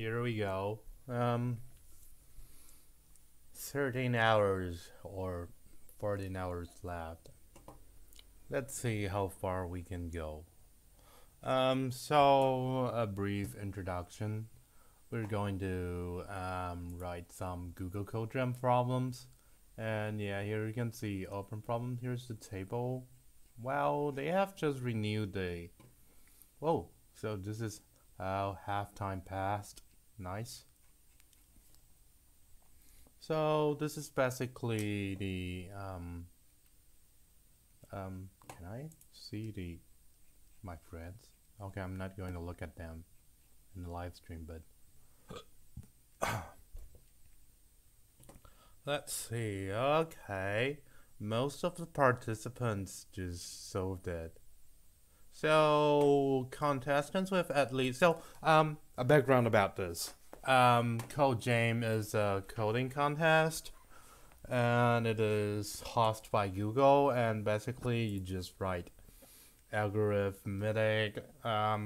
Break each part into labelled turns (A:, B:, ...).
A: here we go. 13 hours or 14 hours left. Let's see how far we can go. So a brief introduction. We're going to write some Google Code problems. And yeah, here you can see open problem. Here's the table. Well, they have just renewed the... Whoa, so this is how halftime passed. Nice. So this is basically the can I see my friends? Okay, I'm not going to look at them in the live stream, but let's see. Okay, most of the participants just solved it. So contestants with at least a background about this. Code Jam is a coding contest, and it is hosted by Google, and basically you just write algorithmic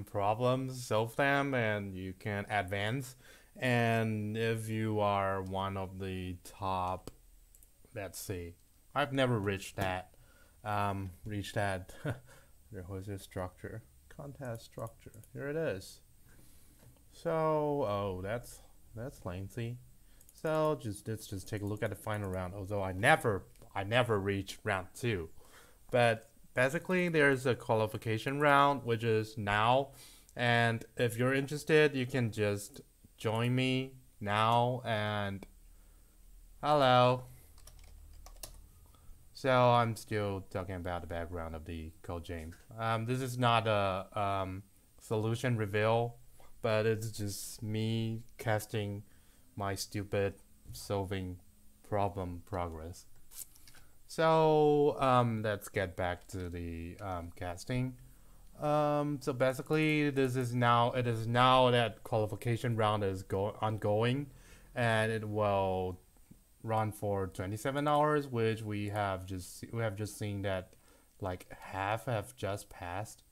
A: problems, solve them, and you can advance. And if you are one of the top, let's see, I've never reached that. There was a structure, contest structure. Here it is. So, oh, that's lengthy. So let's just take a look at the final round. Although I never reached round 2, but basically there's a qualification round which is now, and if you're interested, you can just join me now. And hello. So I'm still talking about the background of the code jam. This is not a solution reveal, but it's just me casting my stupid solving problem progress. So let's get back to the casting. So basically it is now that qualification round is ongoing, and it will run for 27 hours, which we have just seen that like half have just passed.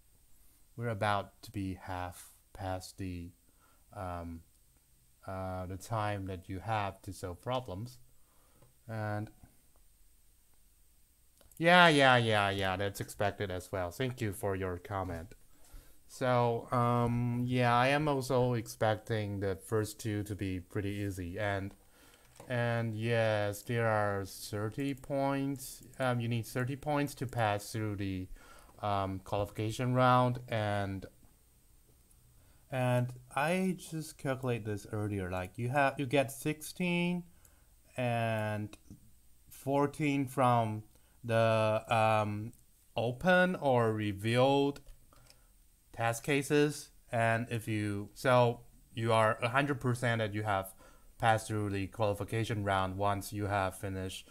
A: We're about to be half past the time that you have to solve problems. And yeah, that's expected as well. Thank you for your comment. So yeah, I am also expecting the first two to be pretty easy, and yes, there are 30 points. You need 30 points to pass through the qualification round, and I just calculate this earlier. Like you get 16 and 14 from the open or revealed test cases, and if you are 100% that you have passed through the qualification round once you have finished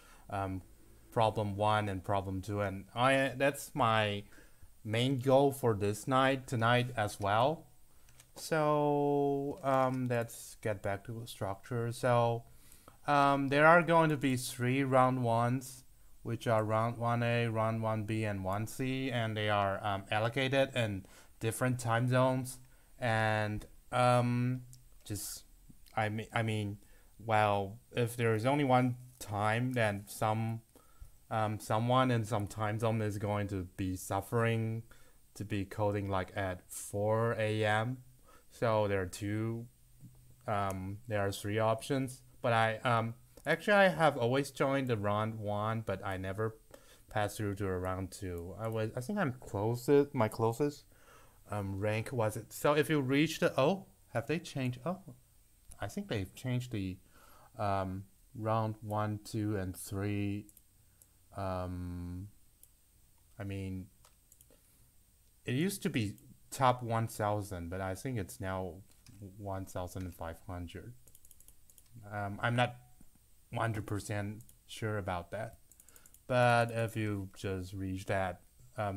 A: problem 1 and problem 2, and that's my main goal for tonight as well. So let's get back to the structure. So there are going to be 3 round 1s, which are round 1A, round 1B, and 1C, and they are allocated in different time zones. And I mean, well, if there is only one time, then someone in some time zone is going to be suffering to be coding like at 4 a.m. So there are 3 options. But I actually I have always joined the round 1, but I never passed through to a round 2. I think I'm closest. My closest rank was it. So if you reach the have they changed? Oh, I think they've changed the round 1, 2, and 3. I mean, it used to be top 1,000, but I think it's now 1,500. I'm not 100% sure about that, but if you just reach that,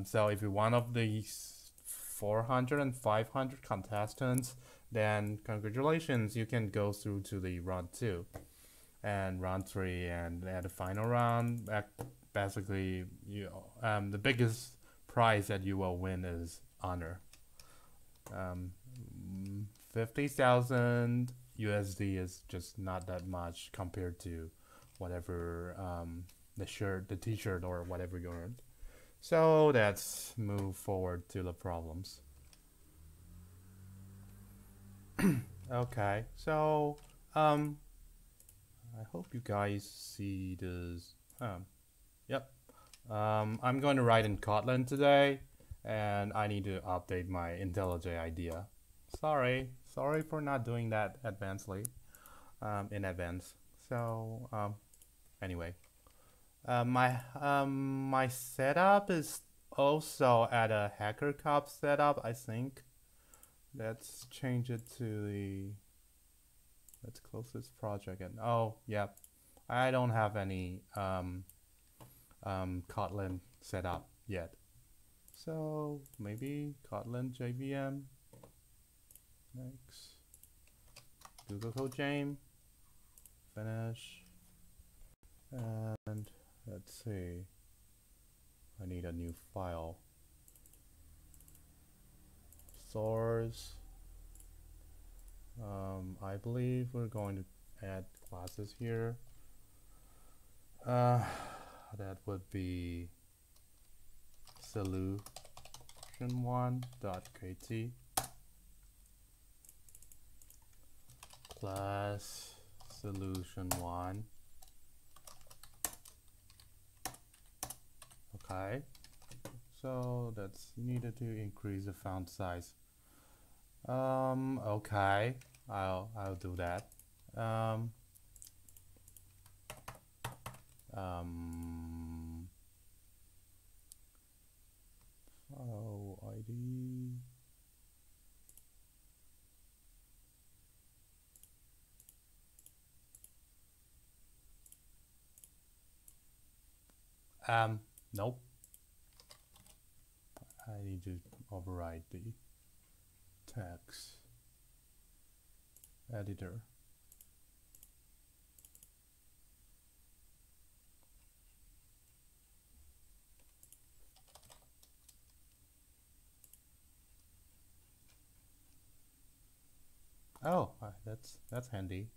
A: so if you're one of these 400 and 500 contestants, then congratulations, you can go through to the round 2 and round 3, and at the final round, basically the biggest prize that you will win is honor. 50,000 USD is just not that much compared to whatever the t-shirt or whatever you earned. So let's move forward to the problems. Okay, so I hope you guys see this. Yep. I'm going to write in Kotlin today, and I need to update my IntelliJ IDEA. Sorry for not doing that in advance. So anyway, my setup is also at a Hacker Cup setup, I think. Let's change it to the. Let's close this project and yeah, I don't have any Kotlin set up yet. So maybe Kotlin JVM. Next, Google Code Jam. Finish. And let's see. I need a new file. Source. I believe we're going to add classes here. That would be solution1.kt class solution1. Okay, so that's needed to increase the font size. Okay, I'll do that. File ID. Nope. I need to override the text editor. Oh, that's handy.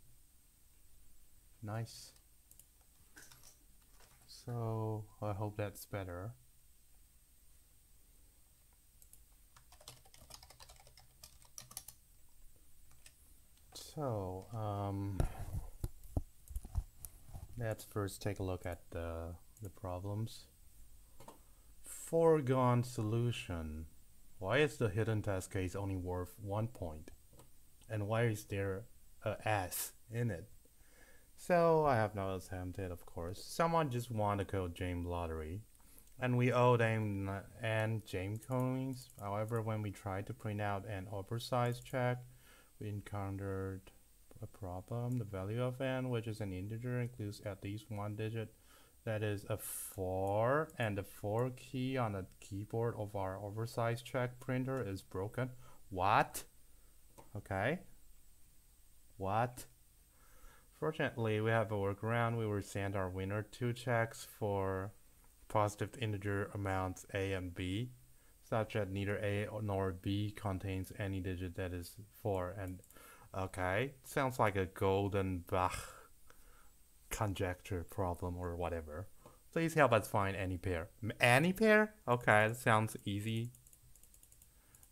A: Nice. So I hope that's better. So let's first take a look at the problems. Foregone solution. Why is the hidden test case only worth 1 point? And why is there a S in it? So I have not attempted, of course. Someone just won the Code Jam lottery, and we owe them and Jam coins. However, when we tried to print out an oversized check, we encountered a problem. The value of n, which is an integer, includes at least one digit. That is a 4, and the 4 key on the keyboard of our oversized check printer is broken. What? Okay. What? Fortunately, we have a workaround. We will send our winner 2 checks for positive integer amounts a and b, such that neither a nor b contains any digit that is 4. And okay, sounds like a golden Bach conjecture problem or whatever. Please help us find any pair. Any pair? Okay, that sounds easy.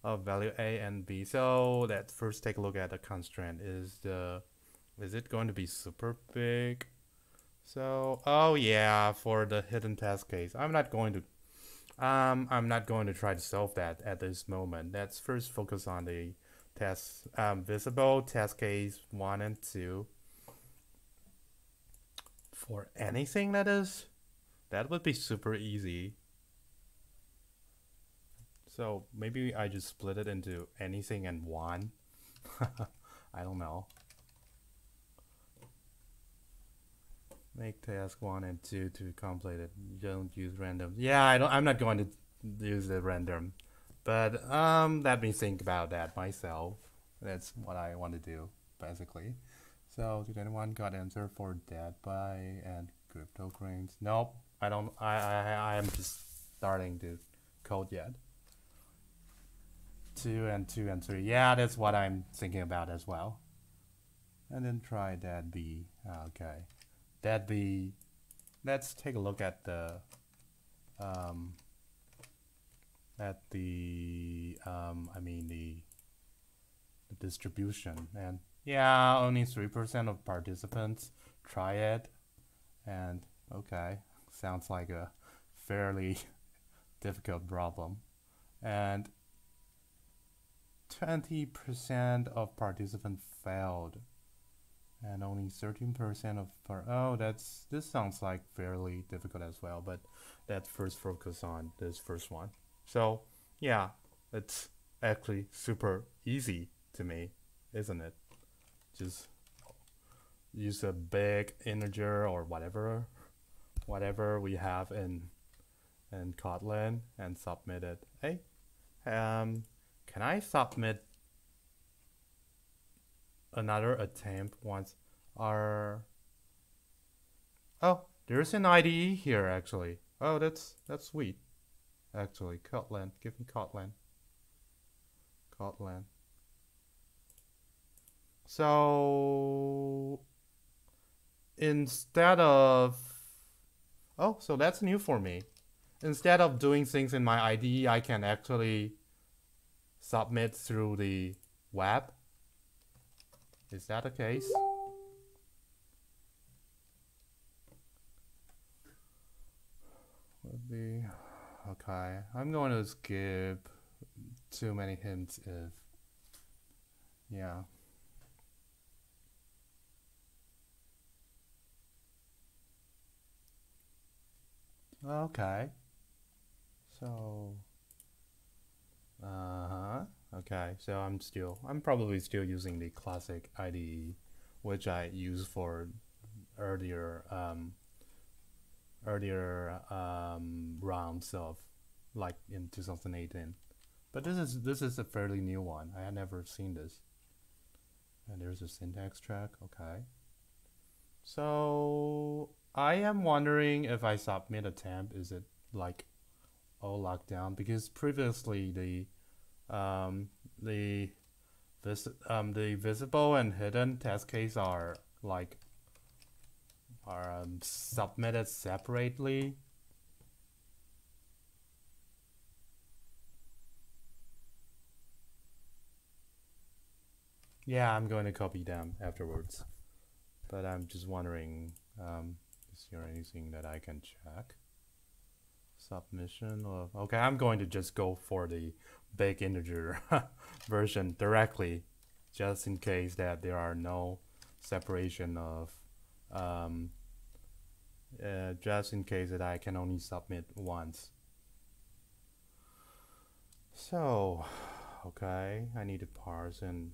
A: Of value a and b. So let's first take a look at the constraint. Is it going to be super big? So oh yeah, for the hidden test case, I'm not going to try to solve that at this moment. Let's first focus on the test visible test case 1 and 2. For anything that would be super easy. So maybe I just split it into anything and 1. I don't know. Make task 1 and 2 to complete it. Don't use random. Yeah, I'm not going to use the random. But let me think about that myself. That's what I want to do, basically. So did anyone got answer for that by and cryptography? Nope. I don't I am just starting to code yet. 2 and 2 and 3. Yeah, that's what I'm thinking about as well. and then try that B. Okay, that B. Let's take a look at the I mean the distribution, and yeah, only 3% of participants try it, and okay, sounds like a fairly difficult problem, and 20% of participants failed, and only 13% of this sounds like fairly difficult as well, but let's first focus on this first one. So yeah, it's actually super easy to me, isn't it? Just use a big integer or whatever we have in Kotlin and submit it. Hey, can I submit another attempt once? Oh, there's an IDE here actually. Oh, that's sweet. Actually, Kotlin, give me Kotlin. So instead of, oh, so that's new for me. Instead of doing things in my IDE, I can actually submit through the web. Is that the case? Okay, I'm going to skip too many hints if, yeah. Okay. So, okay, so I'm probably still using the classic IDE, which I used for earlier rounds of, like in 2018. But this is a fairly new one. I had never seen this. And there's a syntax track. Okay. So I am wondering if I submit a temp, is it like all locked down? Because previously the visible and hidden test case are submitted separately. Yeah, I'm going to copy them afterwards. But I'm just wondering, is there anything that I can check? Submission of, okay, I'm going to just go for the big integer version directly, just in case that there are no separation of, just in case that I can only submit once. So, okay, I need to parse and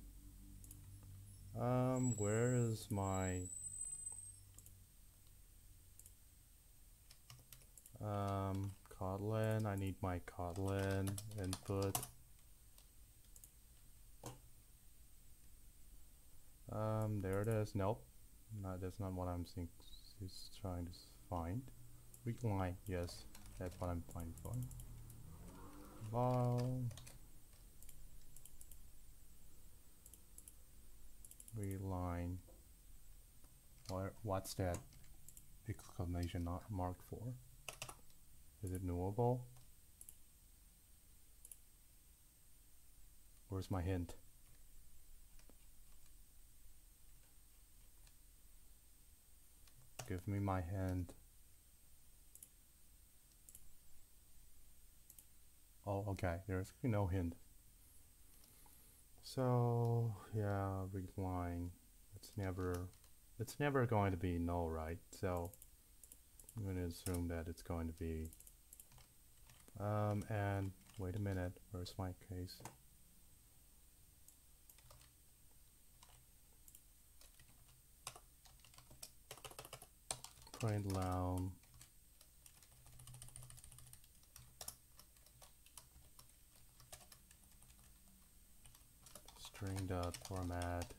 A: where is my Kotlin? I need my Kotlin input. There it is. Nope, no, that's not what I'm trying to find. Read line, yes, that's what I'm finding for. Wow. Read line. What's that exclamation mark for? Is it knowable? Where's my hint? Give me my hint. Oh, okay, there's no hint. So yeah, read line. It's never going to be null, right? So I'm going to assume that it's going to be and wait a minute, where's my case? Print loud. String dot format.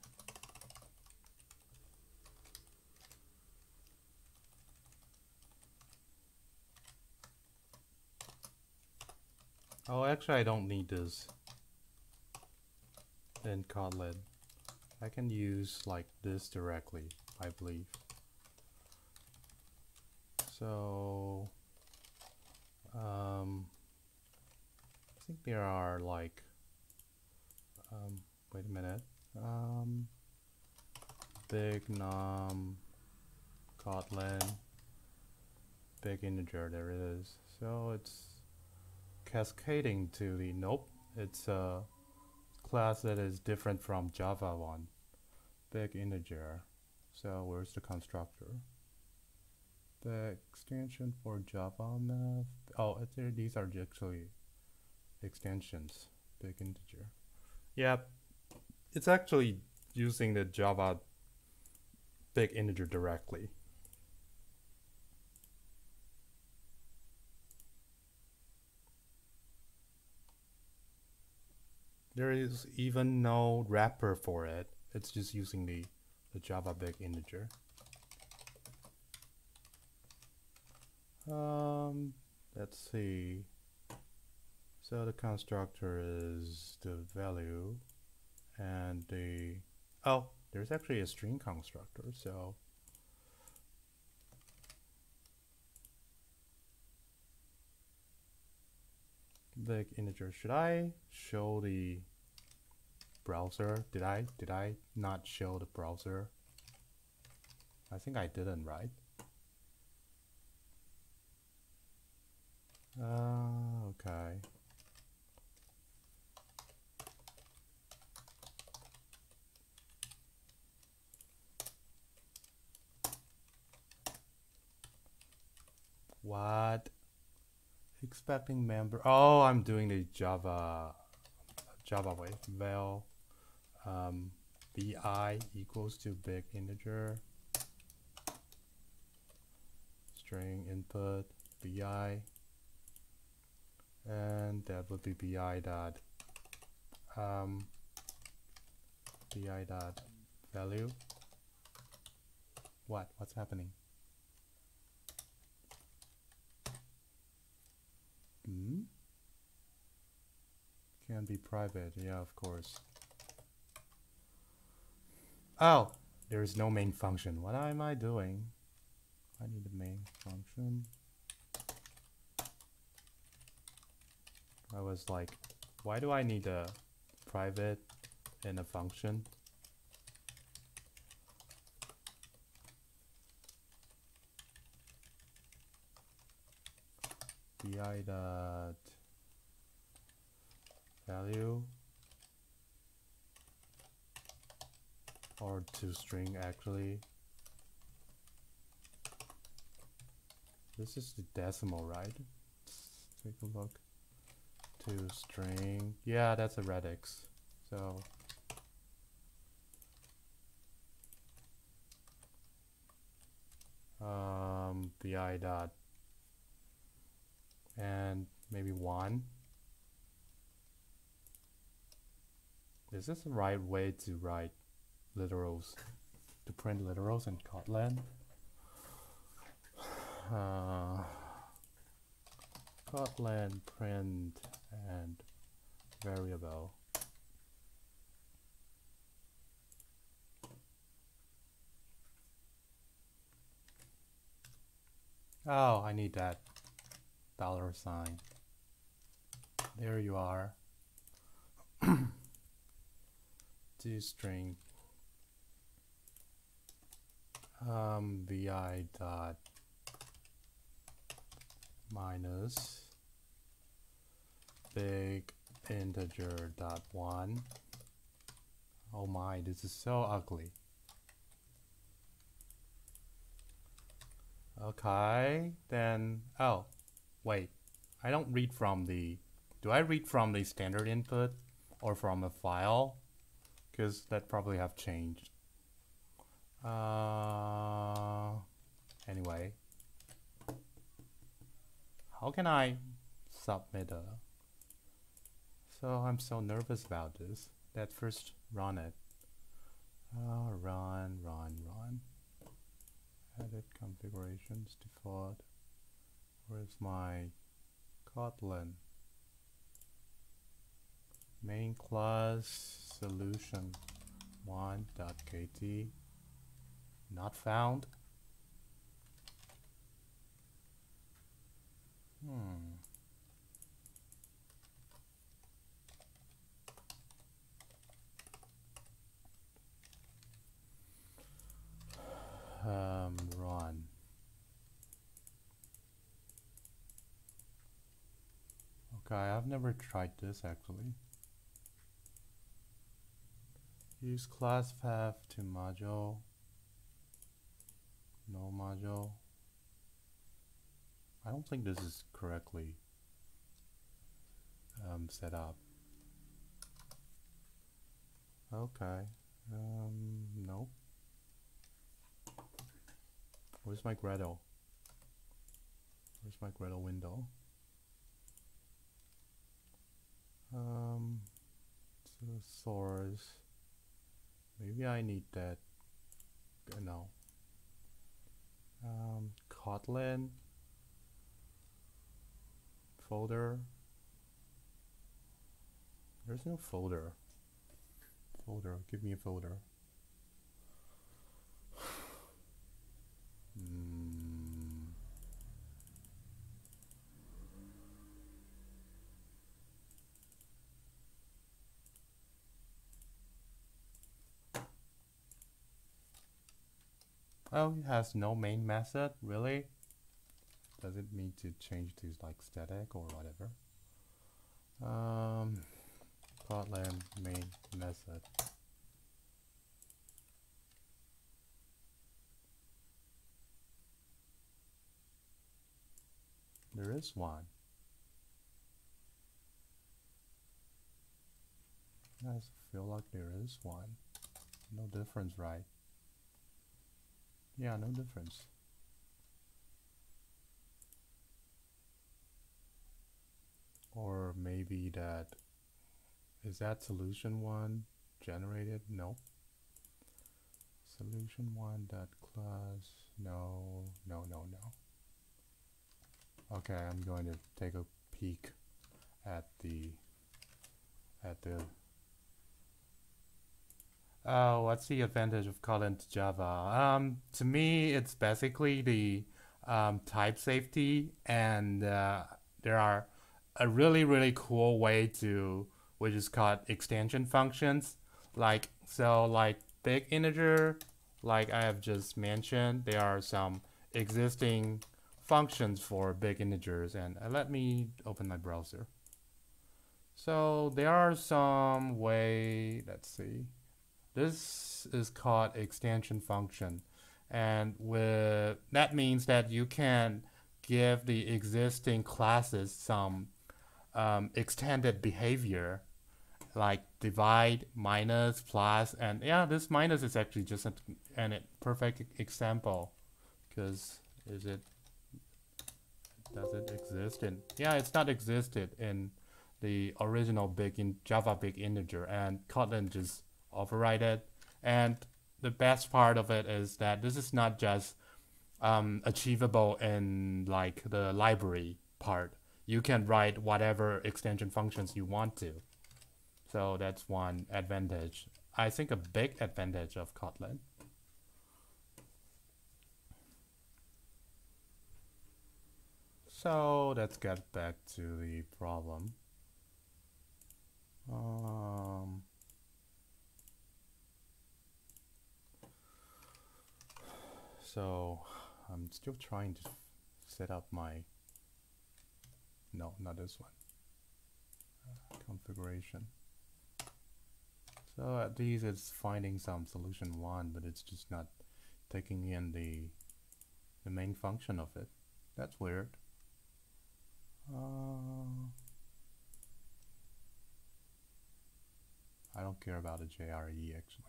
A: Oh, actually I don't need this in Kotlin. I can use like this directly, I believe. So I think there are like wait a minute, big num Kotlin big integer, there it is. So it's cascading to the, nope, it's a class that is different from Java one, big integer. So where's the constructor? The extension for Java math. Oh, these are actually extensions. Big integer. Yep, it's actually using the Java big integer directly. There is even no wrapper for it. It's just using the Java big integer. Let's see. So the constructor is the value and the, oh, there's actually a string constructor. So big integer. Should I show the browser? Did I not show the browser? I think I didn't, right? Okay. What? Expecting member. Oh, I'm doing the Java way. Val bi equals to big integer string input bi, and that would be bi dot value. What's happening? Can be private, yeah, of course. Oh, there is no main function. What am I doing? I need a main function. I was like, why do I need a private in a function? bi dot value or to string actually. This is the decimal, right? Let's take a look. To string. Yeah, that's a radix. So bi dot and maybe 1. Is this the right way to write literals, to print literals in Kotlin? Kotlin print and variable. Oh, I need that $sign. There you are. To string vi dot minus big integer dot 1. Oh my, this is so ugly. Okay, then, oh, wait, I don't read from the, do I read from the standard input or from a file? Because that probably have changed. Anyway, how can I submit a, so I'm so nervous about this. Let's first run it. Run. Edit configurations, default. Where's my Kotlin? Main class solution 1.kt not found. Run. Okay, I've never tried this actually. Use class path to module. No module. I don't think this is correctly set up. Okay. Nope. Where's my Gradle? Where's my Gradle window? So source. Maybe I need that. No. Kotlin folder. There's no folder. Give me a folder. Oh, it has no main method, really? Does it need to change to like static or whatever? Kotlin main method. There is one. I feel like there is one. No difference, right? Yeah, no difference. Or maybe that, is that solution one generated? No. Solution one dot class, no. Okay, I'm going to take a peek at the oh, what's the advantage of Kotlin to Java? To me, it's basically the type safety, and there are a really cool way to, which is called extension functions. Like big integer, like I have just mentioned, there are some existing functions for big integers, and let me open my browser. So there are some way, let's see. This is called extension function, and with that means that you can give the existing classes some extended behavior, like divide, minus, plus, and yeah, this minus is actually just a perfect example, because does it exist in? Yeah, it's not existed in the original Java big integer, and Kotlin just override it. And the best part of it is that this is not just achievable in like the library part. You can write whatever extension functions you want to. So that's one advantage. I think a big advantage of Kotlin. So let's get back to the problem. So I'm still trying to set up my, no, not this one, configuration. So at least it's finding some solution one, but it's just not taking in the main function of it. That's weird. I don't care about the JRE actually.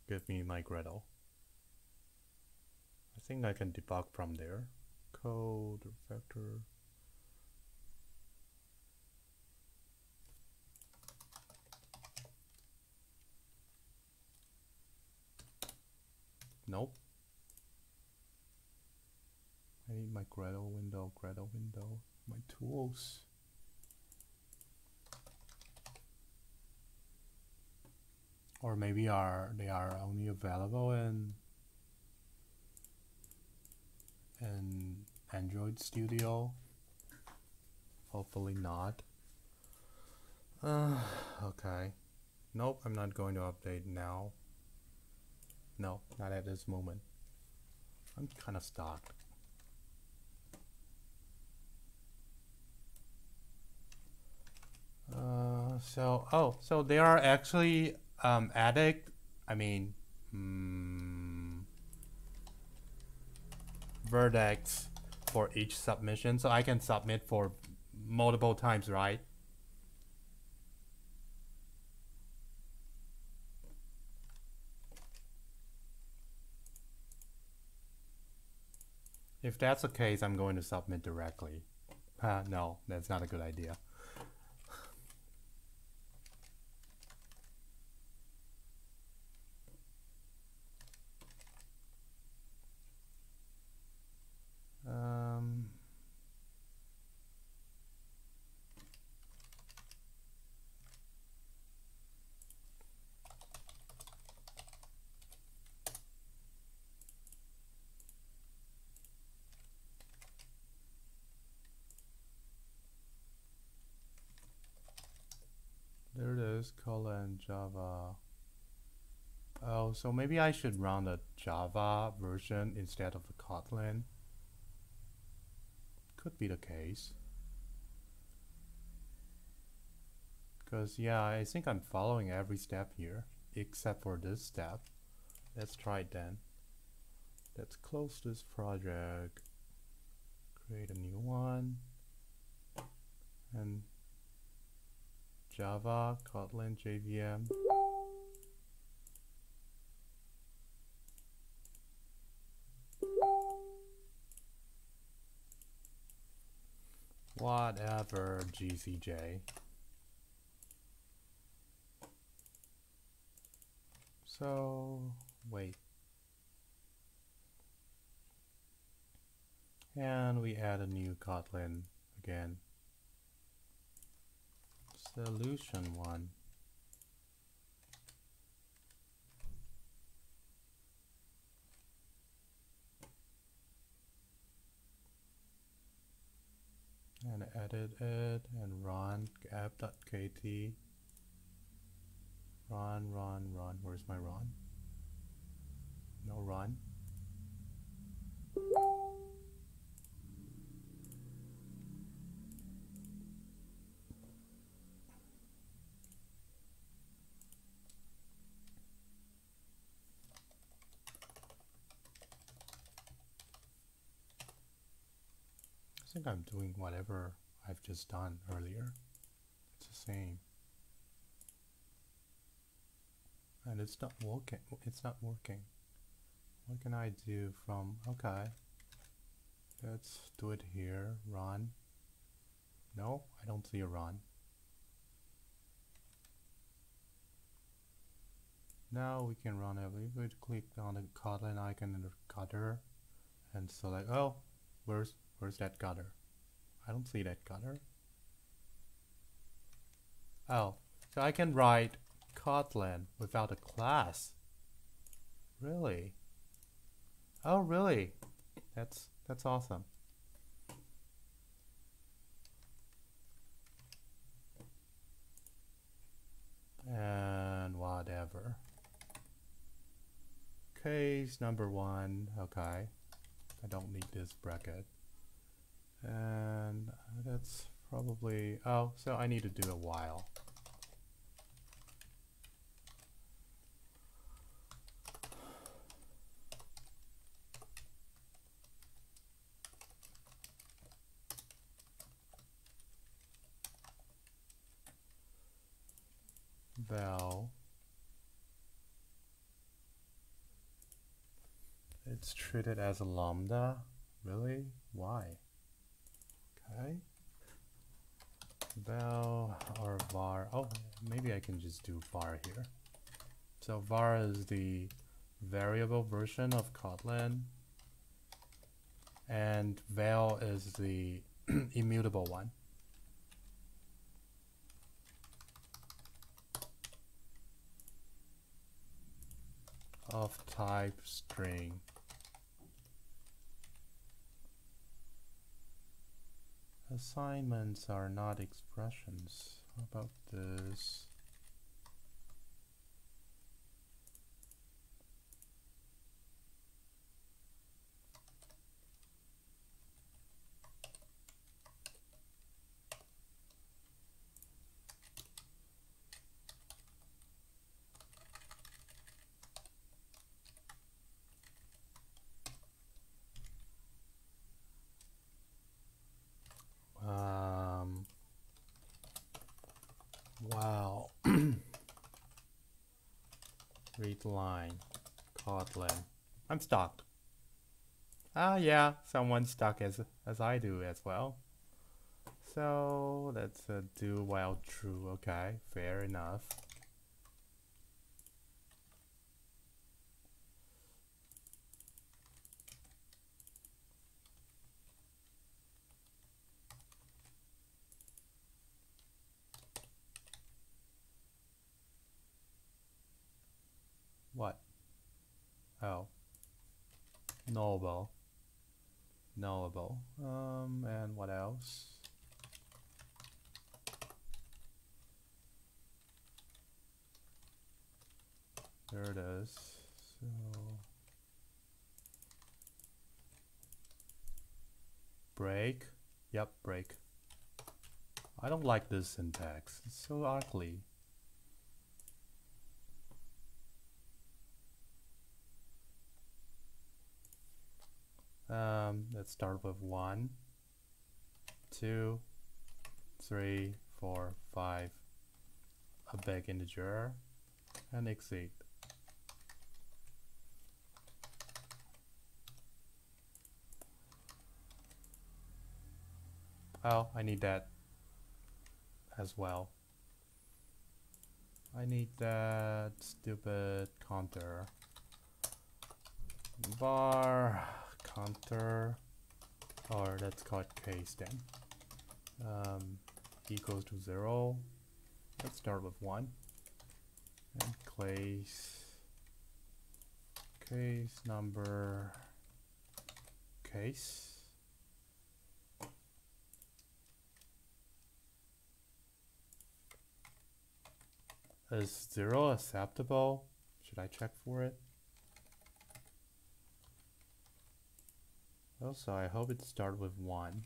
A: Give me my Gradle. I think I can debug from there. Code, vector. Nope. my Gradle window, my tools. Or maybe they are only available in Android Studio. Hopefully not. Okay. Nope, I'm not going to update now. No, not at this moment. I'm kind of stuck. So they are actually added. I mean, vertex for each submission, so I can submit for multiple times, right? If that's the case, I'm going to submit directly. No, that's not a good idea. There it is, Kotlin Java. Oh, so maybe I should run the Java version instead of the Kotlin. Could be the case. Because, yeah, I think I'm following every step here, except for this step. Let's try it then. Let's close this project. Create a new one. And Java, Kotlin, JVM. Whatever, GCJ. So, wait. And we add a new Kotlin again. Solution 1. And edit it and run app.kt. Run. Where's my run? No run. I think I'm doing whatever I've just done earlier. It's the same. And it's not working. It's not working. What can I do from... Okay. Let's do it here. Run. No, I don't see a run. Now we can run it. We would click on the Kotlin icon in the gutter and select... Oh, where's that gutter? I don't see that gutter. Oh, so I can write Kotlin without a class. Really? Oh, really? That's awesome. And whatever. Case number 1. Okay. I don't need this bracket. And that's probably... Oh, so I need to do a while. Val. It's treated as a lambda? Really? Why? Okay. Val or var. Oh, maybe I can just do var here. So var is the variable version of Kotlin. and val is the immutable one. Of type string. Assignments are not expressions. How about this? Wow. Read line. Kotlin. I'm stuck. Ah, yeah, someone's stuck as I do as well. So let's do while true. Okay, fair enough. What? Oh. Nullable. Nullable. And what else? There it is. So break. Yep, break. I don't like this syntax. It's so ugly. Let's start with 1, 2, 3, 4, 5, a big integer, and exceed. Oh, I need that as well. I need that stupid counter. Bar counter, or let's call it case then. Equals to 0. Let's start with 1. And case number case. Is 0 acceptable? Should I check for it? Also, I hope it starts with 1.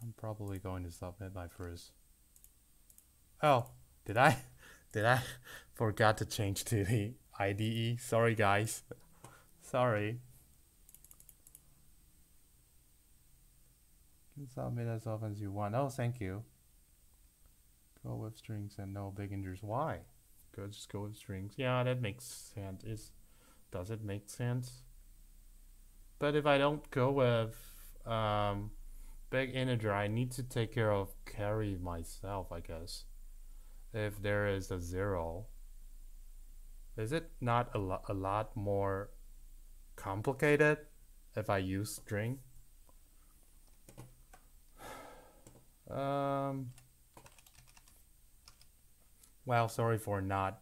A: I'm probably going to submit my first. Oh, did I forgot to change to the IDE? Sorry, guys. Sorry. You can submit as often as you want. Oh, thank you. Go with strings and no big integers. Why? Just go with strings. Yeah, that makes sense. Does it make sense? But if I don't go with big integer, I need to take care of carry myself, I guess. If there is a 0, is it not a lot more complicated if I use string? Well, sorry for not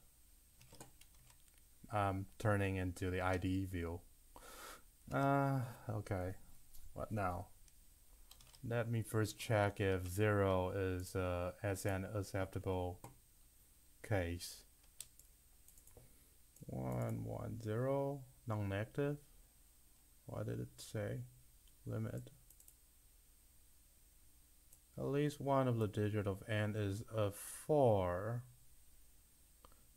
A: turning into the IDE view. Okay. What now? Let me first check if 0 is as an acceptable case. 1, 1, 0, non-negative. What did it say? Limit. At least one of the digit of n is a 4.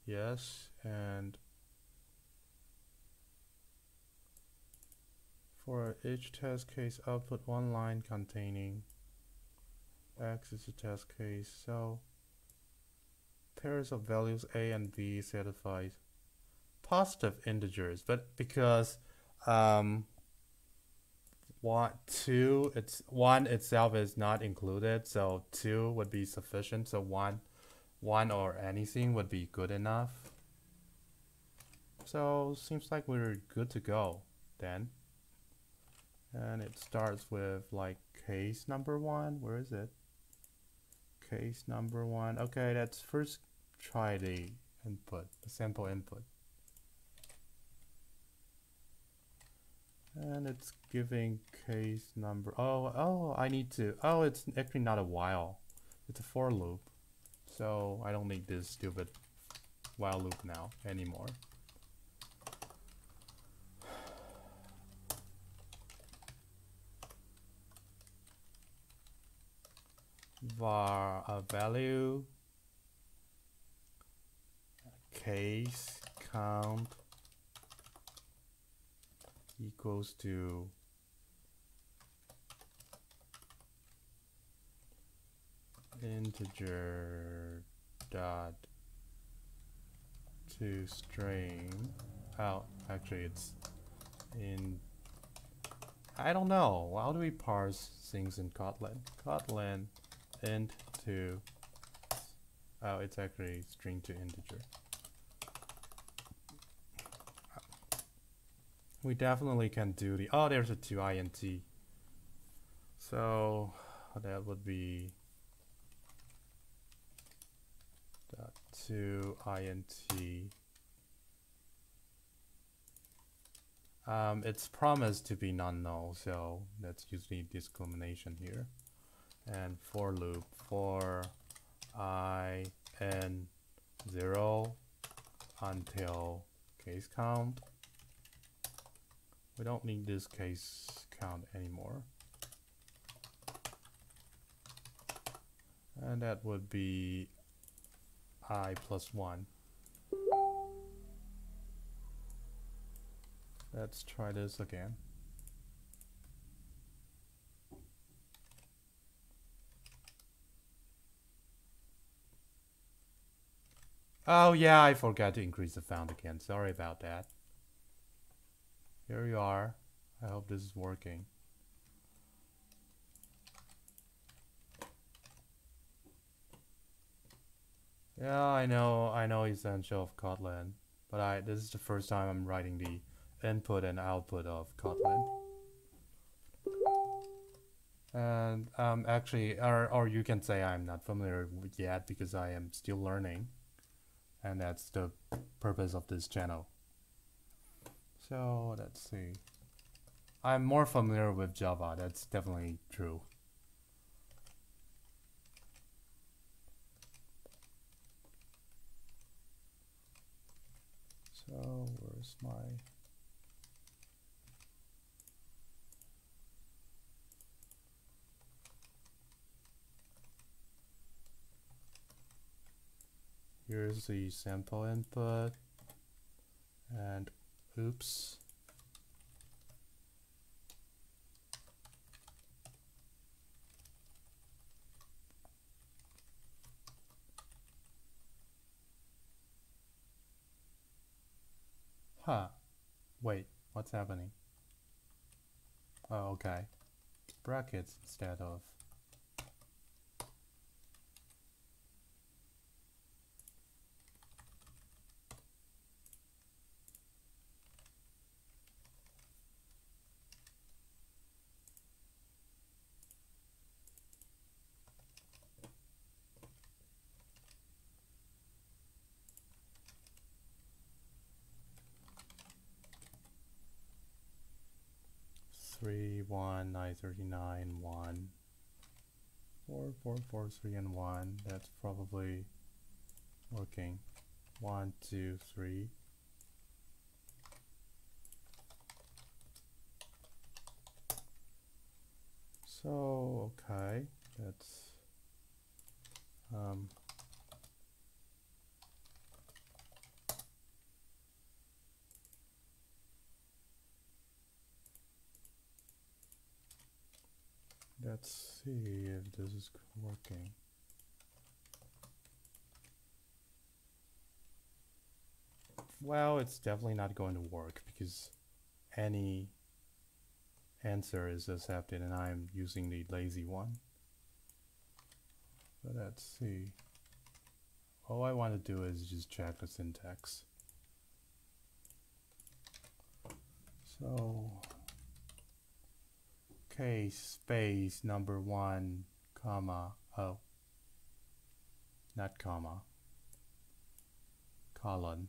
A: Yes, and for each test case, output one line containing x is a test case. So pairs of values a and b satisfies positive integers, but because 2, it's 1 itself is not included, so 2 would be sufficient. So 1 or anything would be good enough. So seems like we're good to go then. And it starts with like case number 1. Where is it? Case number 1. Okay, let's first try the input, the sample input. And it's giving case number. Oh, I need to. Oh, it's actually not a while. It's a for loop. So I don't need this stupid while loop now anymore. Var value case count equals to integer dot to string. Oh, actually it's in, I don't know. How do we parse things in Kotlin? Kotlin int to, oh, it's actually string to integer. We definitely can do the, oh, there's a to int. So that would be dot to int. It's promised to be non-null, so that's usually discrimination here. And for loop for I n 0 until case count. We don't need this case count anymore. And that would be I plus 1. Let's try this again. Oh yeah, I forgot to increase the font again. Sorry about that. Here you are. I hope this is working. Yeah, I know essential of Kotlin, but this is the first time I'm writing the input and output of Kotlin. And actually, or you can say I'm not familiar with yet because I am still learning, and that's the purpose of this channel. So let's see. I'm more familiar with Java, that's definitely true. So where's my... Here's the sample input, and oops. Huh. Wait, what's happening? Oh, okay. Brackets instead of... Three, 1, 939, 1, 4, 4, 4, 3, and 1. That's probably working. 1, 2, 3. So, okay, that's let's see if this is working. Well, it's definitely not going to work because any answer is accepted and I'm using the lazy one. But let's see. All I want to do is just check the syntax. So case space number 1 comma, oh, not comma, colon,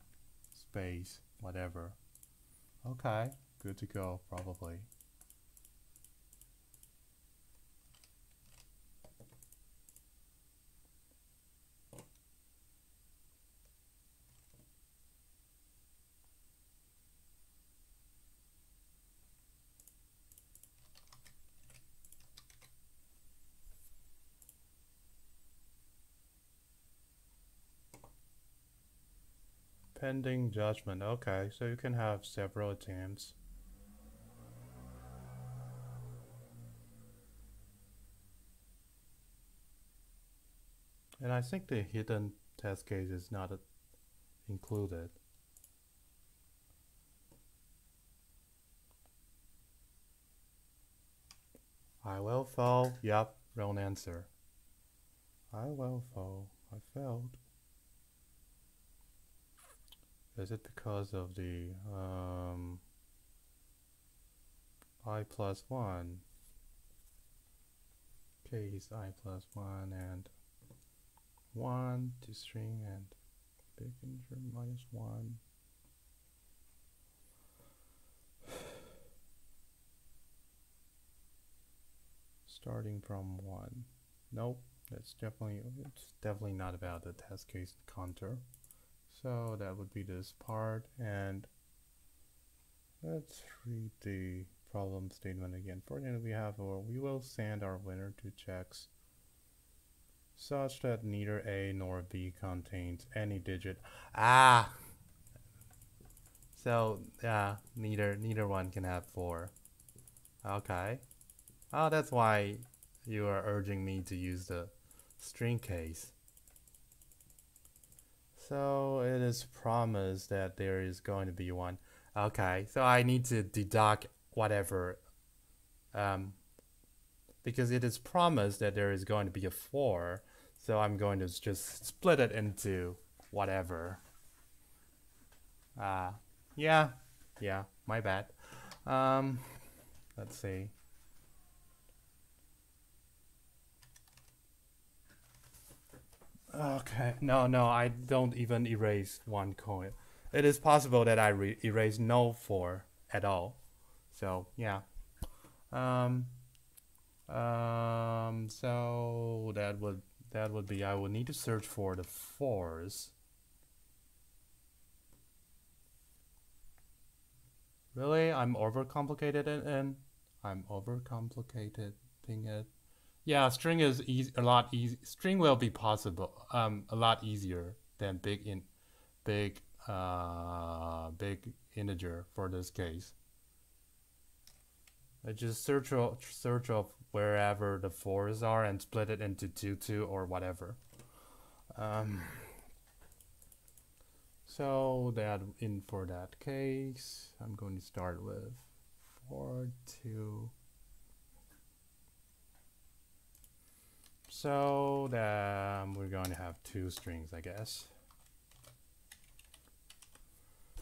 A: space, whatever. Okay, good to go, probably. Pending judgment. Okay, so you can have several attempts. And I think the hidden test case is not included. I will fall. Yep, wrong answer. I will fall. I failed. Is it because of the I plus 1? Case I plus 1 and 1 to string and big integer minus 1. Starting from 1. Nope, it's definitely not about the test case counter. So that would be this part, and let's read the problem statement again. For example, we have we will send our winner to checks such that neither A nor B contains any digit. So yeah, neither one can have 4. Okay. Oh, that's why you are urging me to use the string case. So it is promised that there is going to be 1. Okay, so I need to deduct whatever, because it is promised that there is going to be a 4, so I'm going to just split it into whatever. Yeah, my bad. Let's see. Okay, no, I don't even erase 1 coin. It is possible that I erase no 4 at all. So yeah. So that would be, I would need to search for the 4s. Really? I'm overcomplicated and I'm overcomplicating it. Yeah, string is a lot easy. String will be possible. A lot easier than big integer for this case. I just search of wherever the 4s are and split it into 2 or whatever. So for that case, I'm going to start with 4, 2. So we're going to have 2 strings, I guess.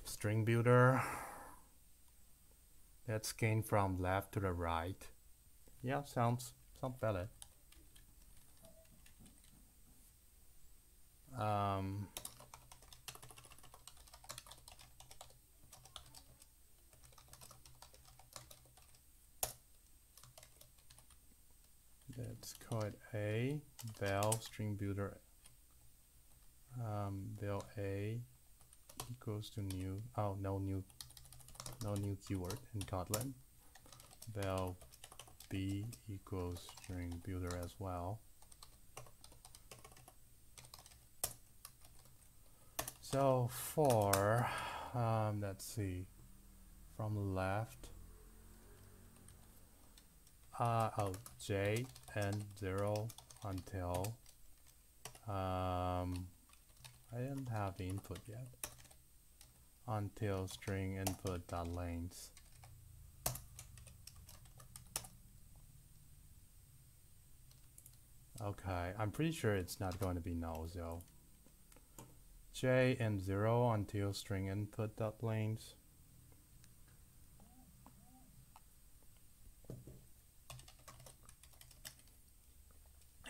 A: String builder. Let's scan from left to the right. Yeah, sounds valid. Let's call it A, val string builder, val A equals to new, no new keyword in Kotlin. Val B equals string builder as well. So for, let's see, from left, J and 0 until, I didn't have the input yet, until string input dot length. Okay, I'm pretty sure it's not going to be null, so J and 0 until string input dot length.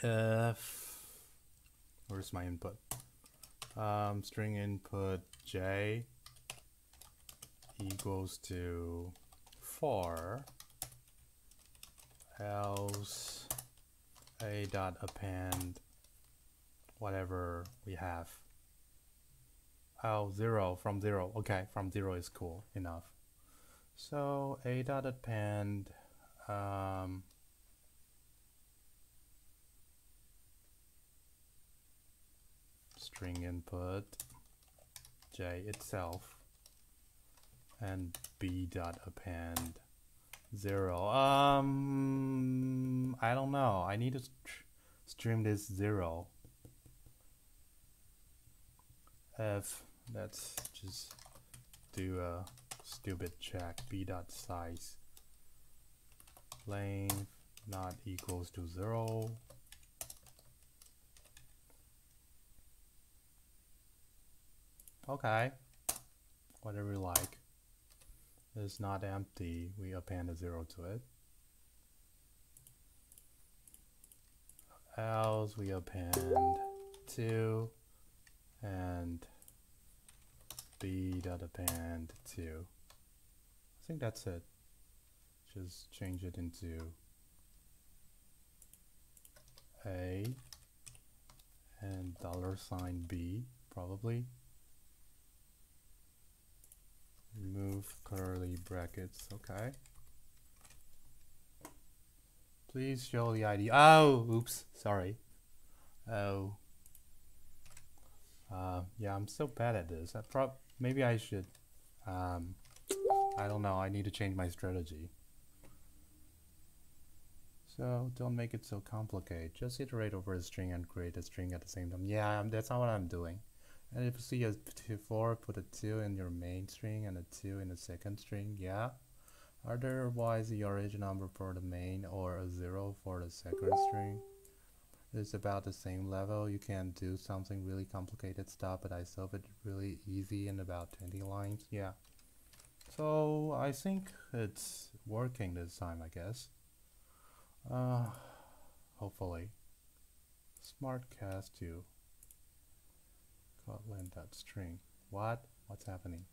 A: if where's my input? String input j equals to 4, else a dot append whatever we have. Oh, 0 from 0. Okay, from 0 is cool enough. So a dot append string input j itself and b dot append 0. I don't know. I need to stream this 0. If let's just do a stupid check. B dot size length not equals to 0. Okay, whatever you like. It's not empty. We append a 0 to it. Else we append 2 and b dot append 2. I think that's it. Just change it into a and $b probably. Remove curly brackets. Okay. Please show the ID. Oh, oops, sorry. Oh. Yeah, I'm so bad at this. Maybe I should. I don't know. I need to change my strategy. So don't make it so complicated. Just iterate over a string and create a string at the same time. Yeah, that's not what I'm doing. And if you see a 4, put a 2 in your main string and a 2 in the second string. Yeah. Otherwise, the origin number for the main or a 0 for the second string is about the same level. You can do something really complicated stuff, but I solved it really easy in about 20 lines. Yeah. So I think it's working this time, I guess. Hopefully. Smartcast 2. Kotlin.string. What? What's happening?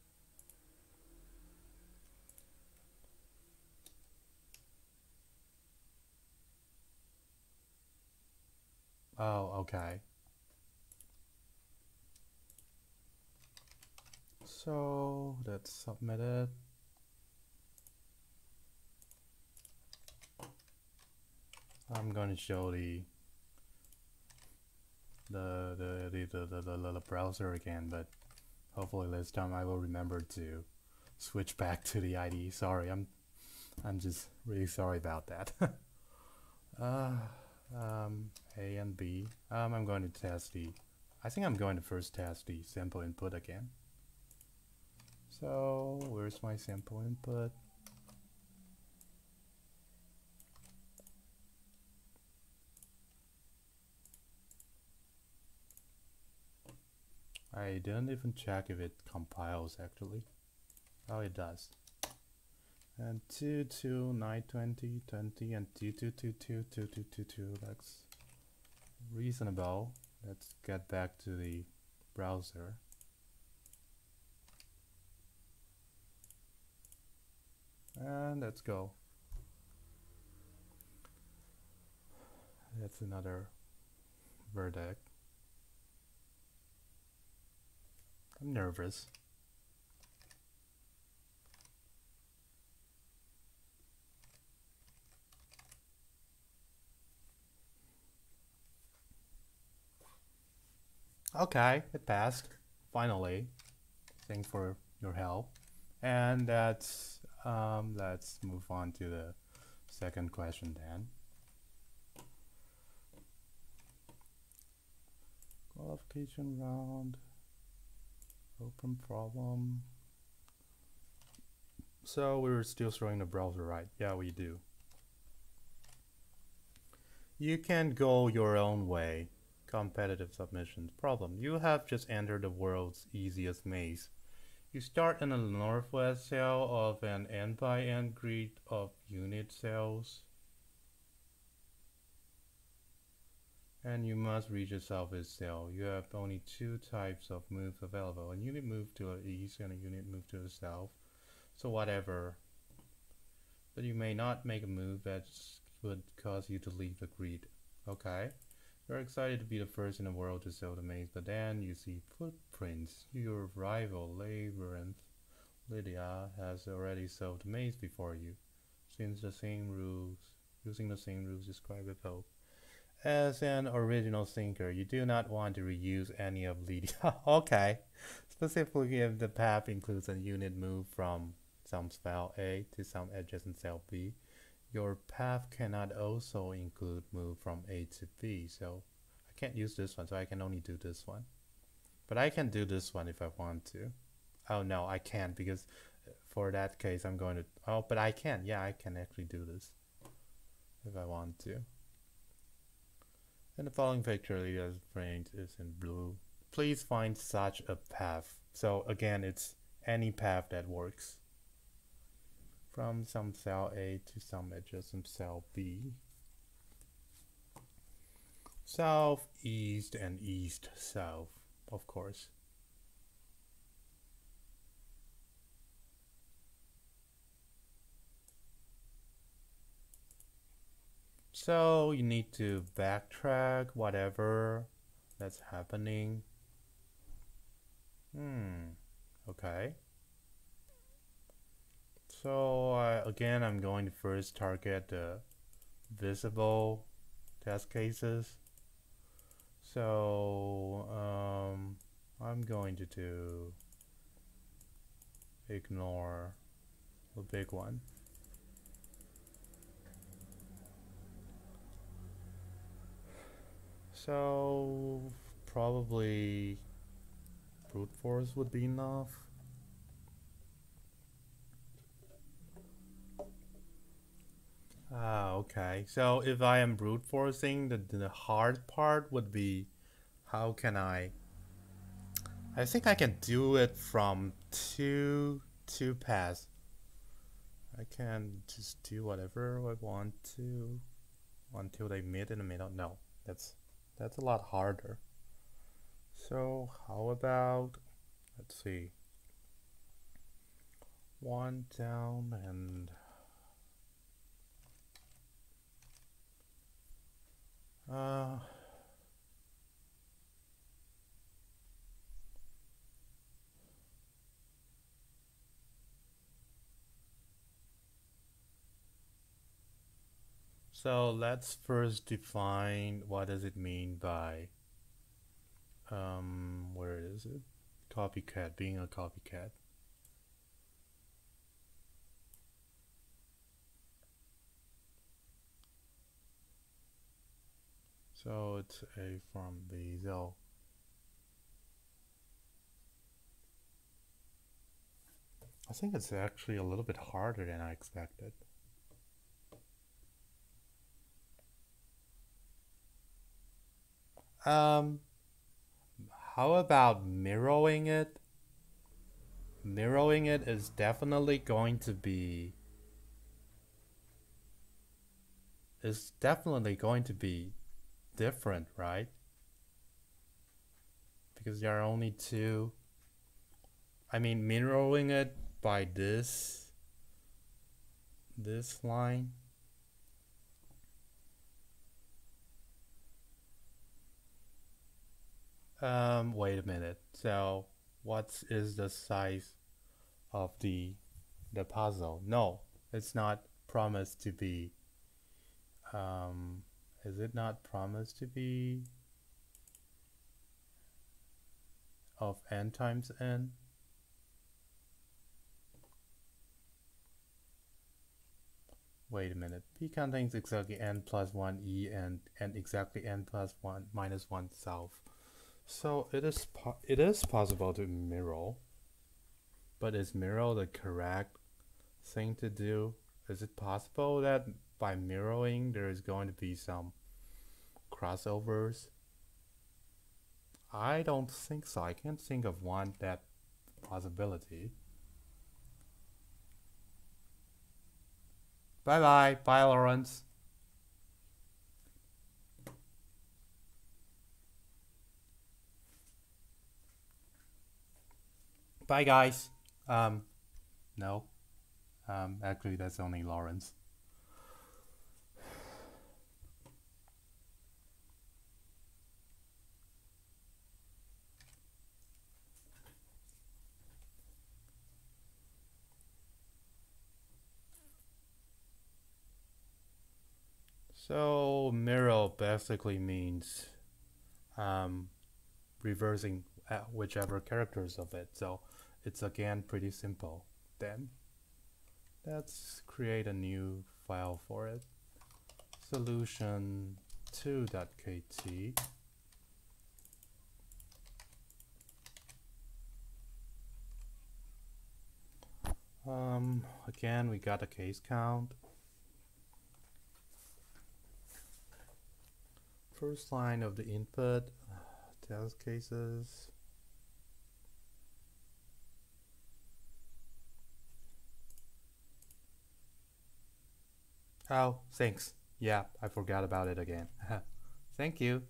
A: Oh, okay. So let's submit it. I'm going to show the browser again, but hopefully this time I will remember to switch back to the IDE. Sorry, I'm just really sorry about that. A and B. I'm going to test I think I'm going to first test the sample input again. So where's my sample input? I didn't even check if it compiles actually. Oh, it does. And 2, 2, 9, 20, 20, and 2, 2, 2, 2, 2, 2, 2, 2. That's reasonable. Let's get back to the browser. And let's go. That's another vertex. I'm nervous. Okay, it passed. Finally. Thanks for your help. And that's let's move on to the second question then. Qualification round. Open problem. So we're still showing the browser, right? Yeah, we do. You can go your own way. Competitive submissions problem. You have just entered the world's easiest maze. You start in the northwest cell of an n-by-n grid of unit cells. And you must reach a salvage cell. You have only two types of moves available. A unit move to the east and a unit move to the south. So whatever. But you may not make a move that would cause you to leave the grid. Okay. You're excited to be the first in the world to solve the maze, but then you see footprints. Your rival, Labyrinth Lydia, has already solved the maze before you. Since the same rules, using the same rules described above. As an original thinker, you do not want to reuse any of Lydia. Okay. Specifically if the path includes a unit move from some cell A to some adjacent cell B. Your path cannot also include move from A to B, so I can't use this one, so I can only do this one. But I can do this one if I want to. Oh no, I can't, because for that case I'm going to... Oh, but I can. Yeah, I can actually do this if I want to. And the following picture, Lydia's brain is in blue. Please find such a path. So again, it's any path that works. From some cell A to some adjacent cell B. South, east, and east, south, of course. So you need to backtrack whatever that's happening. Okay. So again, I'm going to first target the visible test cases. So I'm going to do ignore the big one. So probably brute force would be enough. Okay. So if I am brute forcing, the hard part would be how can I think I can do it from two paths. I can just do whatever I want to until they meet in the middle. No, that's a lot harder. So how about, let's see, one down and so let's first define what does it mean by where is it? Copycat, being a copycat. So it's A from B. So I think it's actually a little bit harder than I expected. How about mirroring it? Mirroring it is definitely going to be different, right? Because there are only two. I mean, mirroring it by this line. Wait a minute. So what is the size of the puzzle? No, it's not promised to be. Is it not promised to be of n times n? Wait a minute. P contains exactly n plus 1 e and exactly n plus 1 minus 1 south. So it is possible to mirror, but is mirror the correct thing to do? Is it possible that by mirroring there is going to be some crossovers? I don't think so. I can't think of one that possibility. Bye bye. Bye, Lawrence. Bye, guys. No. Actually, that's only Lawrence. So mirror basically means reversing whichever characters of it. So it's again pretty simple. Then let's create a new file for it. Solution2.kt. Again, we got a case count. First line of the input, test cases. Oh, thanks. Yeah, I forgot about it again. Thank you.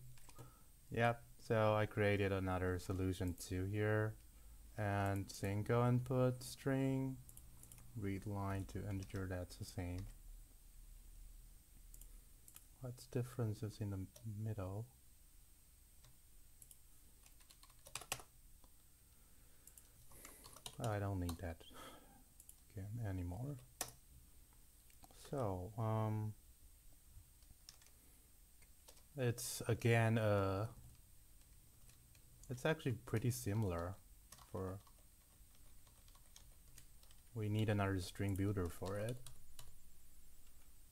A: Yep, so I created another solution 2 here. And single input string, read line to integer, that's the same. What's differences in the middle? I don't need that again anymore. So it's again it's actually pretty similar. For we need another string builder for it,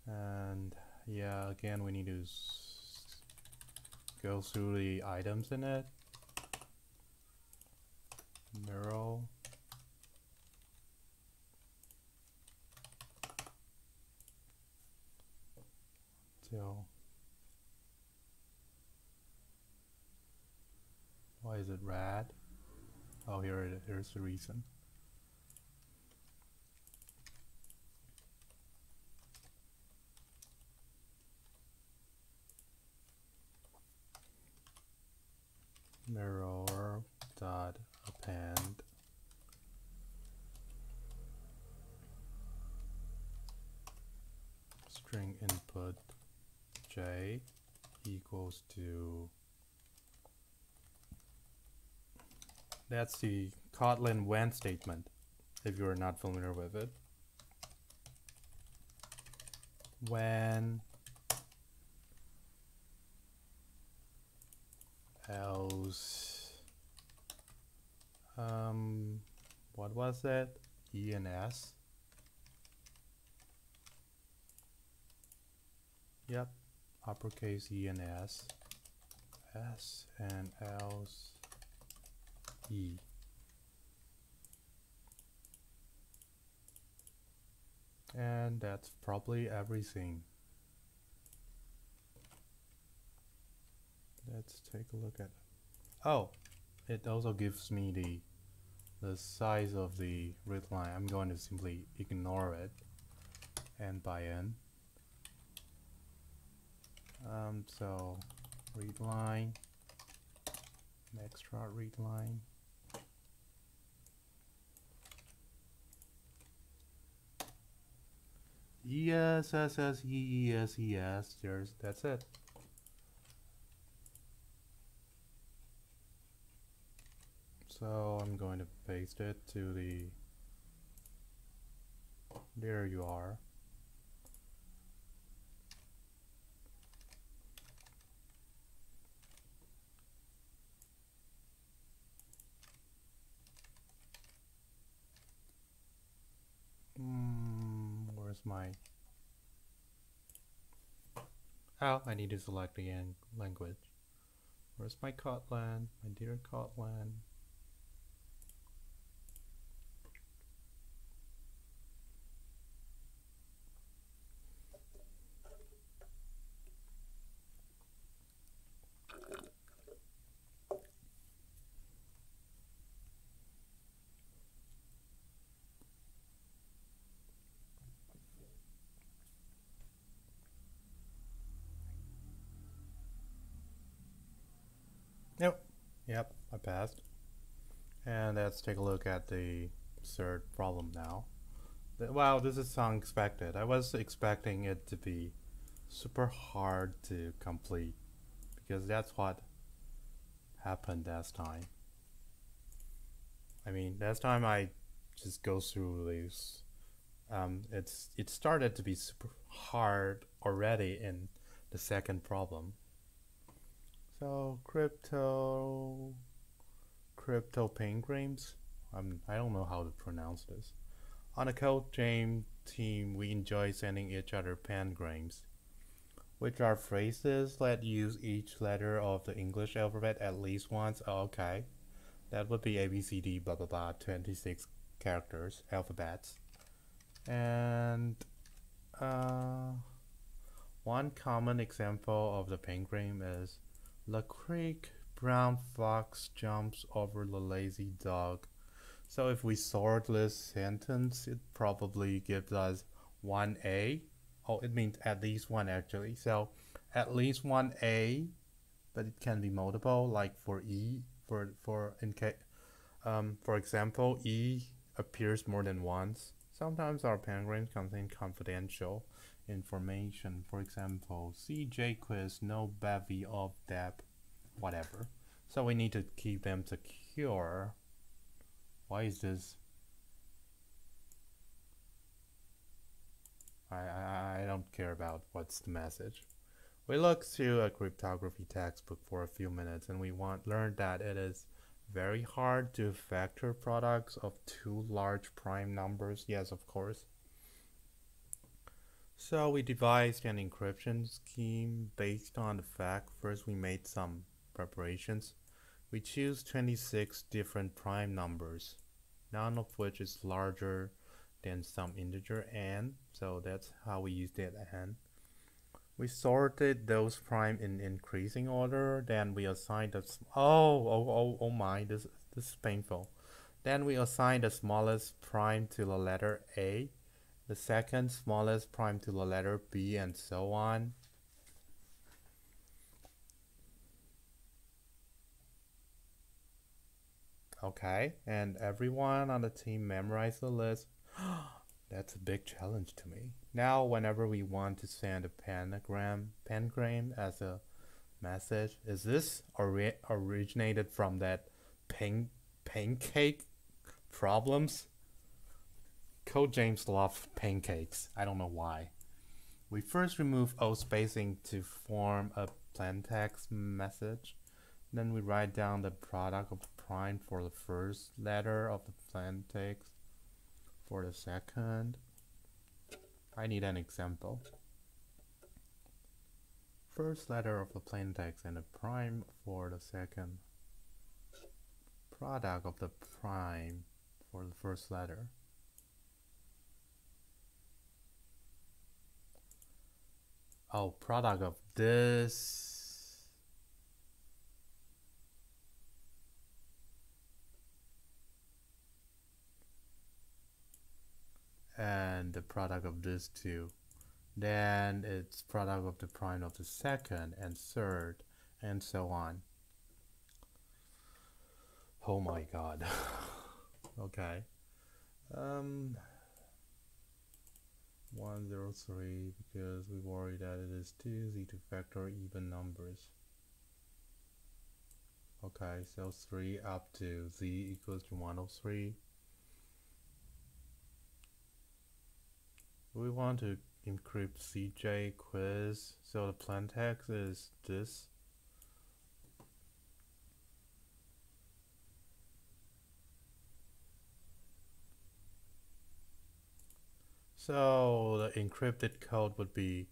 A: and yeah, again we need to go through the items in it. Mirror. So why is it red? Oh, here's the reason. Mirror dot append string input j equals to, that's the Kotlin when statement, if you're not familiar with it. When else, what was that? E and S. Yep, uppercase E and S. S and else E. And that's probably everything. Let's take a look at, oh, it also gives me the size of the read line. I'm going to simply ignore it and by n. So read line, extra read line. Yes, yes, yes, yes, yes. That's it. So I'm going to paste it to the, there you are. Where's my, oh, I need to select the language. Where's my Kotlin, my dear Kotlin? Yep, I passed. And let's take a look at the third problem now. Wow, this is unexpected. I was expecting it to be super hard to complete because that's what happened last time. I mean, last time I just go through these, it started to be super hard already in the second problem. So crypto penguins. I don't know how to pronounce this. On the code game team, we enjoy sending each other pengrams, which are phrases that use each letter of the English alphabet at least once. Oh, okay, that would be A, B, C, D, blah, blah, blah, 26 characters, alphabets. And one common example of the pengram is the creek brown fox jumps over the lazy dog. So if we sort this sentence, it probably gives us 1A. Oh, it means at least one actually. So at least 1A, but it can be multiple, like for E, for example, E appears more than once. Sometimes our pengrams contain confidential information. For example, CJ quiz, no bevy of debt, whatever. So we need to keep them secure. Why is this? I don't care about what's the message. We looked through a cryptography textbook for a few minutes and we learned that it is very hard to factor products of two large prime numbers. Yes, of course. So we devised an encryption scheme based on the fact first we made some preparations. We choose 26 different prime numbers, none of which is larger than some integer n, so that's how we used it n. We sorted those prime in increasing order, then we assigned the oh my, this is painful. Then we assigned the smallest prime to the letter A, the second smallest prime to the letter B, and so on. Okay, and everyone on the team memorized the list. That's a big challenge to me. Now, whenever we want to send a pengram as a message, is this originated from that pancake problems? Code James love pancakes. I don't know why. We first remove O spacing to form a plaintext message. Then we write down the product of prime for the first letter of the plaintext. For the second, I need an example. First letter of the plaintext and the prime for the second. Product of the prime for the first letter. Oh, product of this. And the product of this two. Then it's product of the prime of the second and third and so on. Oh my god. Okay. 103 because we worry that it is too easy to factor even numbers. Okay, so 3 up to z equals to 103. We want to encrypt CJ quiz, so the plaintext is this. So the encrypted code would be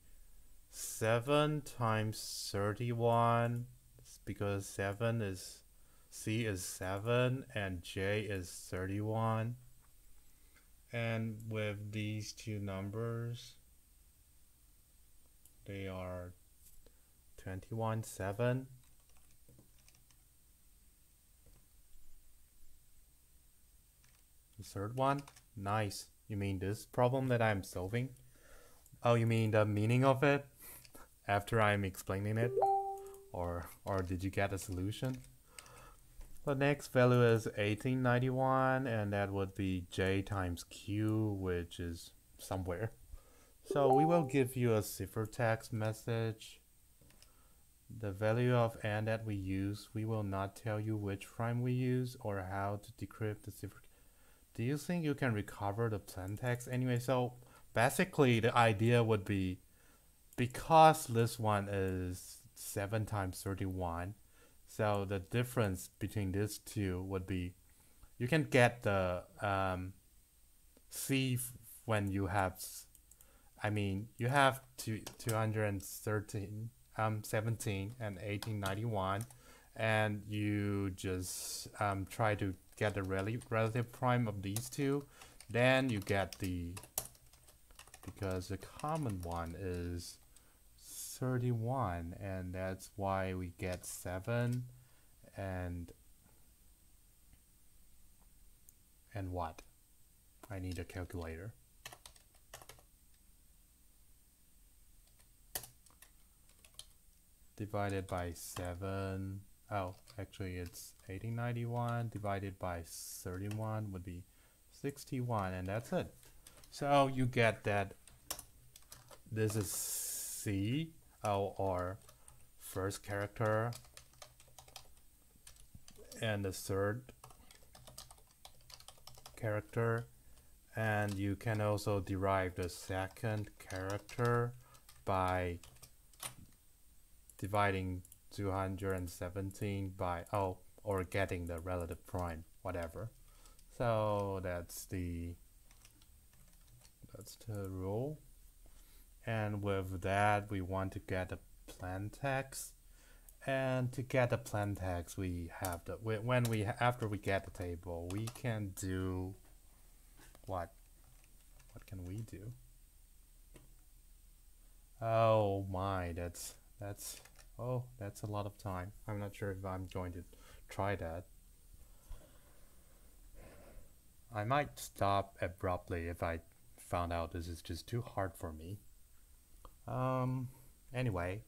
A: 7 times 31 because 7 is C is 7 and J is 31. And with these two numbers, they are 21, 7. The third one, nice. You mean this problem that I'm solving? Oh, you mean the meaning of it after I'm explaining it? Or did you get a solution? The next value is 1891, and that would be j times q, which is somewhere. So we will give you a ciphertext message. The value of n that we use, we will not tell you which prime we use or how to decrypt the cipher. Do you think you can recover the plaintext anyway? So basically the idea would be, because this one is 7 times 31, so the difference between these two would be, you can get the C when you have, I mean, you have 213, 17 and 1891, and you just try to get the relative prime of these two, then you get the, because the common one is 31, and that's why we get 7 and what? I need a calculator. Divided by 7. Oh, actually it's 1891 divided by 31 would be 61, and that's it. So you get that this is C, or first character, and the third character, and you can also derive the second character by dividing 217 by, or getting the relative prime, whatever. So that's the rule. And with that, we want to get a plaintext. And to get the plaintext, we have the, after we get the table, we can do what? What can we do? Oh my, that's a lot of time. I'm not sure if I'm going to try that. I might stop abruptly if I found out this is just too hard for me. Anyway,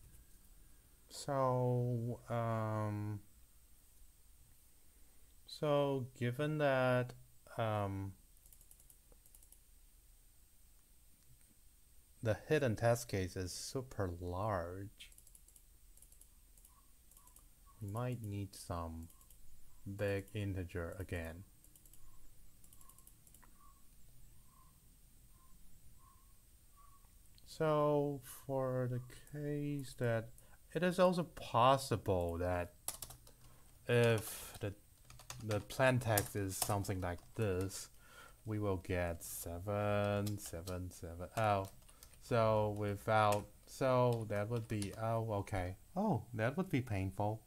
A: so given that the hidden test case is super large, we might need some big integer again. So for the case that it is also possible that if the plaintext is something like this, we will get 7, 7, 7. Oh, so without, so that would be, oh, okay. Oh, that would be painful.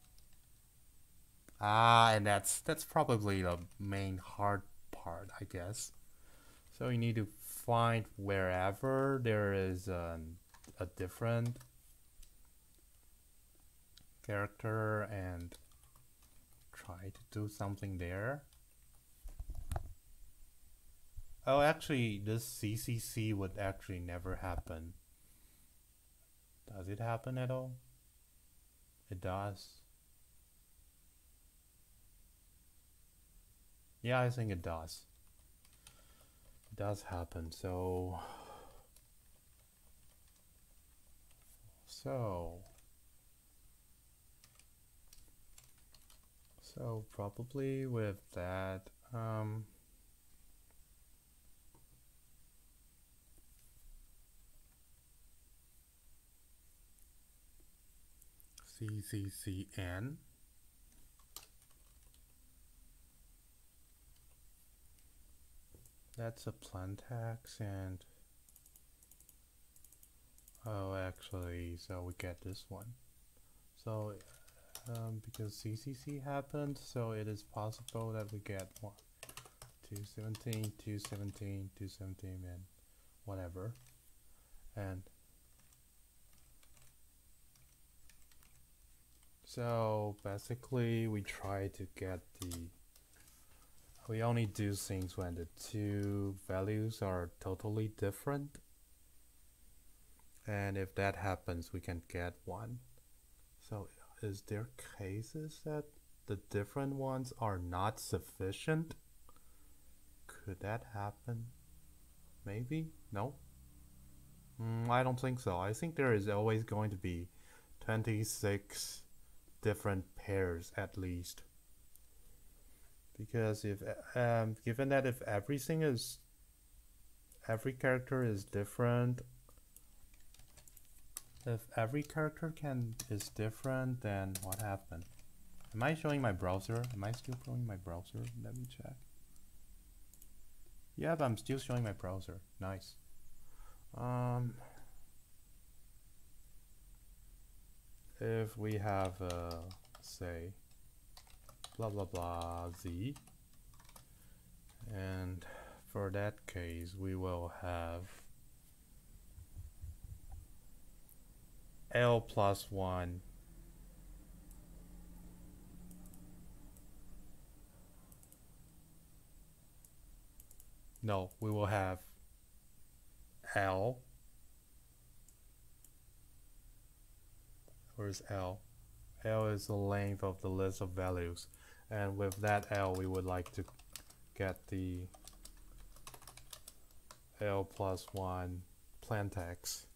A: Ah, and that's probably the main hard part, I guess. So you need to find wherever there is a different character and try to do something there. Oh, actually, this CCC would actually never happen. Does it happen at all? It does. Yeah, I think it does. It does happen, so probably with that, CCCN. That's a plaintext, and oh, actually, so we get this one. So because CCC happened, so it is possible that we get 217, 217, 217, and whatever. And so basically we try to get we only do things when the two values are totally different. And if that happens, we can get one. So is there cases that the different ones are not sufficient? Could that happen? Maybe? No? I don't think so. I think there is always going to be 26 different pairs at least. Because if given that if every character is different, if every character is different, then what happened? Am I showing my browser? Am I still showing my browser? Let me check. Yeah, but I'm still showing my browser. Nice. If we have say blah blah blah z, and for that case we will have L plus 1 no, we will have L. Where's L? L is the length of the list of values, and with that L we would like to get the L plus 1 plaintext.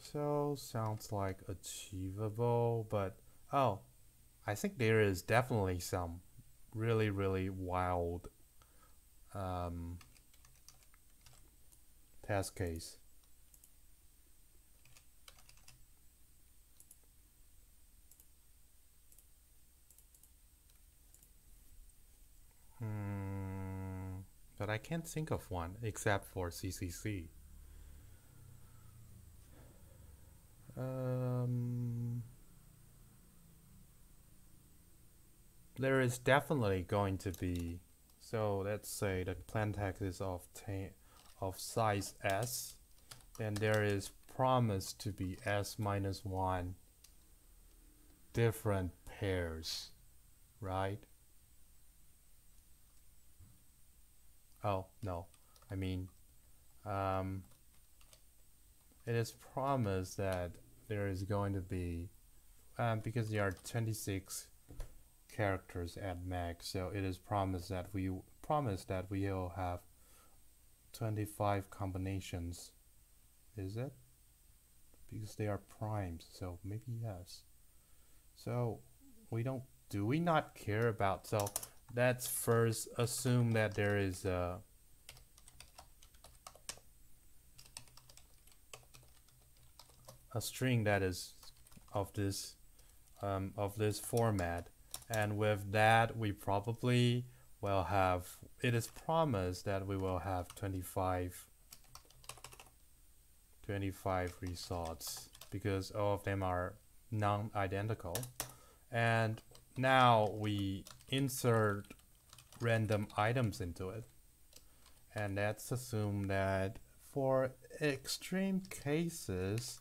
A: So sounds like achievable, but oh, I think there is definitely some really wild test case. But I can't think of one except for CCC. There is definitely going to be, so let's say the plaintext is of size S, then there is promised to be S minus 1 different pairs, right? Oh, no, I mean, it is promised that there is going to be, because there are 26 characters at max, so it is promised that we will have 25 combinations. Is it? Because they are primes, so maybe yes. So do we not care about, so let's first assume that there is a string that is of this format, and with that we probably will have, it is promised that we will have 25 results because all of them are non-identical. And now we insert random items into it, and let's assume that for extreme cases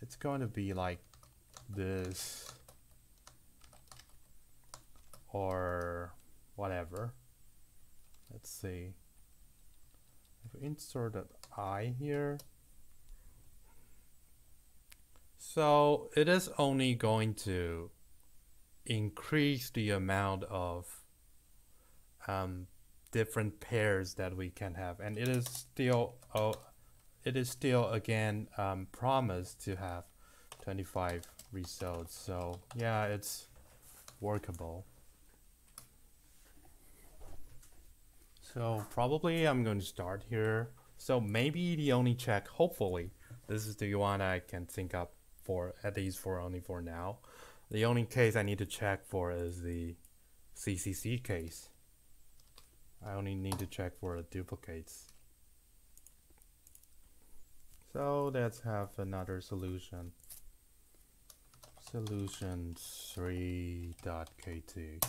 A: it's going to be like this or whatever. Let's see, if we insert an I here, so it is only going to increase the amount of different pairs that we can have, and it is still again promised to have 25 results. So yeah, it's workable. So probably I'm going to start here. So maybe the only check, hopefully this is the one I can think up for, at least for only for now. The only case I need to check for is the CCC case. I only need to check for the duplicates. So let's have another solution. Solution 3.kt.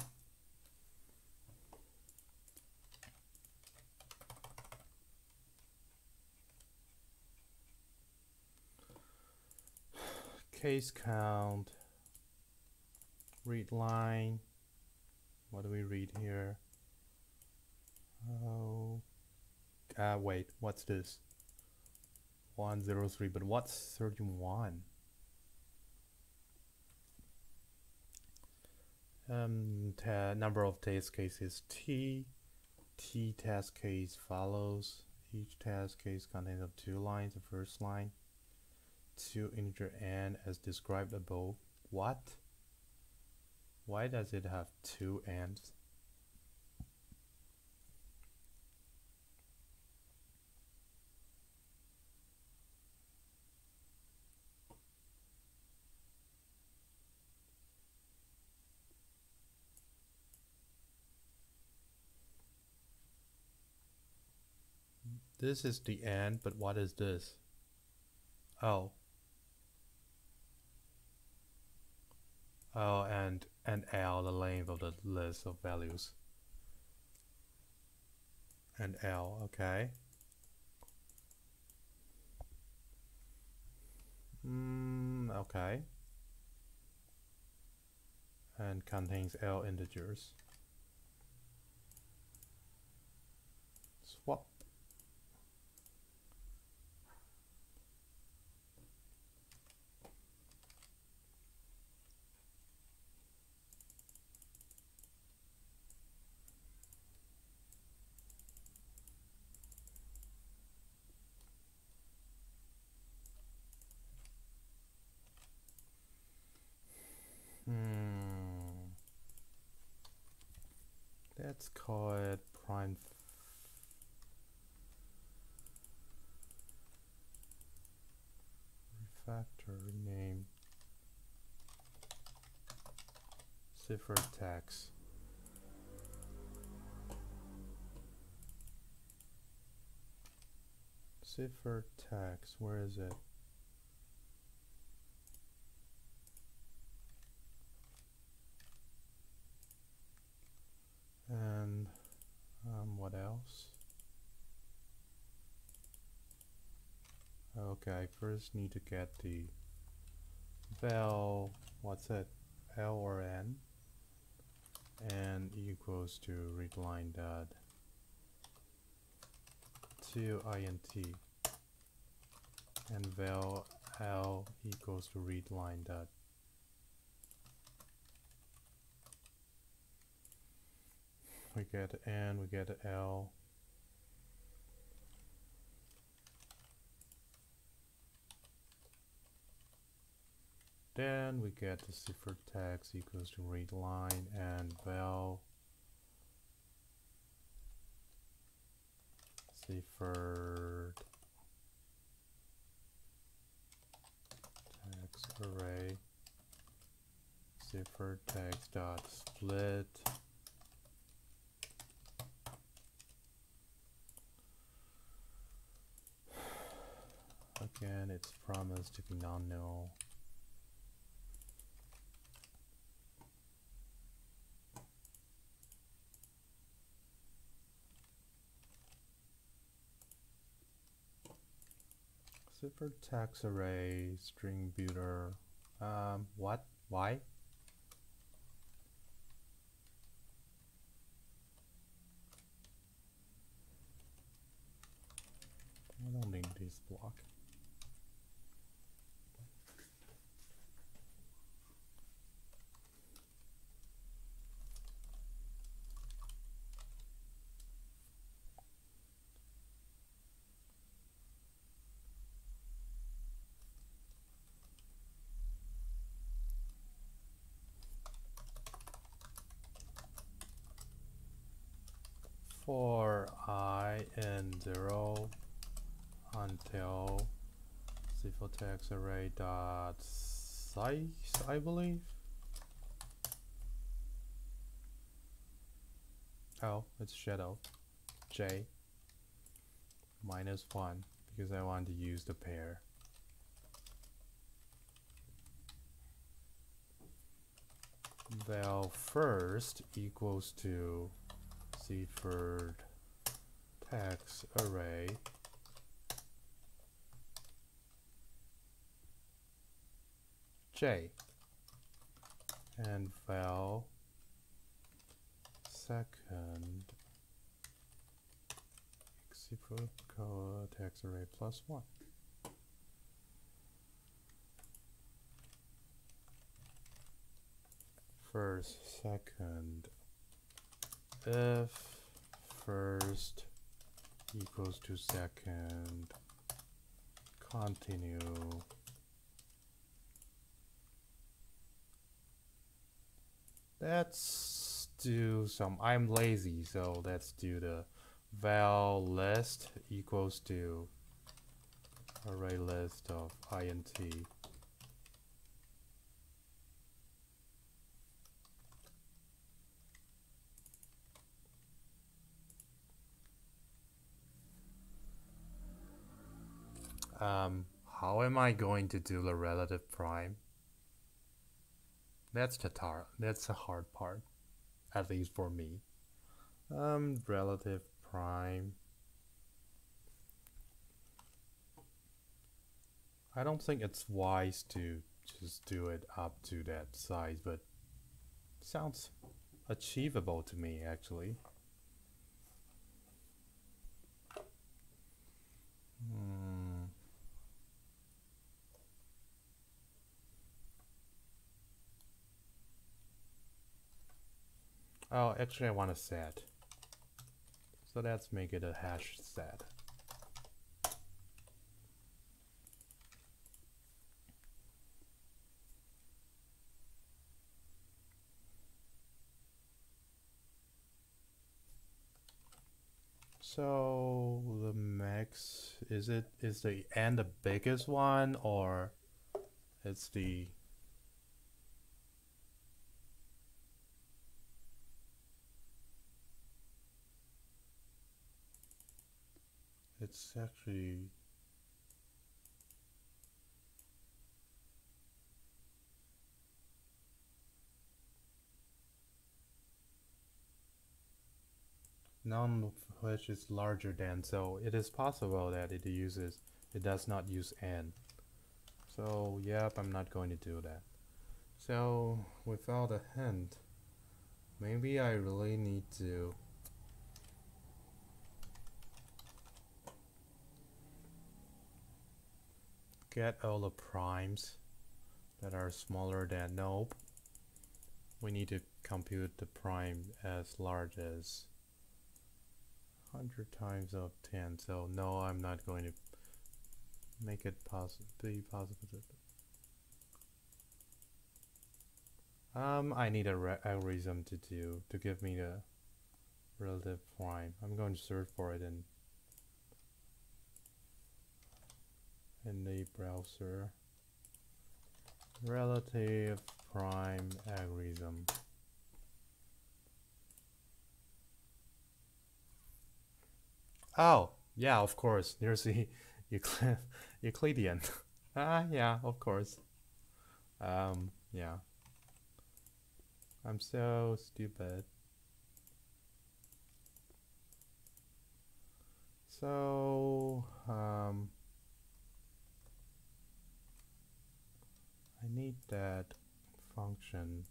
A: Case count, read line. What do we read here? Oh, wait, what's this? 103, but what's 31? Number of test cases t. T test case follows. Each test case contains of 2 lines. The first line, 2 integer n as described above. What? Why does it have 2 n's? This is the n, but what is this? Oh. Oh, and L, the length of the list of values. And L, okay. Okay. And contains L integers. Swap. Let's call it prime refactor name ciphertext. Ciphertext, where is it? And what else? Okay, first need to get the val, what's it? L or N, and equals to readline dot to int, and val L equals to readline dot we get N, we get L. Then we get the ciphertext equals to readline and val cipher text array ciphertext dot split again. It's promised to be non-null. Ciphertext array string builder. What? Why? I don't need this block. For I in 0 until ciphertext array dot size, I believe. Oh, it's shadow J -1 because I want to use the pair. Val first equals to ciphertext array J and val second ciphertext array +1. first, second, if first equals to second, continue. Let's do some, I'm lazy, so let's do the val list equals to array list of int. How am I going to do the relative prime? That's the hard part, at least for me. Relative prime. I don't think it's wise to just do it up to that size, but sounds achievable to me actually. Oh, actually I want a set. So let's make it a hash set. So the max, is the n the biggest one, or it's the it's actually none of which is larger than, so it is possible that it does not use n. So yep, I'm not going to do that. So without a hint, maybe I really need to get all the primes that are smaller than, nope. We need to compute the prime as large as 100 times of 10. So no, I'm not going to make it possible. I need a algorithm to give me the relative prime. I'm going to search for it in the browser. Relative prime algorithm. Oh, yeah, of course. There's the Euclidean. Yeah, of course. Yeah. I'm so stupid. So, I need that function.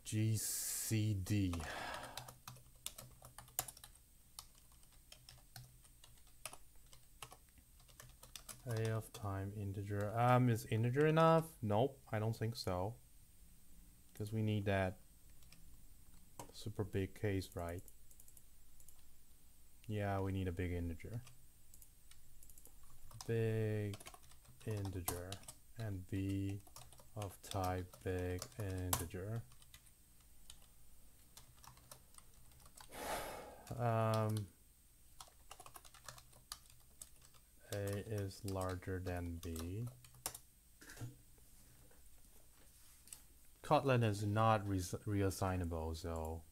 A: GCD. A of time integer. Is integer enough? Nope, I don't think so. Because we need that super big case, right? Yeah, we need a big integer. Big integer. And b of type big integer. A is larger than B. Kotlin is not reassignable, so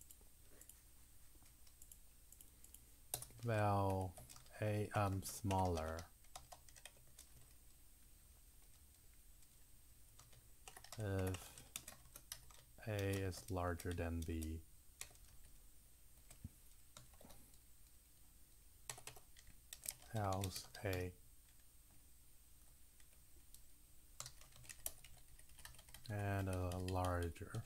A: well, A smaller if A is larger than B. Else A and a larger.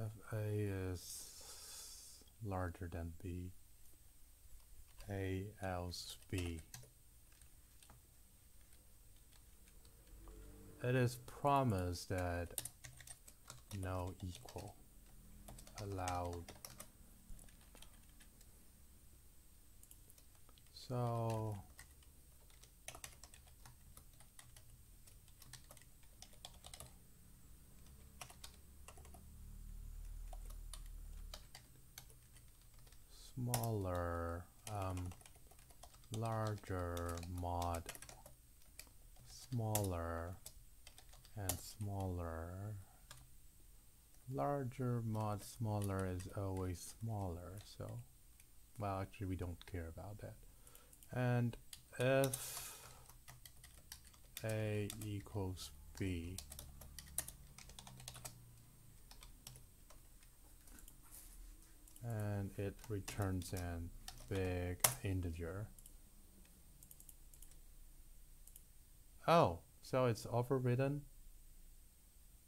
A: if A is larger than B, A else B. It is promised that no equal allowed. So smaller, larger mod, smaller and smaller. Larger mod smaller is always smaller, so well, actually we don't care about that. And if A equals B, and it returns an big integer. Oh, so it's overridden?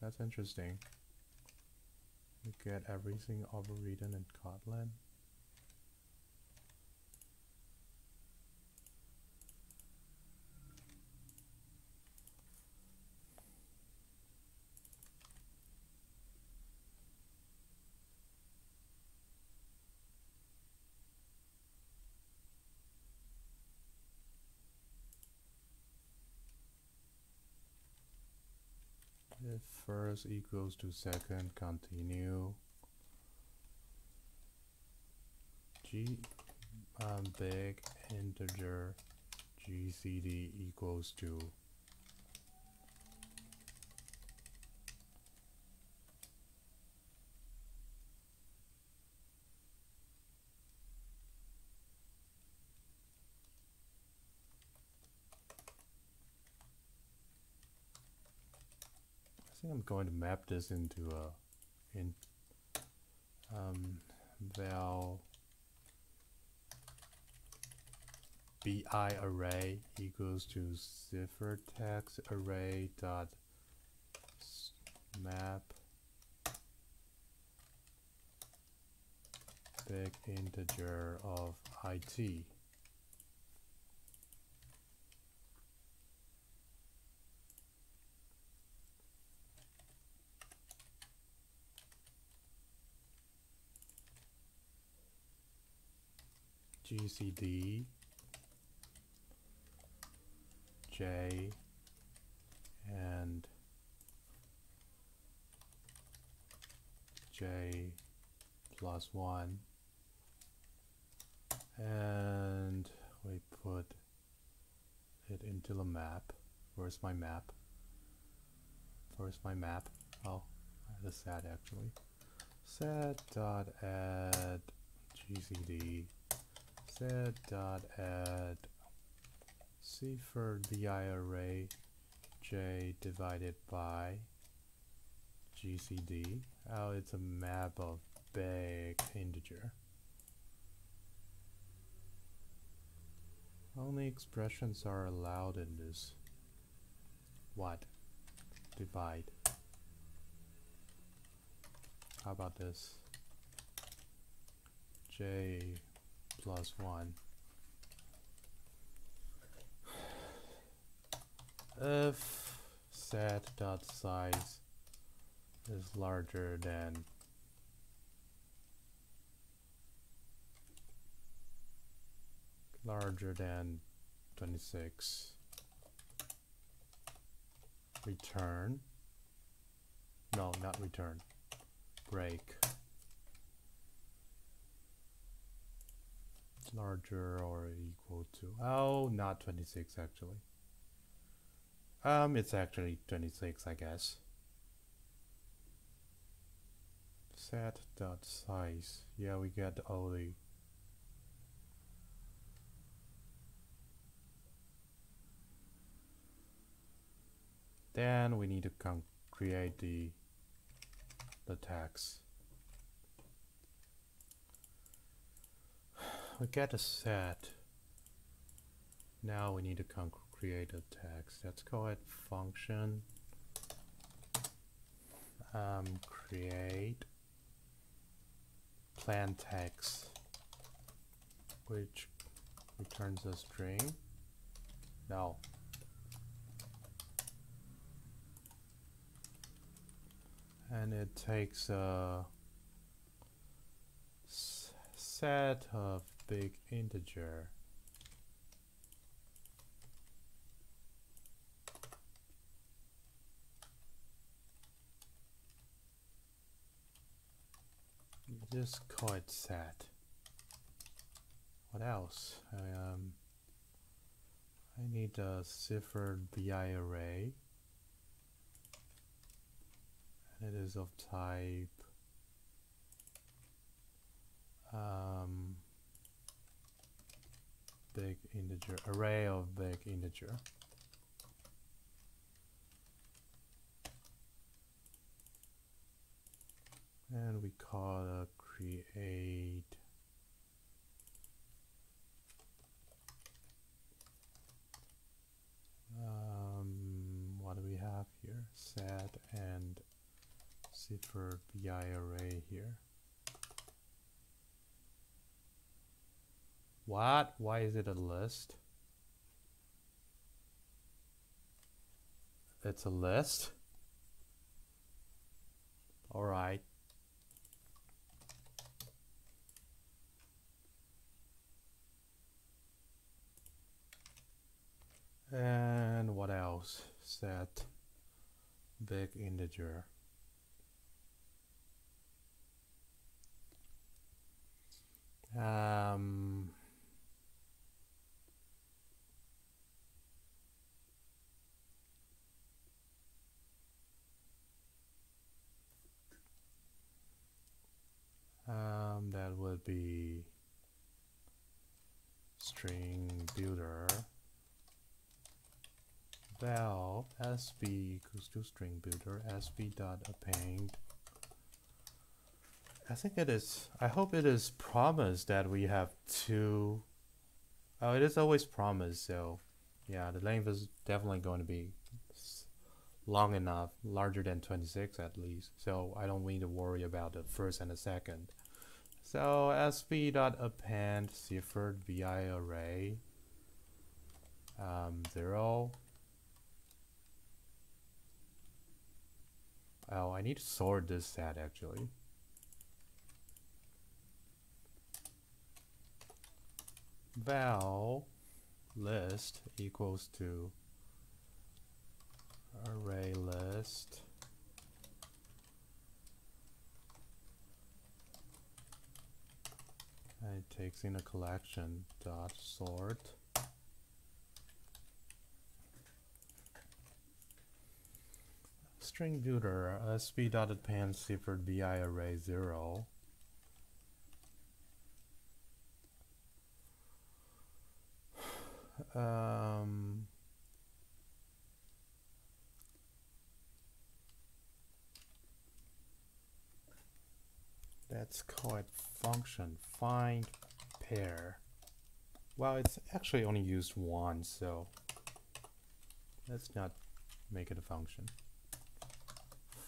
A: That's interesting. You get everything overridden in Kotlin. If first equals to second, continue. G big integer GCD equals to I think I'm going to map this into a val bi array equals to ciphertext array dot map big integer of it. GCD J and J plus 1, and we put it into the map. Where's my map? Where's my map? Oh, the set actually. Set dot add GCD set dot add cipher bi array J divided by GCD. Oh, it's a map of big integer. Only expressions are allowed in this. What? Divide. How about this? J plus 1. If set dot size is larger than larger than 26, return, no, not return, break, larger or equal to, oh, not 26 actually. It's actually 26, I guess. Set dot size, yeah, we get all the then we need to create the tags. We get a set. Now we need to create a text. Let's call it function create plain text, which returns a string. No. And it takes a set of big integer. Just call it set. What else? I need a ciphered BI array. And it is of type big integer, array of big integer. And we call a create what do we have here? Set and cipher BI array here. What? Why is it a list? It's a list? Alright. And what else? Set big integer. That would be string builder val sb equals to string builder sb dot append. I think it is, I hope it is promised that we have two. Oh, it is always promised, so yeah, the length is definitely going to be long enough, larger than 26 at least, so I don't need to worry about the first and the second. So sb.append ciphered BI array 0. Oh, I need to sort this set actually. Val list equals to array list and it takes in a collection dot sort string builder sb dot append ciphered BI array 0. Let's call it function find pair. Well, it's actually only used once, so let's not make it a function.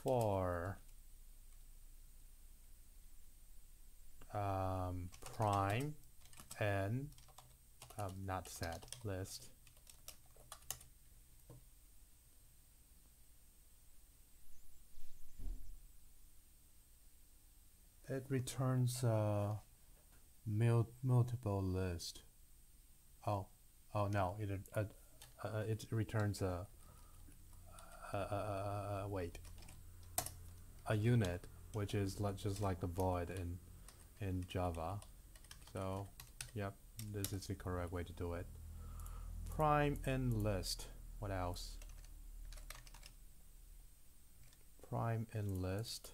A: For prime n not set list it returns a multiple list. Oh no, it returns a unit, which is just like the void in Java. So yep, this is the correct way to do it. Prime and list. What else? Prime and list.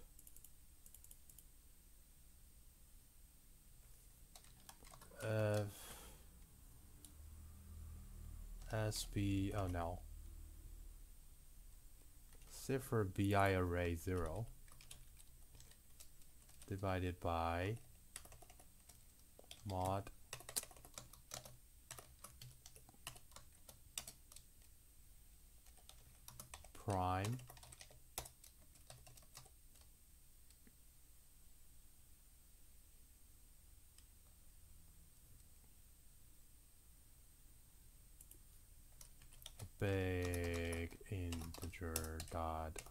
A: SB, oh no. Cipher BI array 0 divided by mod prime big integer dot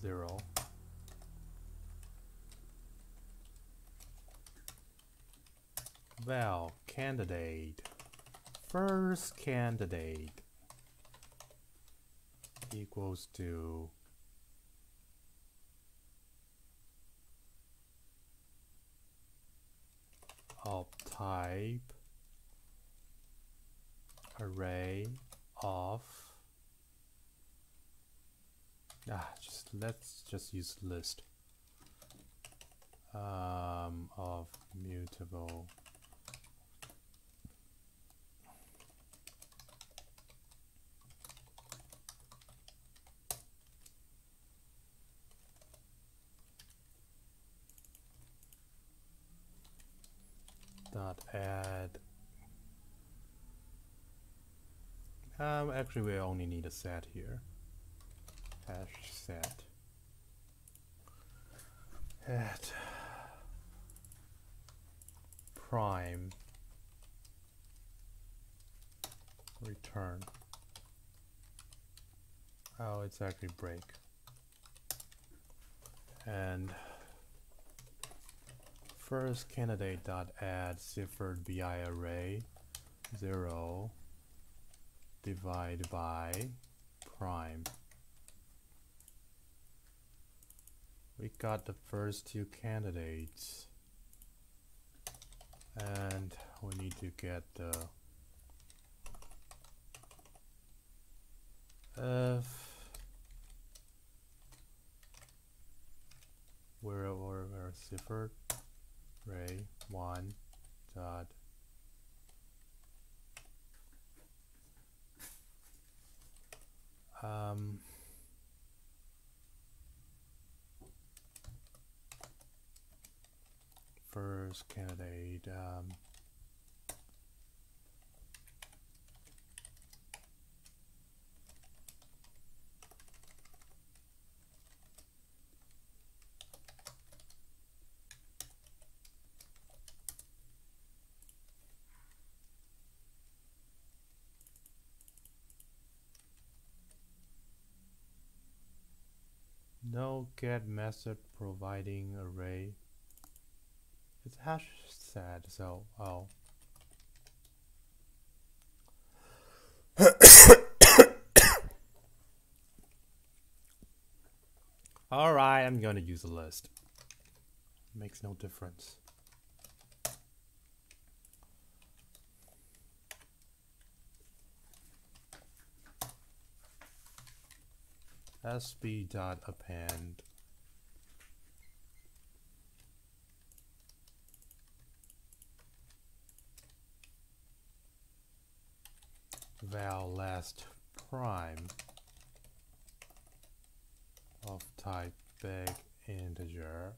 A: 0. Val candidate. First candidate equals to of type array of let's just use list of mutable dot add. Actually we only need a set here. Hash set at prime return. Oh, it's actually break. And first candidate dot add ciphered bi array 0 divide by prime. We got the first two candidates, and we need to get the where ciphered array 1 dot first candidate no get method providing array. It's hash set, so alright, I'm gonna use a list. Makes no difference. sb.append val last prime of type big integer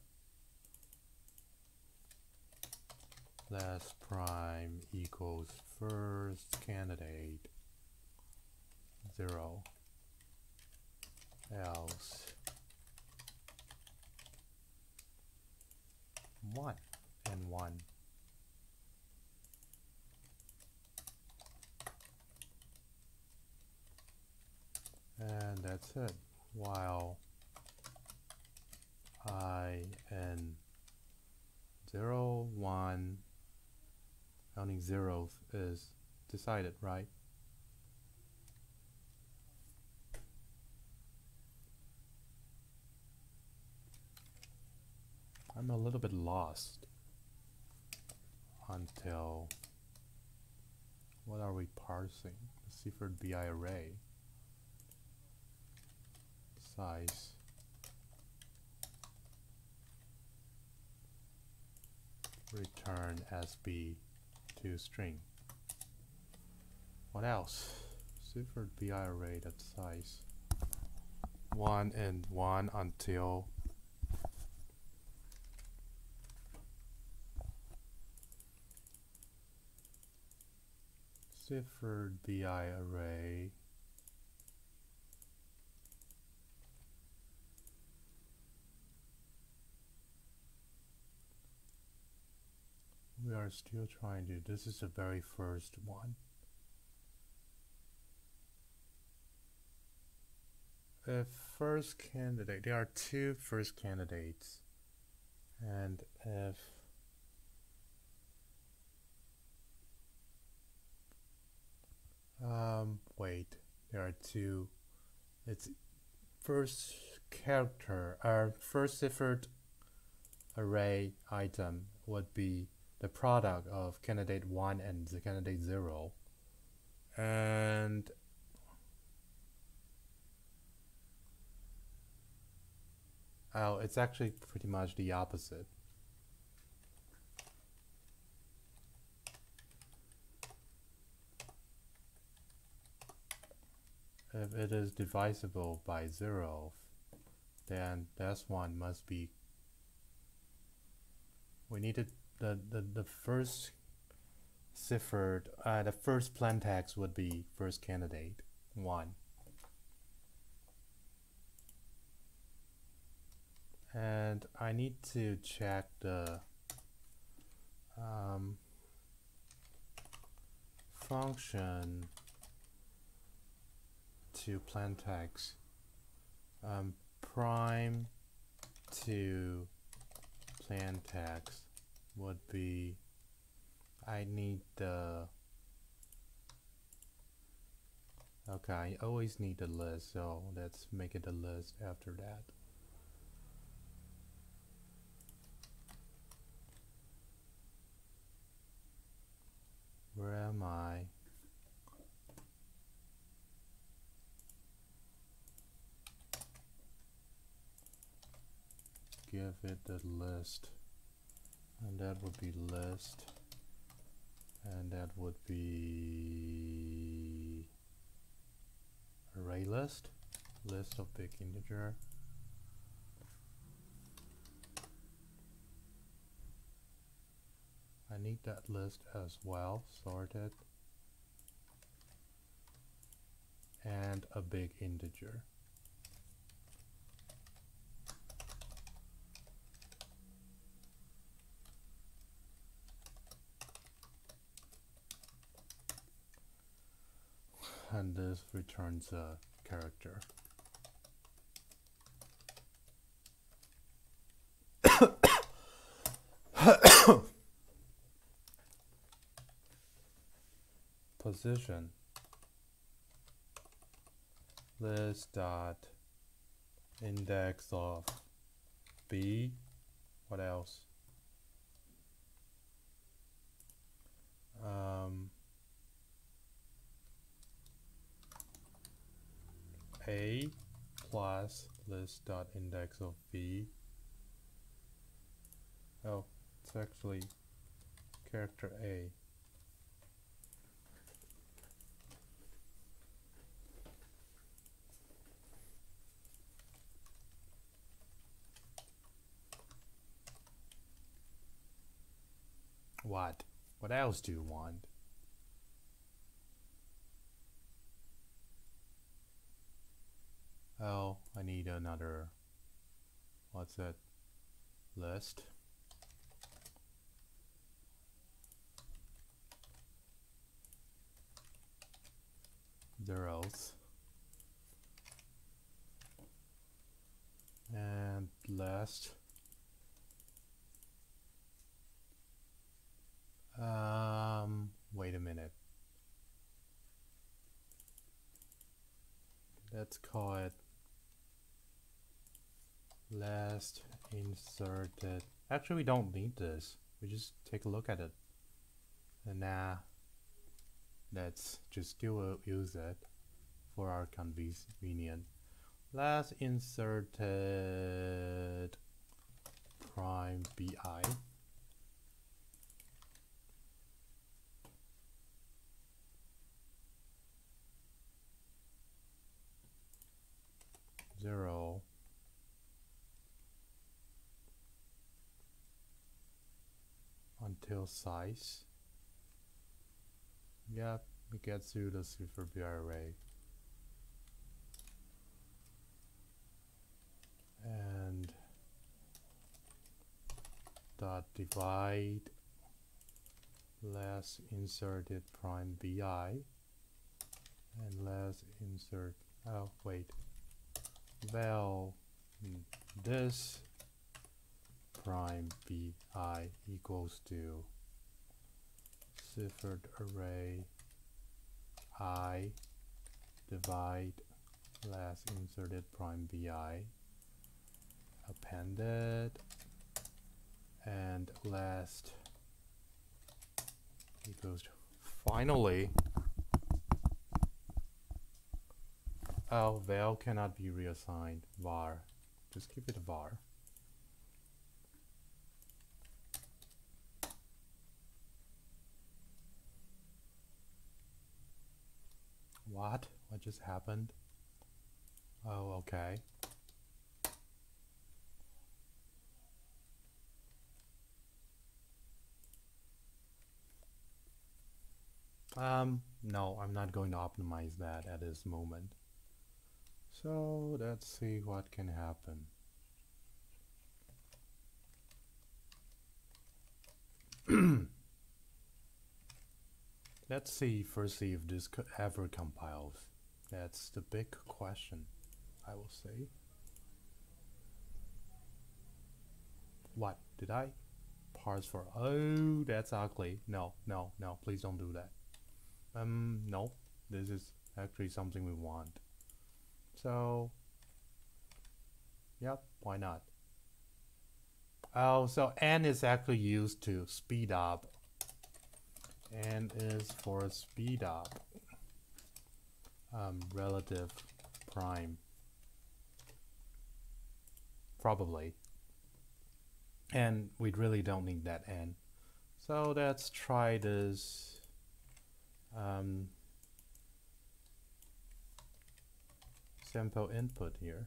A: last prime equals first candidate 0 else 1 and 1. And that's it. While I and 0, 1, counting zeros is decided, right? I'm a little bit lost until what are we parsing? The ciphered bi array size return sb to string. What else? Ciphered bi array that size 1 and 1 until ciphered bi array we are still trying to, this is the very first one. if first candidate, there are two first candidates, and if wait, there are two. It's first character, our first ciphered array item would be the product of candidate 1 and the candidate 0. And it's actually pretty much the opposite. If it is divisible by 0, then this one must be, we needed the first ciphered, the first plaintext would be first candidate 1. And I need to check the function to plaintext prime to plaintext would be, I need the, okay, I always need the list, so let's make it a list after that. Where am I? Give it the list, and that would be list, and that would be array list, list of big integer. I need that list as well, sorted, and a big integer. And this returns a character. Position list dot index of b. What else? A plus list dot index of b. Oh, it's actually character A. What? What else do you want? Oh, I need another, what's that, list. Zeros. And last. Wait a minute. Let's call it last inserted. Actually, we don't need this. We just take a look at it. And now, let's just still use it for our convenience. Last inserted prime bi. Zero until size. Yep, we get to the cipher B array. And dot divide last inserted prime bi and last insert, oh wait, val this prime bi equals to ciphered array I divide last inserted prime bi appended and last equals to finally. Oh, val cannot be reassigned var, just keep it var. What just happened? Oh, okay. No, I'm not going to optimize that at this moment. So let's see what can happen. Let's see firstly if this could ever compiles. That's the big question, I will say. What did I parse for? Oh, that's ugly. No, no, no, please don't do that. No, this is actually something we want. So, yep, why not? Oh, so n is actually used to speed up. N is for speed up. Relative prime. Probably. And we really don't need that n. So let's try this. Sample input here.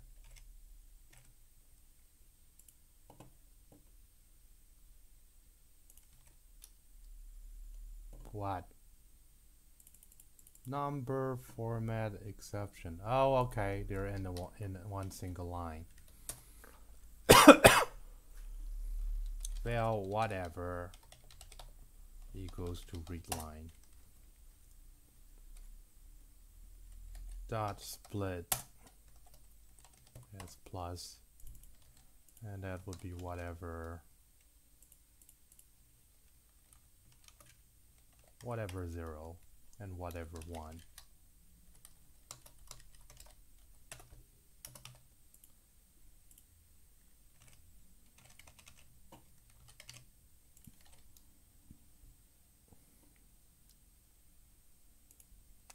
A: What? Number format exception. Oh, okay. They're in one single line. Well, whatever equals to read line. Dot split. That's plus, and that would be whatever 0 and whatever 1.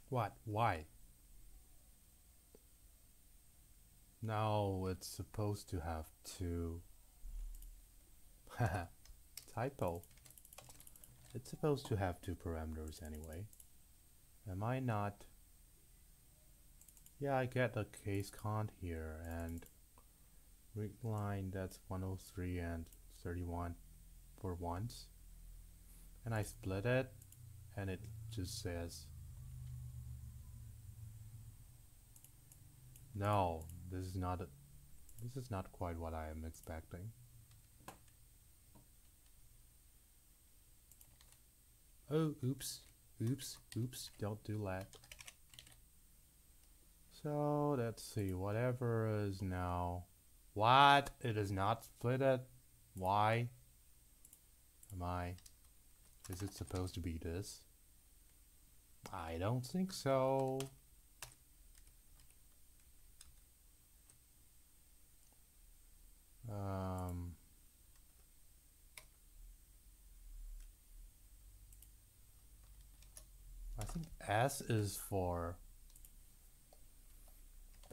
A: What? Why? No, it's supposed to have 2. Typo. It's supposed to have 2 parameters anyway. Am I not? Yeah, I get the case count here, and read line, that's 103 and 31 for once. And I split it, and it just says, no, this is not quite what I am expecting. Oh, oops, don't do that. So let's see, whatever is now. What? It is not splitted? Why? Is it supposed to be this? I don't think so. I think S is for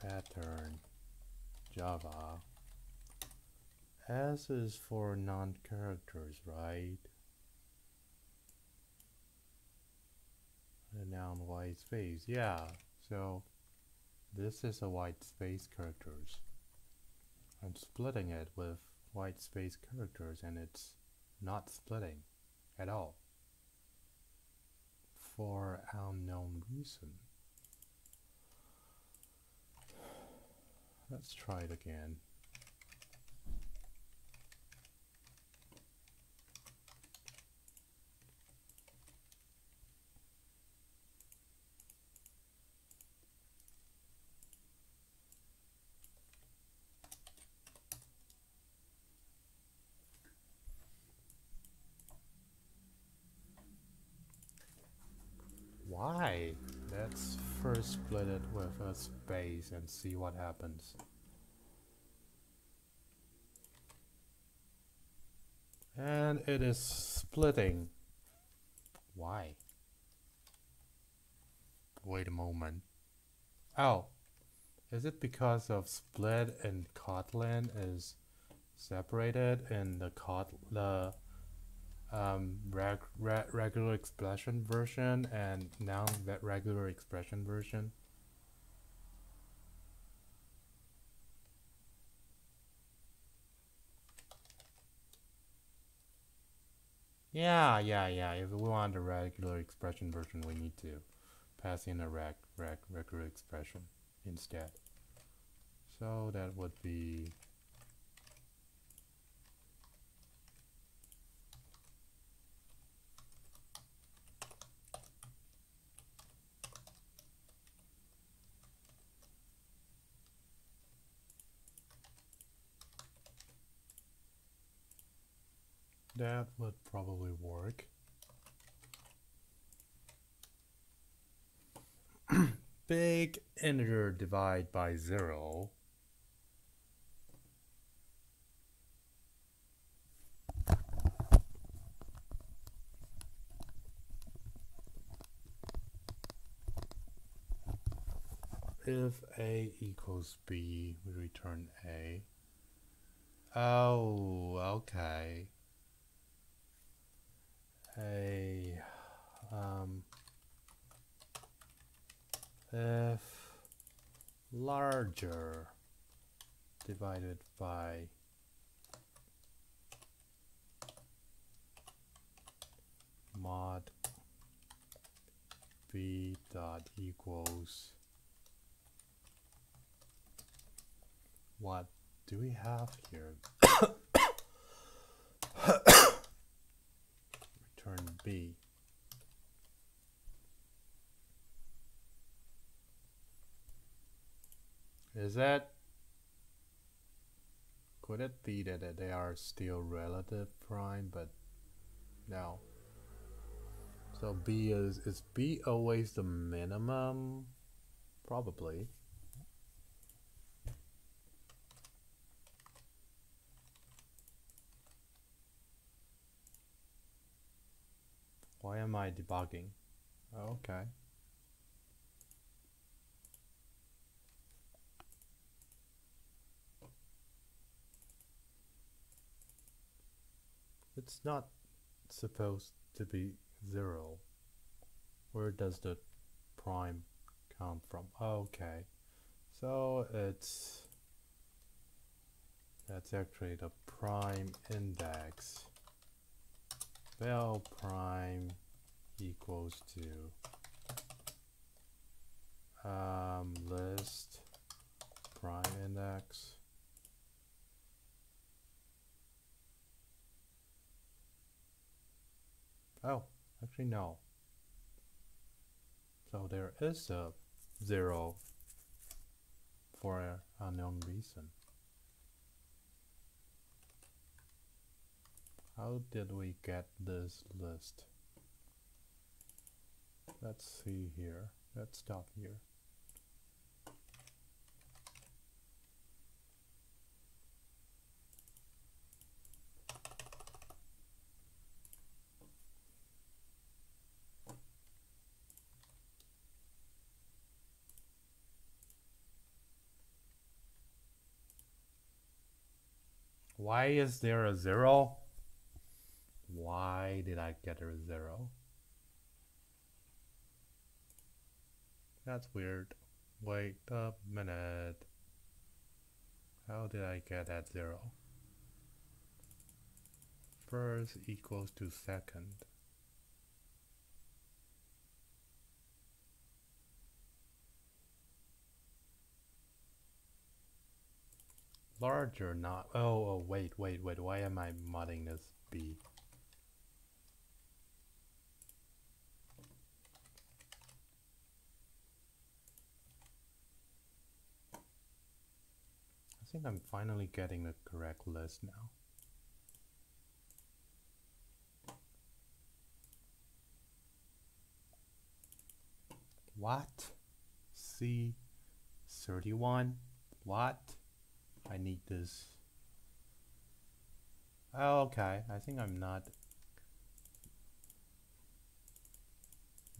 A: pattern Java. S is for non-characters, right? A noun white space, yeah. So this is a white space characters. I'm splitting it with white space characters, and it's not splitting at all for unknown reason. Let's try it again. just split it with a space and see what happens. And it is splitting. Why? Wait a moment. Oh, is it because of split in Kotlin is separated in the regular expression version and non-regular expression version? Yeah. If we want a regular expression version, we need to pass in a regular expression instead. So that would be that would probably work. Big integer divide by 0. If a equals b, we return a. Oh, okay. If larger divided by mod b dot equals, what do we have here? Return b. Is that, could it be that they are still relative prime, but no. So b is b always the minimum? Probably. Why am I debugging? Okay. It's not supposed to be 0. Where does the prime come from? Okay. So that's actually the prime index. Val prime equals to list prime index. Oh, actually no. So there is a 0 for an unknown reason. How did we get this list? Let's see here. Let's stop here. Why is there a 0? Why did I get a 0? That's weird. Wait a minute. How did I get that 0? First equals to second. Larger, not. Oh, wait. Why am I modding this B? I think I'm finally getting the correct list now. What? C31. What? I need this. Oh, okay. I think I'm not.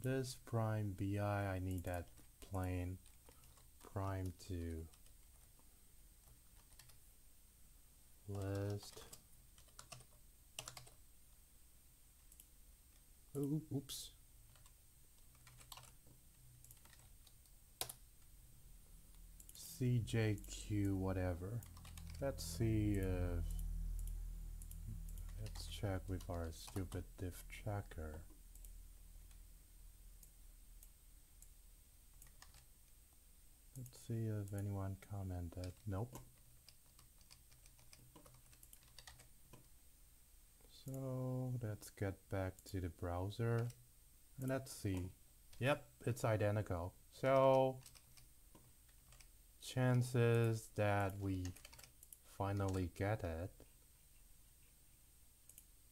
A: This prime bi, I need that plain prime to list. Oops. CJQ whatever. Let's see if let's check with our stupid diff checker. Let's see if anyone commented. Nope. So let's get back to the browser and let's see. Yep, it's identical. So chances that we finally get it.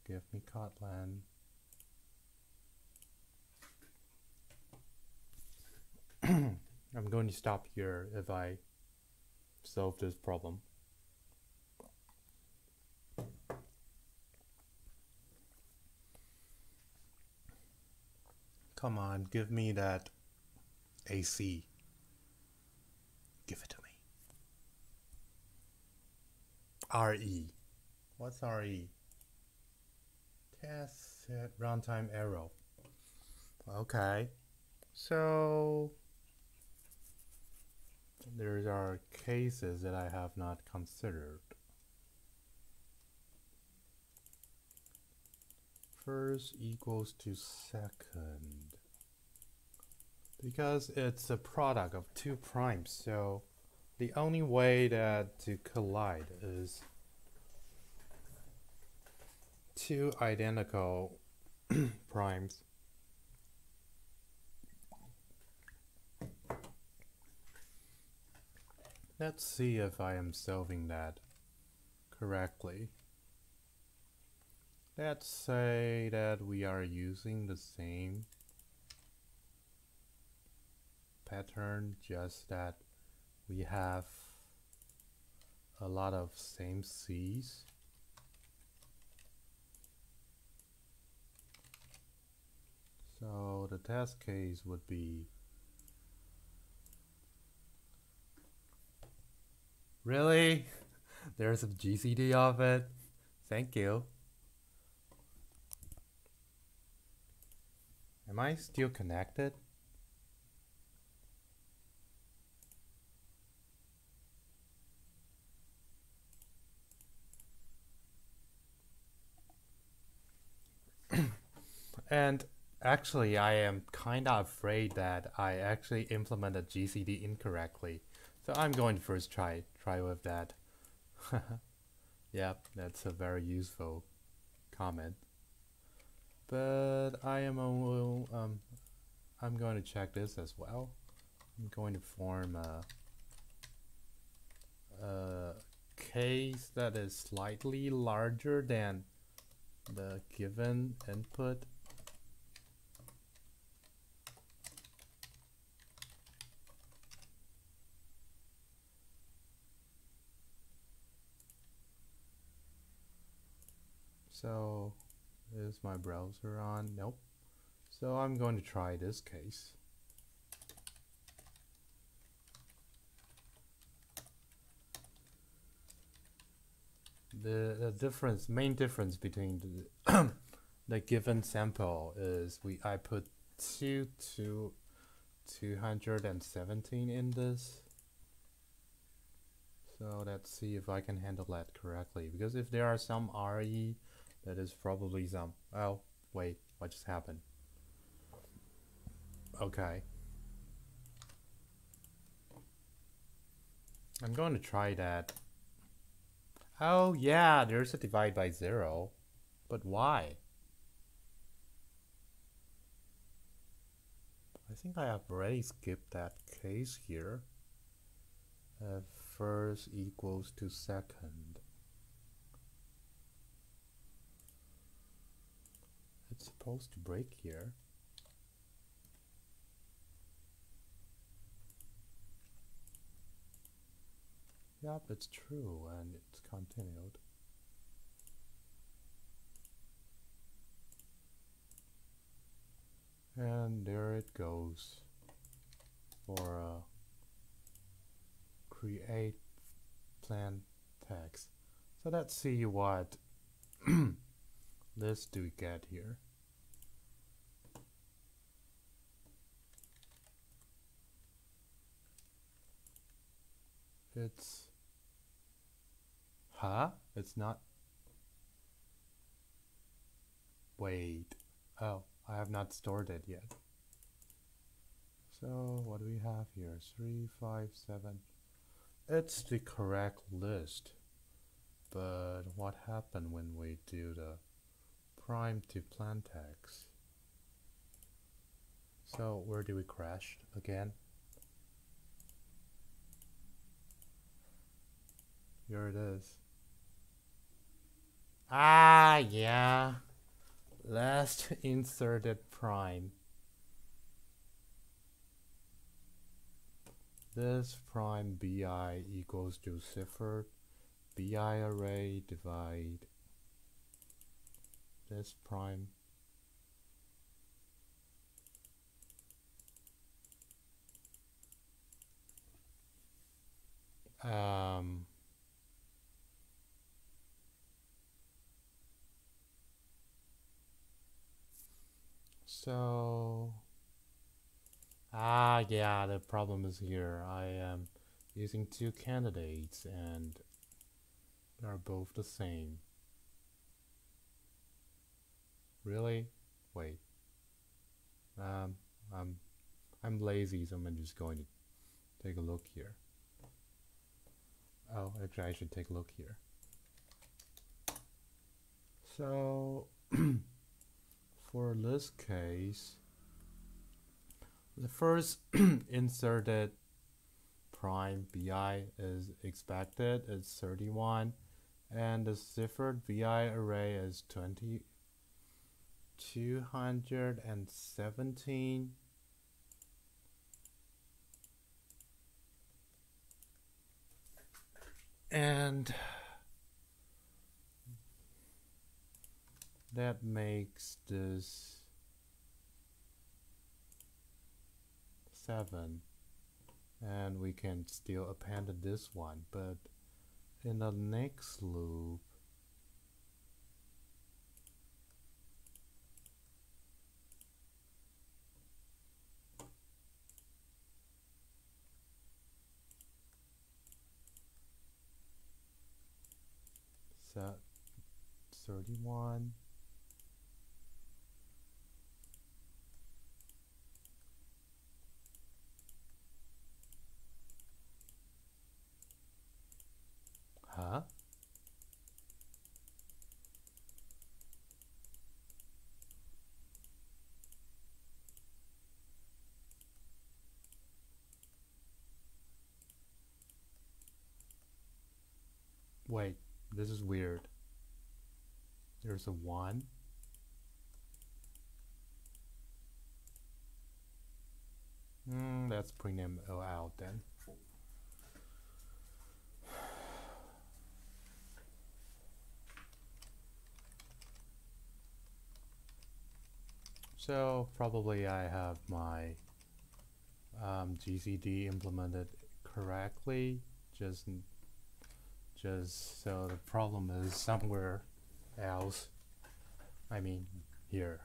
A: Give me Kotlin. I'm going to stop here if I solve this problem. Come on, give me that AC. Give it to me. RE. What's RE? Test set runtime error. Okay. So there are cases that I have not considered. First equals to second. Because it's a product of two primes, so the only way that to collide is two identical primes. Let's see if I am solving that correctly. Let's say that we are using the same pattern, just that we have a lot of same C's. So the test case would be, really? There's a GCD of it? Thank you. Am I still connected? And actually, I am kind of afraid that I actually implemented GCD incorrectly. So I'm going to first try with that. Yep, that's a very useful comment. But I'm going to check this as well. I'm going to form a case that is slightly larger than the given input. So is my browser on? Nope. So I'm going to try this case. The main difference between the the given sample is I put 217 in this. So let's see if I can handle that correctly, because if there are some RE, that is probably some, oh wait, what just happened? Okay. I'm going to try that. Oh yeah, there's a divide by 0. But why? I think I have already skipped that case here. First equals to second. It's supposed to break here. Yep, it's true, and it's continued. And there it goes for create plan text. So let's see what list do we get here. It's it's not. Wait. Oh, I have not stored it yet. So what do we have here? 3, 5, 7. It's the correct list. But what happened when we do the prime to plan text? So where do we crash again? Here it is. Yeah. Last inserted prime. This prime bi equals to cipher bi array divide this prime so yeah, the problem is here. I am using two candidates and they're both the same. Really? Wait. I'm lazy, so I'm just going to take a look here. Oh, actually I should take a look here. So for this case, the first inserted prime bi is expected is 31, and the ciphered bi array is 217. And that makes this 7, and we can still append this one, but in the next loop set 31 wait, this is weird. There's a 1. Let's bring them out then. So probably I have my GCD implemented correctly, just so the problem is somewhere else. I mean here.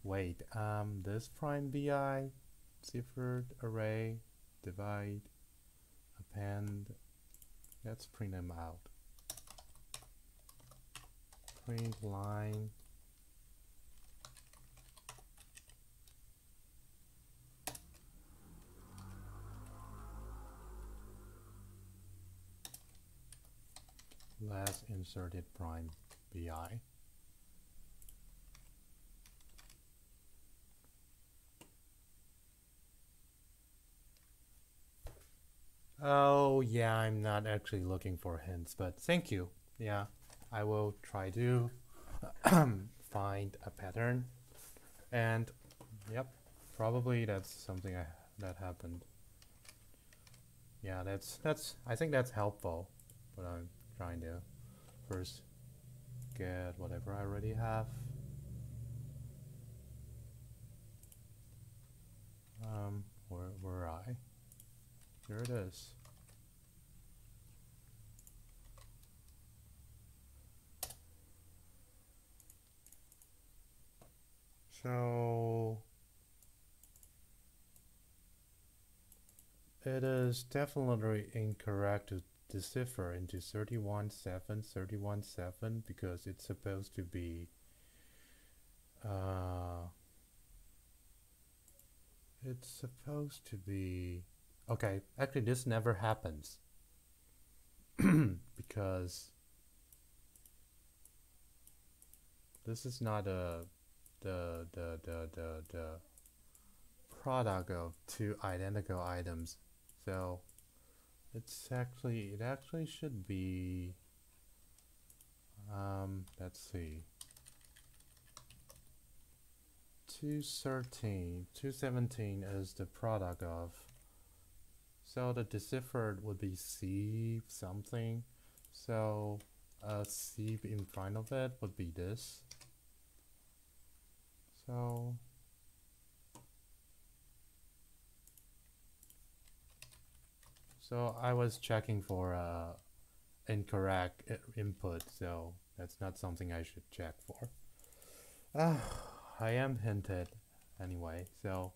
A: Wait, this prime bi ciphered array divide append. Let's print them out. Print line last inserted prime bi. Oh yeah, I'm not actually looking for hints, but thank you. Yeah, I will try to find a pattern, and yep, probably that's something that happened. Yeah, that's I think that's helpful. But I'm trying to first get whatever I already have. Where I? Here it is. So it is definitely incorrect to decipher into 31.7 because it's supposed to be okay, actually this never happens because this is not the product of two identical items. So it actually should be let's see, 217 is the product of, so the deciphered would be C something, so C in front of it would be this. So I was checking for incorrect input, so that's not something I should check for. I am hinted anyway, so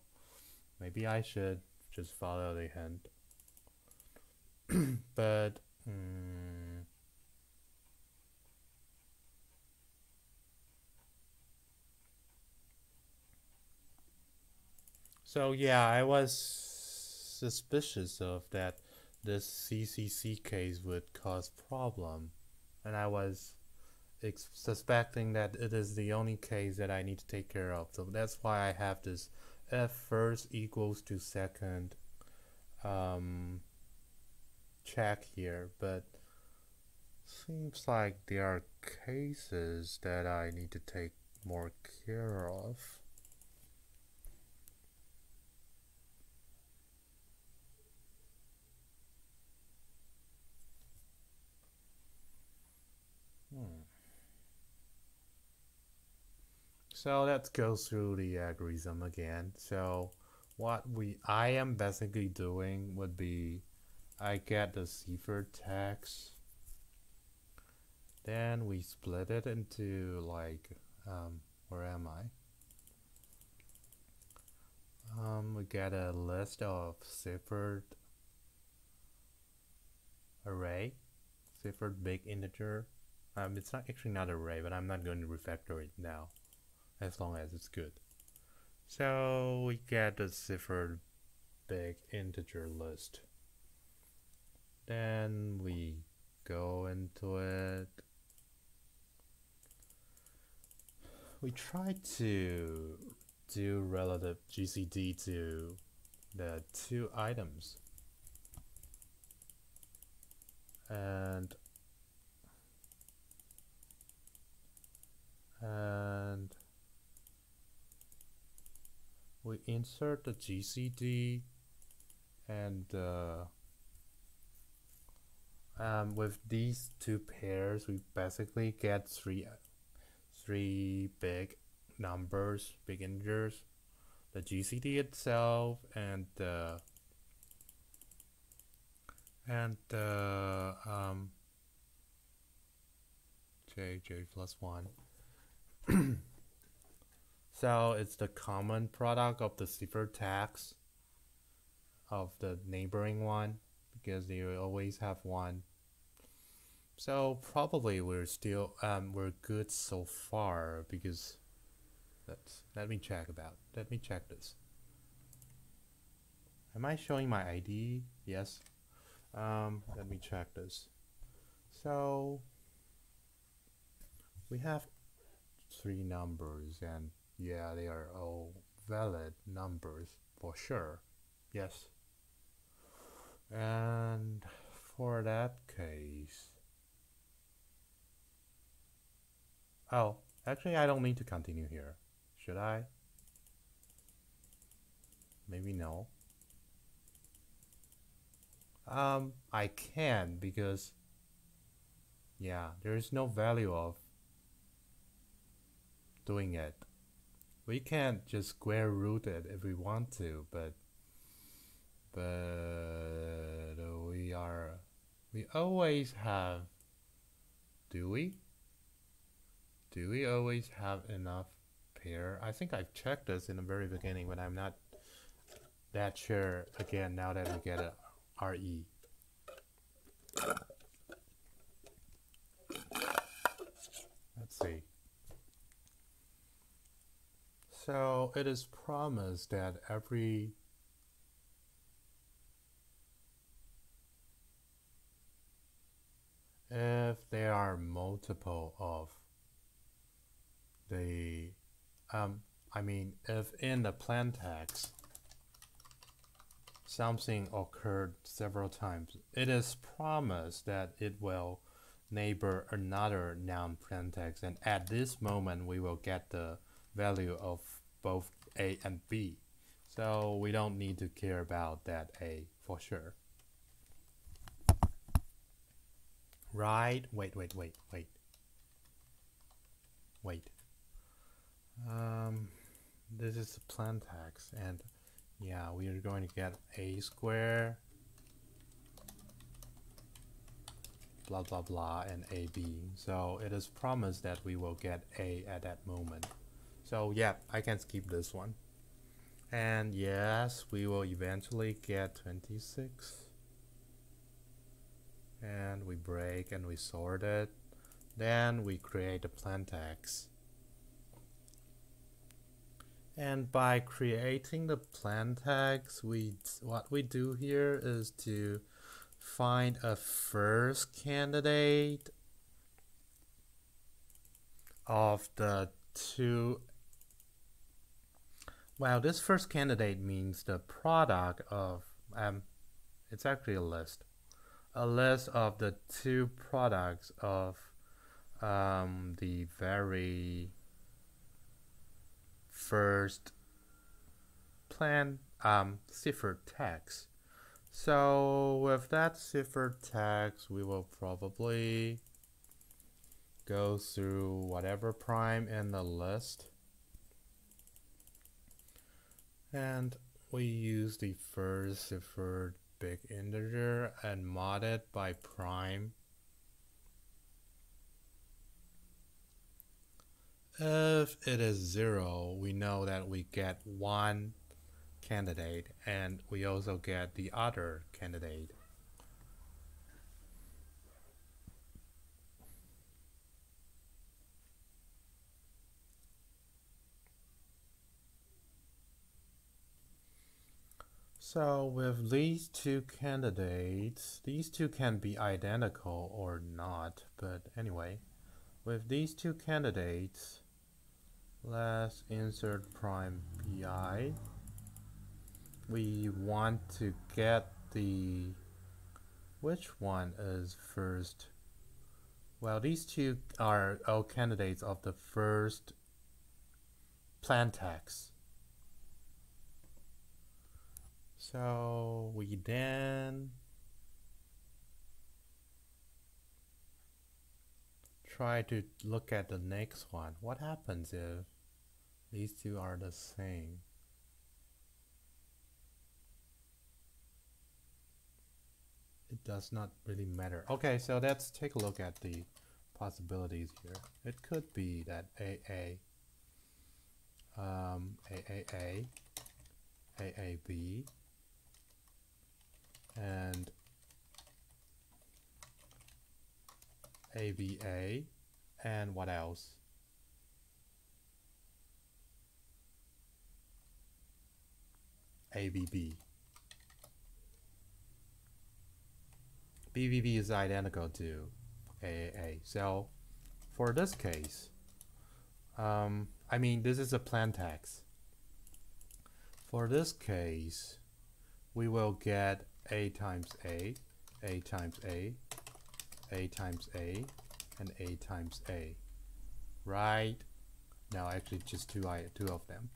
A: maybe I should just follow the hint. But so yeah, I was suspicious of that this CCC case would cause problem, and I was suspecting that it is the only case that I need to take care of. So that's why I have this f first equals to second check here, but seems like there are cases that I need to take more care of. So let's go through the algorithm again. So what I am basically doing would be I get the ciphertext, then we split it into like where am I? We get a list of ciphered array, ciphered big integer. It's not actually not array, but I'm not going to refactor it now, as long as it's good. So we get the ciphered big integer list. Then we go into it. We try to do relative GCD to the two items. And we insert the GCD, and with these two pairs we basically get three big numbers, big integers, the GCD itself and j plus 1. So it's the common product of the ciphertext of the neighboring one, because they always have one. So probably we're still we're good so far, because let me check this. Am I showing my ID? Yes. Let me check this. So we have three numbers, and yeah, they are all valid numbers for sure. Yes. And for that case, oh, actually I don't need to continue here. Should I? Maybe no. I can because yeah, there is no value of doing it. We can't just square root it if we want to, but we always have. Do we? Do we always have enough pair? I think I've checked this in the very beginning, but I'm not that sure again now that we get a RE. Let's see. So it is promised that if there are multiple of the if in the plain text something occurred several times, it is promised that it will neighbor another noun plain text, and at this moment we will get the value of both A and B. So we don't need to care about that A for sure. Right? Wait. This is the plain text, and yeah, we are going to get A square, blah blah blah, and AB. So it is promised that we will get A at that moment. So yeah, I can skip this one. And yes, we will eventually get 26. And we break and we sort it. Then we create a plain text. And by creating the plain text, what we do here is to find a first candidate of the two. Well, this first candidate means the product of it's actually a list of the two products of the very first cipher text. So with that cipher text, we will probably go through whatever prime in the list, and we use the first cipher big integer and mod it by prime. If it is 0, we know that we get one candidate, and we also get the other candidate. So with these two candidates, these two can be identical or not, but anyway, with these two candidates, let's insert prime pi. We want to get the, which one is first? Well, these two are all candidates of the first plain text. So we then try to look at the next one. What happens if these two are the same? It does not really matter. Okay, so let's take a look at the possibilities here. It could be that AA, AAB, and ABA, and what else? ABB. BBB is identical to AAA. So for this case, this is a plain text. For this case, we will get A times A, A times A, A times A, and A times A. Right? Now actually just two of them.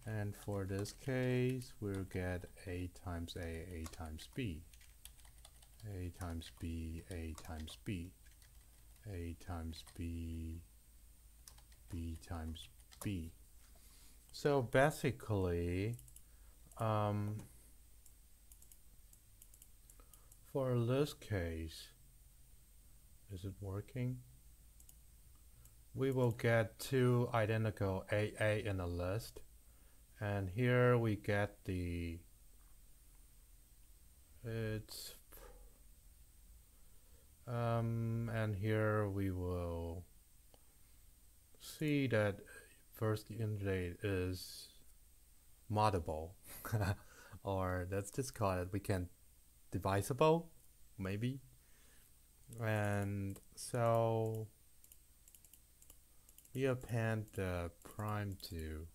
A: And for this case, we'll get A times A times B, A times B, A times B, A times B, B times B. So basically, for this case, is it working? We will get two identical AA in a list. And here we get the, and here we will see that first candidate is moddable, or let's just call it, we can divisible, maybe. And so we append the prime to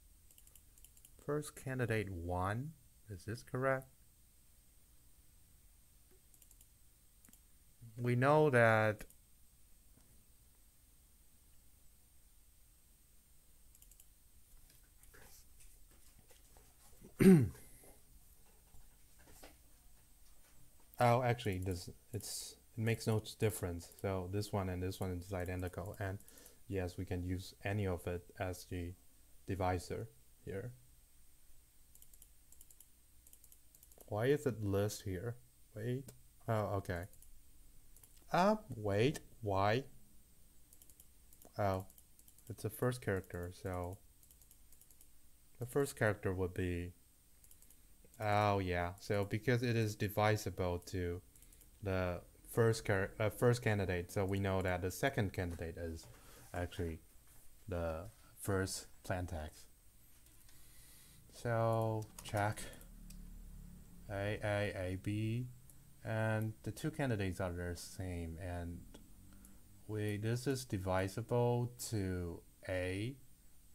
A: first candidate 1. Is this correct? We know that oh, actually, it makes no difference. So this one and this one is identical, and yes, we can use any of it as the divisor here. Why is it list here? Wait. Oh, okay. Wait. Why? Oh, it's the first character, so the first character would be, oh yeah, so because it is divisible to the first candidate, so we know that the second candidate is actually the first plain text. So check A, B, and the two candidates are the same, and this is divisible to A,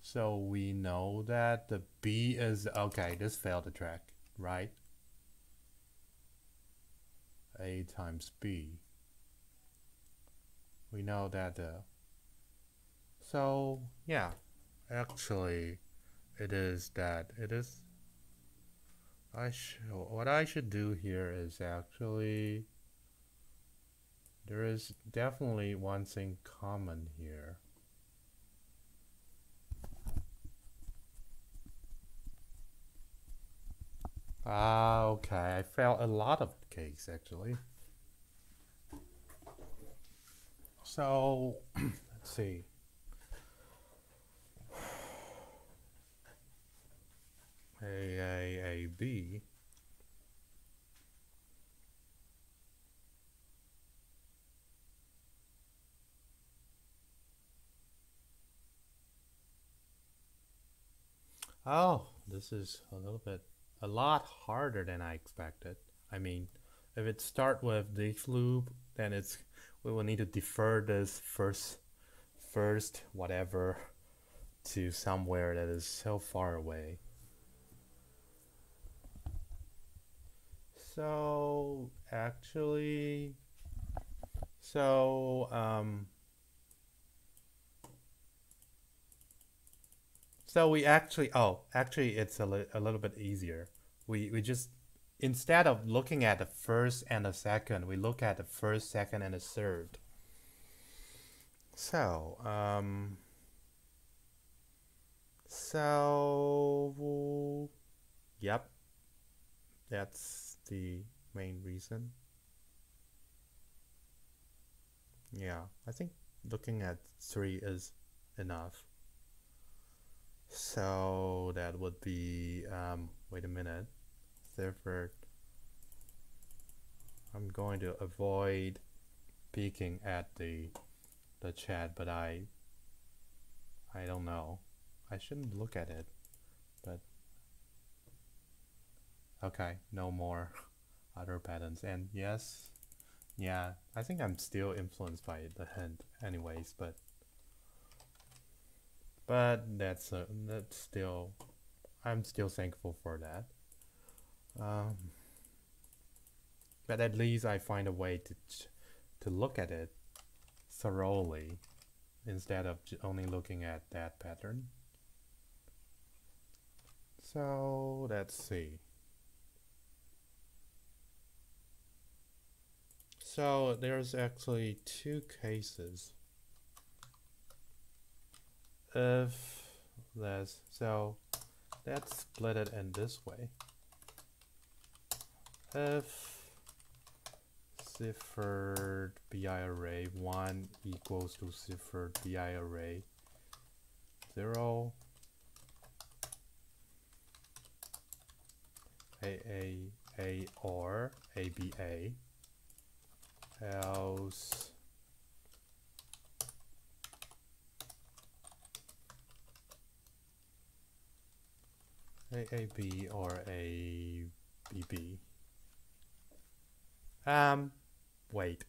A: so we know that the B is, okay, this failed the track, right? A times B. We know that so yeah, actually it is that it is, what I should do here is actually, there is definitely one thing common here. Okay, I failed a lot of cakes actually. So let's see. A, B. Oh, this is a lot harder than I expected. I mean, if it start with this loop, then we will need to defer this first whatever to somewhere that is so far away. So actually, so we actually, actually it's a little bit easier. We just, instead of looking at the first and the second, we look at the first, second, and the third. So yep, that's the main reason. Yeah, I think looking at 3 is enough. So that would be, wait a minute, Therefore, I'm going to avoid peeking at the chat, but I don't know. I shouldn't look at it, but okay, no more other patterns. And yes, yeah, I think I'm still influenced by the hint anyways, but that's still, I'm still thankful for that. But at least I find a way to look at it thoroughly instead of only looking at that pattern. So let's see. So there's actually two cases. If let's split it in this way. If ciphered bi array 1 equals to ciphered bi array 0, a or aba, else AAB or ABB. Wait.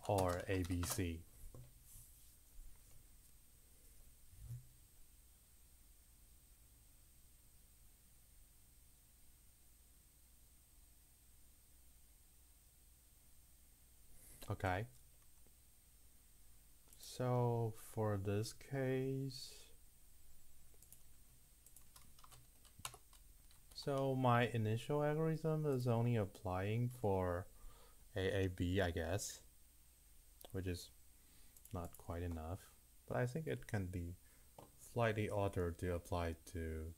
A: Or ABC. Okay. So for this case, so my initial algorithm is only applying for AAB, I guess, which is not quite enough, but I think it can be slightly altered to apply to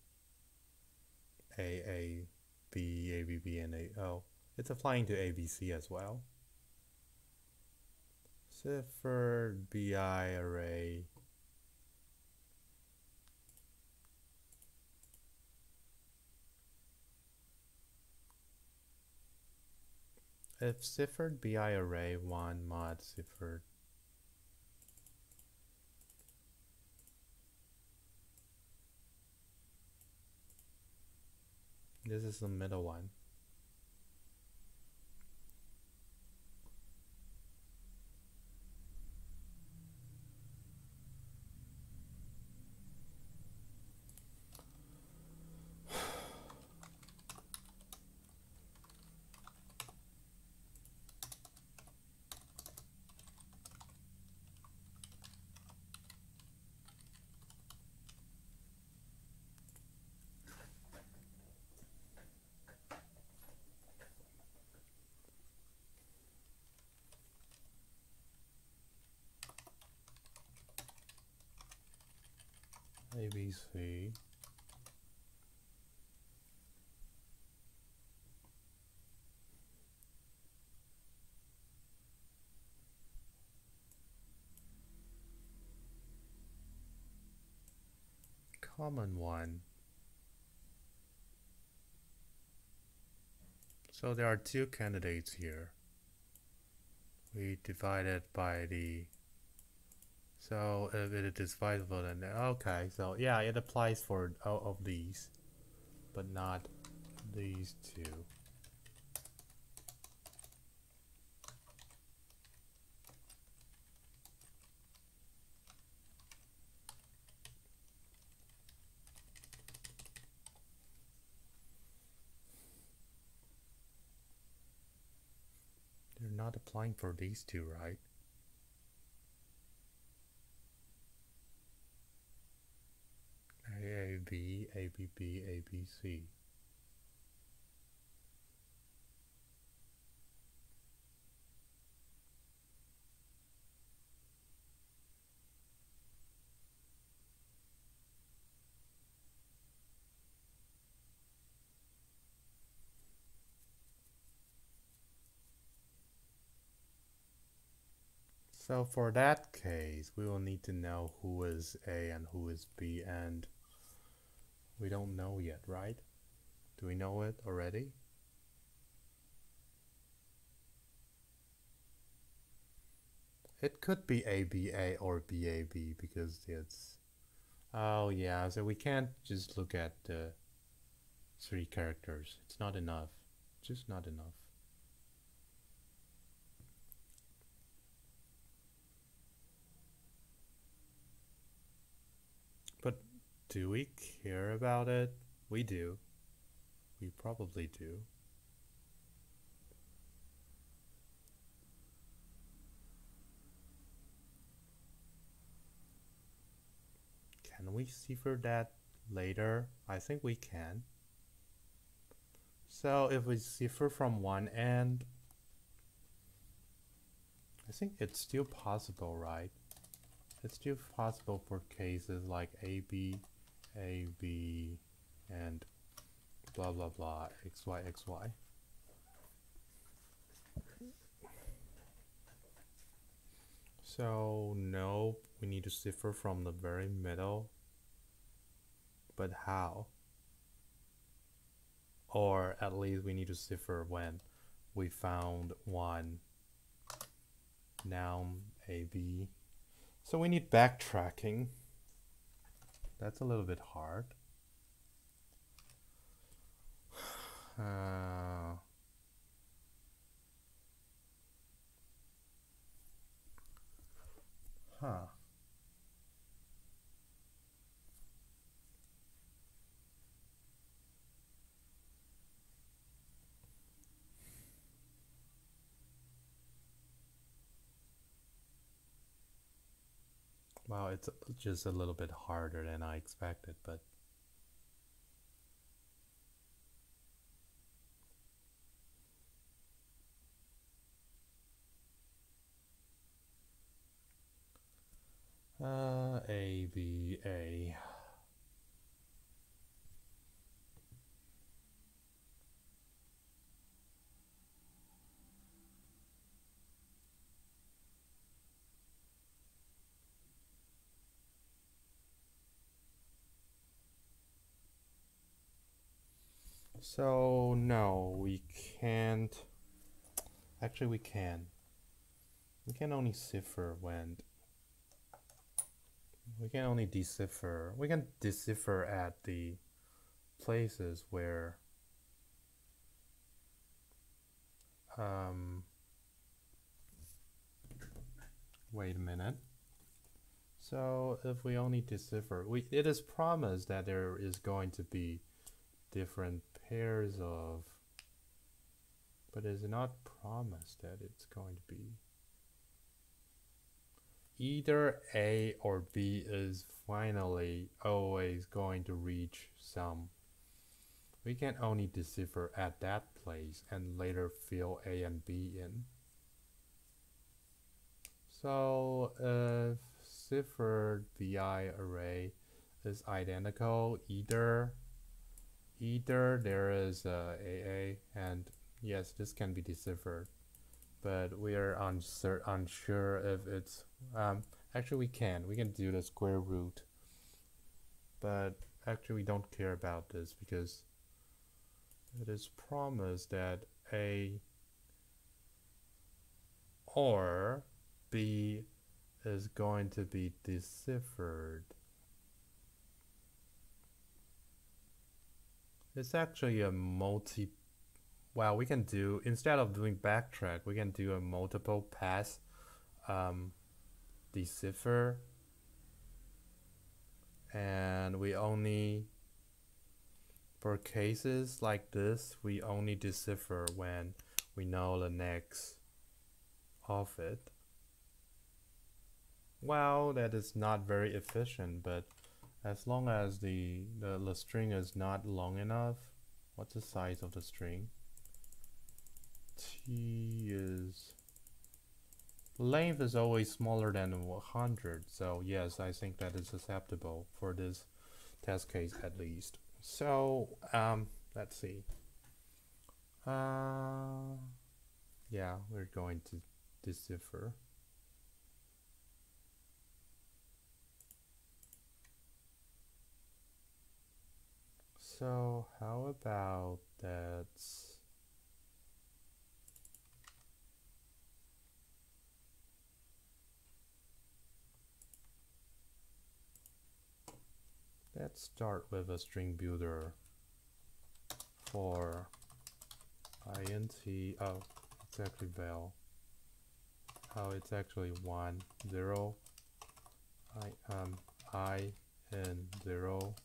A: AAB, ABB, and it's applying to ABC as well. Ciphered BI array if ciphered BI array 1 mod ciphered this is the middle one. ABC common one. So there are two candidates here. We divide it by the so if it is divisible, then okay, so yeah, it applies for all of these, but not these two. They're not applying for these two, right? AAB, ABB, ABC. So for that case, we will need to know who is A and who is B, and we don't know yet, right? Do we know it already? It could be ABA or BAB because it's... Oh yeah, so we can't just look at the 3 characters. It's not enough. Just not enough. But do we care about it? We do. We probably do. Can we cipher that later? I think we can. So if we cipher from one end, I think it's still possible, right? It's still possible for cases like AB, AB, and blah blah blah, XY, XY. So no, we need to cipher from the very middle. But how? Or at least we need to cipher when we found one noun AB. So we need backtracking. That's a little bit hard. Well, it's just a little bit harder than I expected, but A, B, A. So no, we can't. Actually, we can. We can only cipher when. We can only decipher. We can decipher at the places where. Wait a minute. So if we only decipher, it is promised that there is going to be different pairs of, but it's not promised that it's going to be. Either A or B is finally always going to reach some. We can only decipher at that place and later fill A and B in. So if ciphered BI array is identical, either there is a AA, and yes, this can be deciphered, but we are unsure if it's actually we can do the square root, but actually we don't care about this because it is promised that A or B is going to be deciphered. It's actually a well, we can do, instead of doing backtrack, we can do a multiple pass decipher, and we only, for cases like this, we only decipher when we know the next of it. Well, that is not very efficient, but as long as the string is not long enough. What's the size of the string? T is, length is always smaller than 100, so yes, I think that is acceptable for this test case at least. So let's see. Yeah, we're going to decipher. So how about that? Let's start with a string builder for int. Oh, it's actually val. Oh, it's actually 1 0. I in 0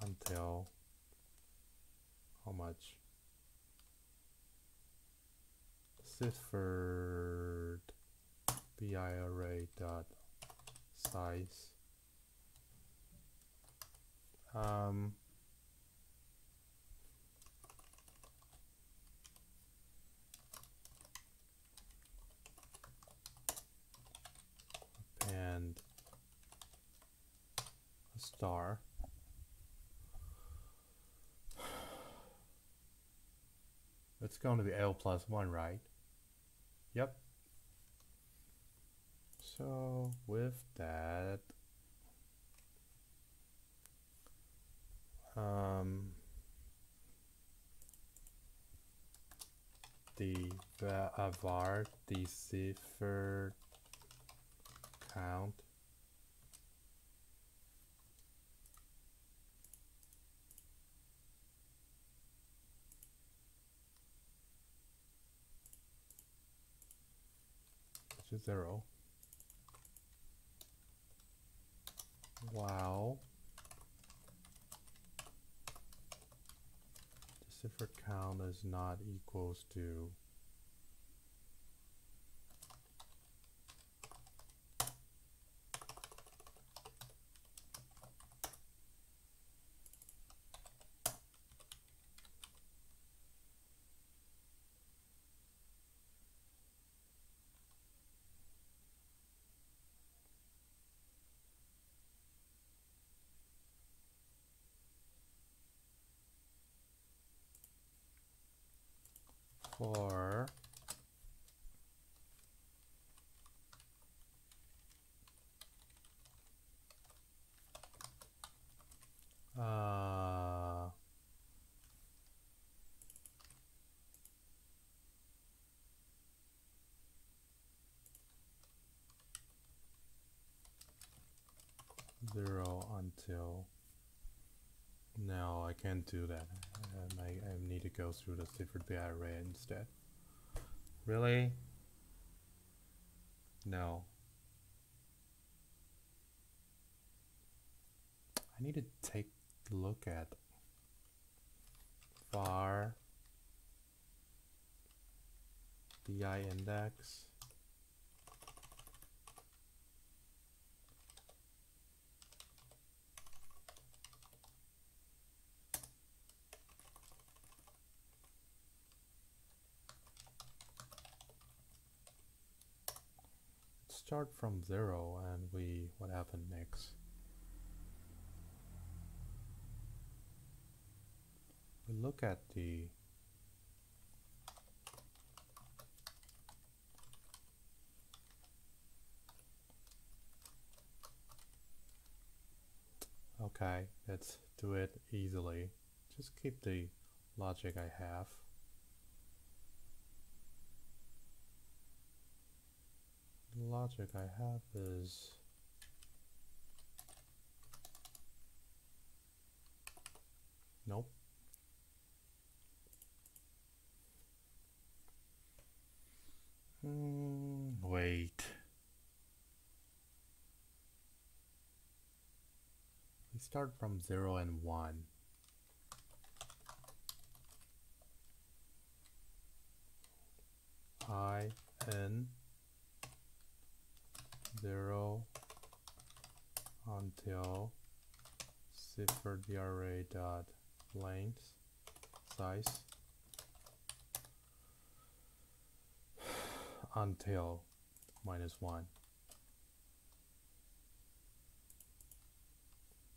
A: until how much? Ciphered bi array dot size Um, and a star. It's going to be L plus 1, right? Yep. So with that, the var decipher count which is 0. Wow. Decipher count is not equals to for uh, 0 until no, I can't do that. I need to go through the cipher BI array instead. Really? No. I need to take a look at var BI index. Start from 0 and what happened next? We look at the okay, let's do it easily. Just keep the logic I have. The logic I have is nope. Wait. We start from 0 and 1. I n 0 until cipher the array dot length size until -1.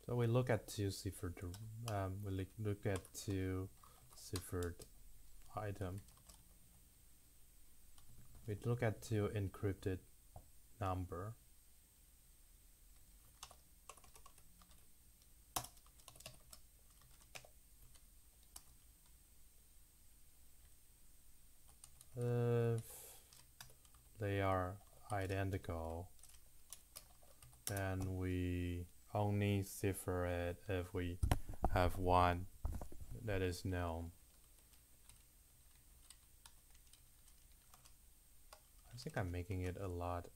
A: So we look at two ciphered we look at two ciphered item. We look at two encrypted number. If they are identical, then we only cipher it if we have one that is known. I think I'm making it a lot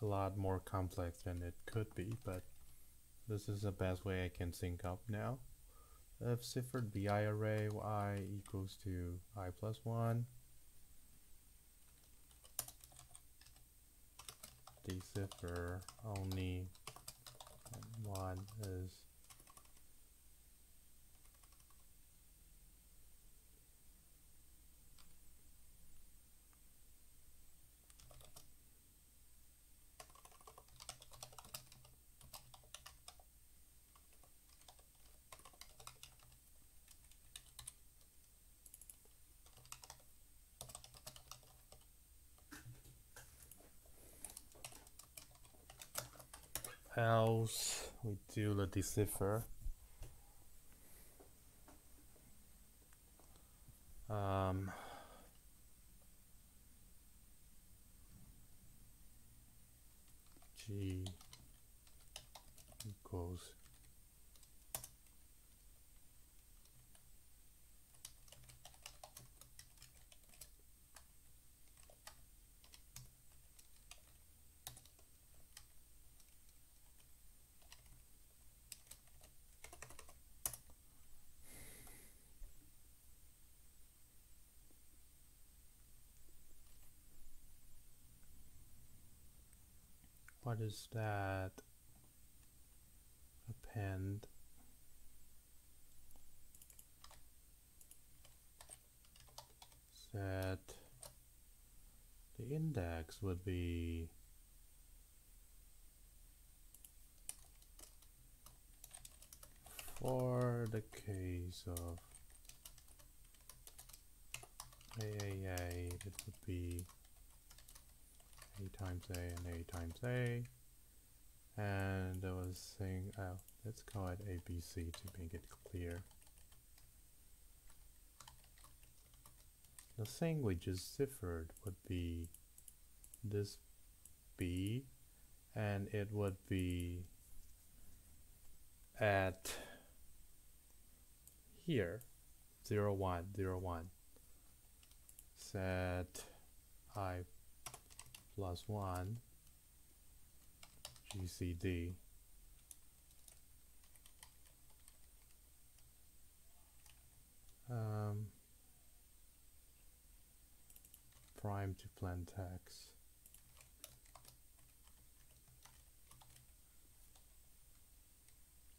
A: a lot more complex than it could be, but this is the best way I can think of now. If ciphered BI array I equals to I plus 1, decipher only 1 is else we do the decipher. G equals what is that? Append set the index would be for the case of AAA, it would be A times A and A times A. And I was saying, oh, let's call it ABC to make it clear. The thing we just ciphered would be this B, and it would be at here, 0, 1, 0, 1. Set I plus 1 GCD. Prime to plain text.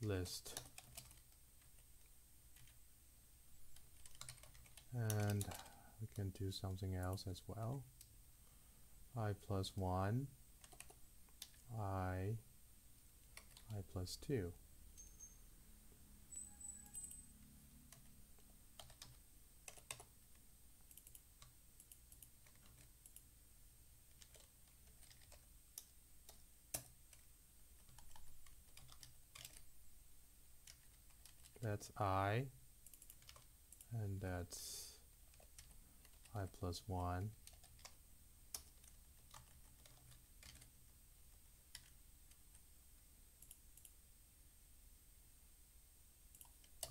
A: List. And we can do something else as well. I plus 1, I plus 2. That's I, and that's I plus 1.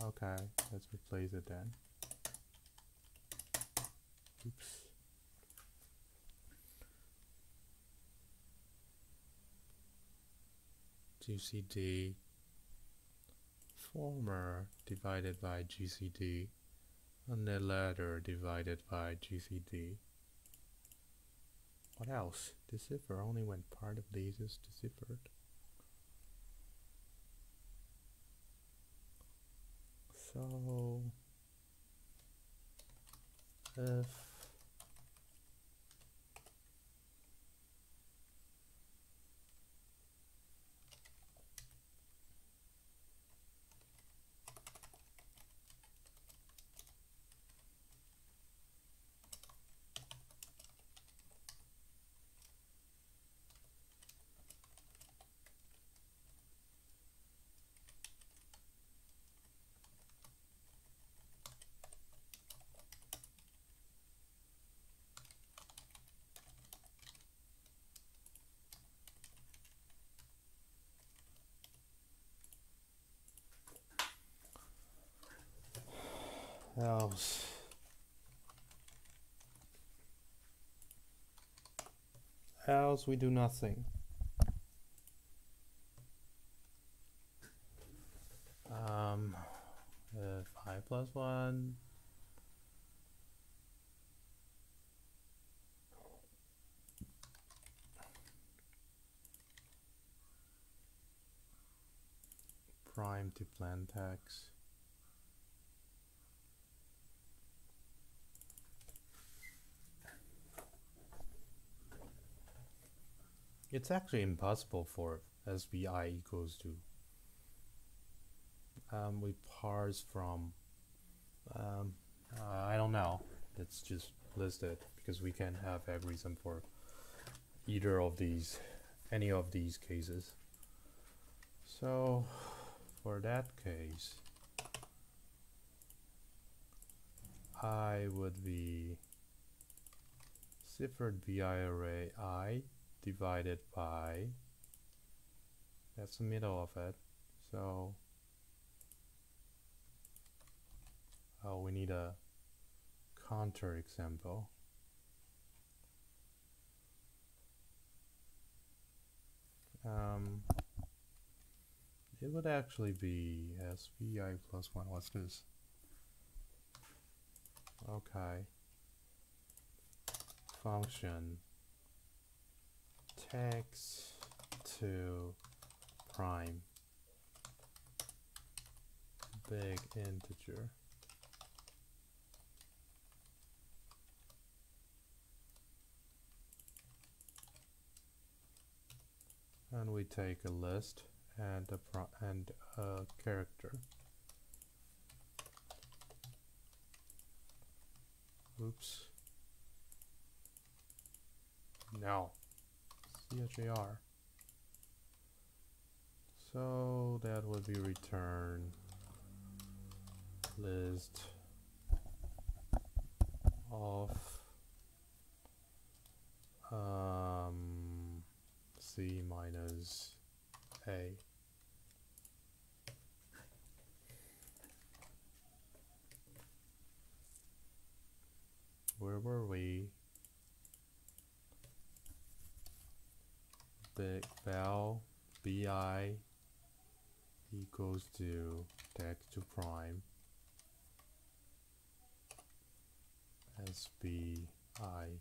A: Okay, let's replace it then. Oops. GCD former divided by GCD, and the latter divided by GCD. What else? Decipher only when part of these is deciphered. So if else we do nothing. If I plus 1 prime to plain text. It's actually impossible for SBI equals to. We parse from, I don't know, let's just list it because we can have algorithm for either of these, any of these cases. So for that case, I would be ciphered BI array I divided by, that's the middle of it, so we need a counter example. It would actually be SBI plus 1. What's this? Okay. Function text to prime big integer. And we take a list and a character. Oops. No. CHAR. So that would be return list of C minus A. Where were we? Big val bi equals to text to prime SBI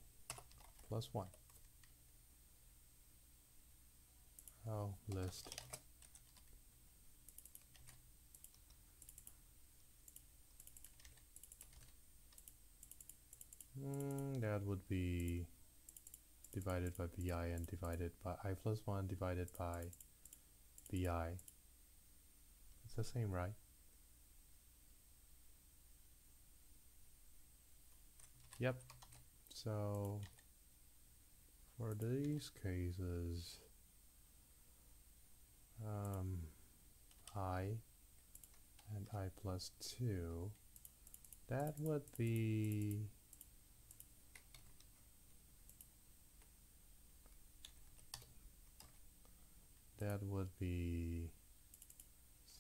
A: plus 1. Oh, list. That would be divided by bi and divided by I plus 1 divided by bi. It's the same, right? Yep. So for these cases, I and I plus 2, that would be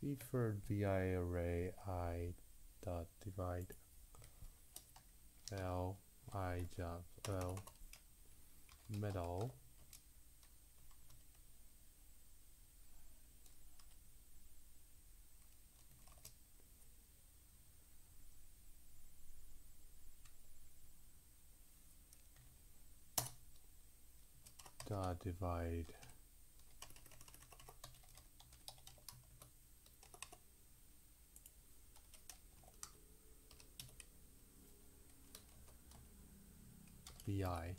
A: ciphered BI array I dot divide L I job L middle dot divide BI.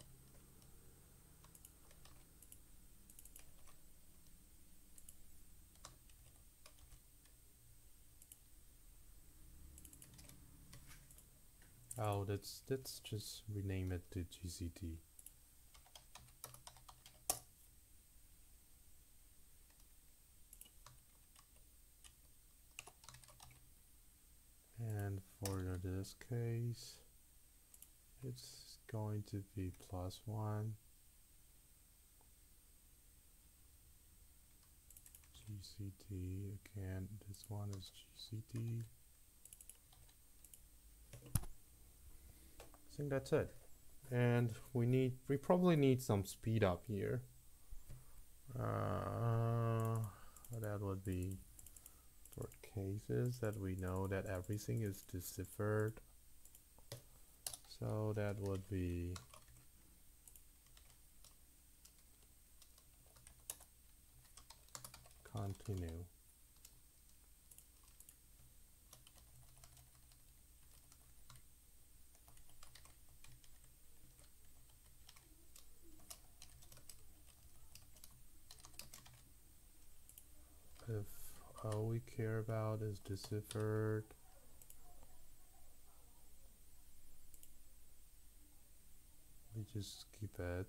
A: Oh, let's just rename it to GCT. And for this case, it's going to be plus 1 GCT. Again, this one is GCT. I think that's it. And we probably need some speed up here. That would be for cases that we know that everything is deciphered. So that would be continue. all we care about is deciphered. We just keep it.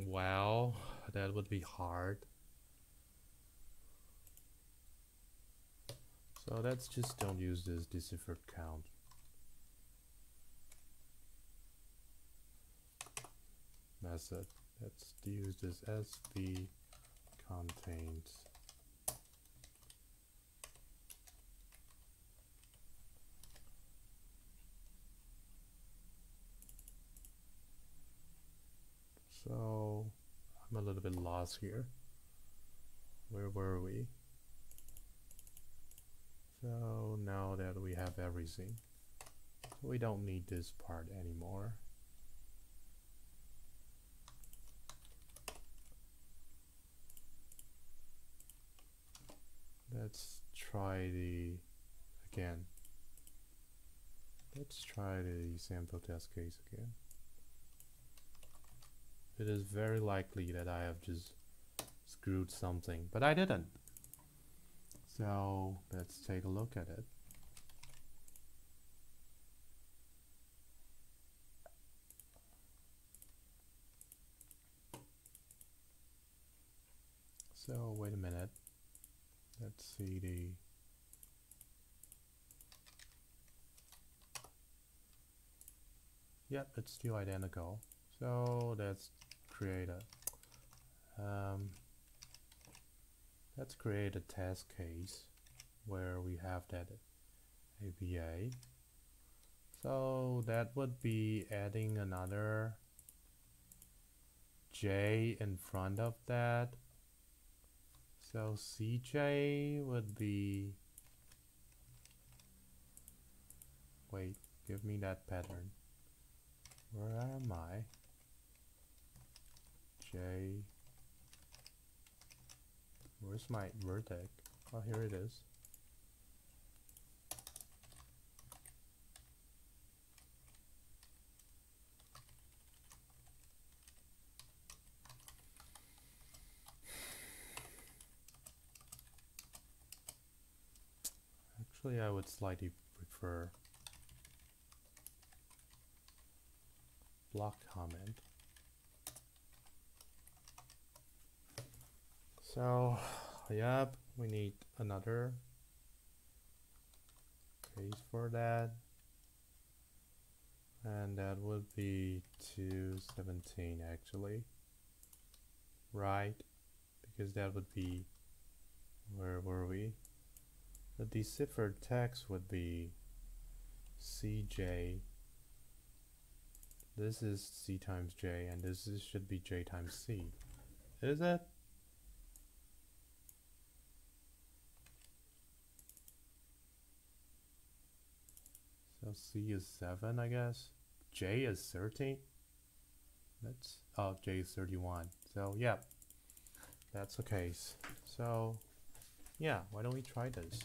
A: Well, that would be hard. So let's just don't use this deciphered count. Method. Let's use this SV contains. So I'm a little bit lost here. Where were we? So now that we have everything, we don't need this part anymore. Let's try again. Let's try the sample test case again. It is very likely that I have just screwed something, but I didn't. So let's take a look at it. So wait a minute. Let's see the yep, it's still identical. So let's create a test case where we have that ABA. So that would be adding another J in front of that. So CJ would be, wait, give me that pattern. Where am I? J, where's my vertex? Oh, here it is. Actually, I would slightly prefer block comment. So, yep, we need another case for that. And that would be 217 actually. Right? Because that would be, where were we? The deciphered text would be CJ. This is C times J, and this should be J times C. Is it? So C is 7, I guess. J is 13. That's, oh, J is 31. So yeah, that's the case. So yeah, why don't we try this?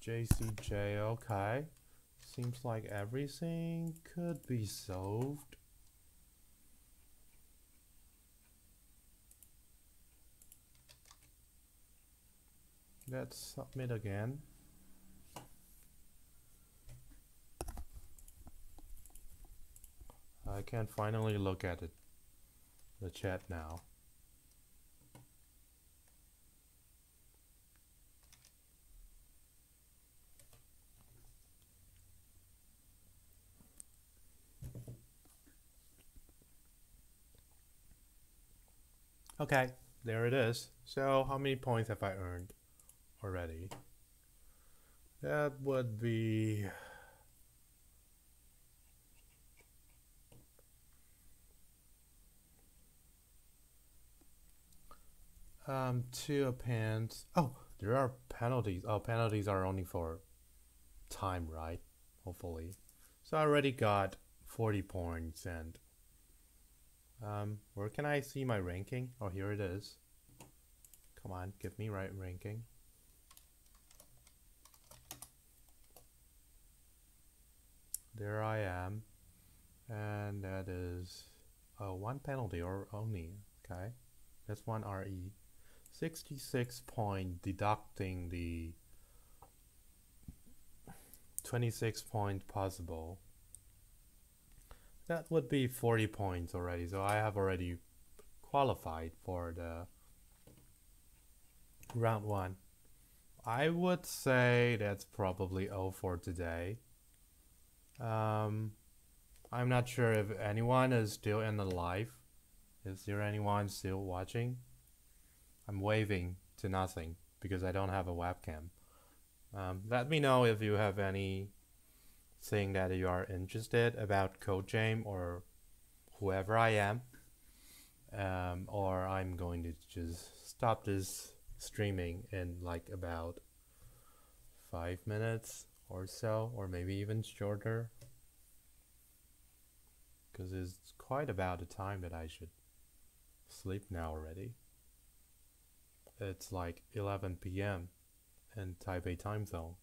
A: JCJ, okay. Seems like everything could be solved. Let's submit again. I can finally look at it, the chat now. Okay, there it is. So how many points have I earned already? That would be 2 appends. Oh, there are penalties. Oh, penalties are only for time, right? Hopefully. So I already got 40 points, and Where can I see my ranking? Oh, here it is. Come on, give me right ranking. There I am. And that is one penalty or only. Okay. That's one RE. 66 point deducting the 26 point possible. That would be 40 points already. So I have already qualified for the round 1. I would say that's probably all for today. I'm not sure if anyone is still in the live. Is there anyone still watching? I'm waving to nothing because I don't have a webcam. Let me know if you have anything that you are interested about CodeJam or whoever I am. Or I'm going to just stop this streaming in like about 5 minutes or so, or maybe even shorter, because it's quite about the time that I should sleep now already. It's like 11 p.m. in Taipei time zone.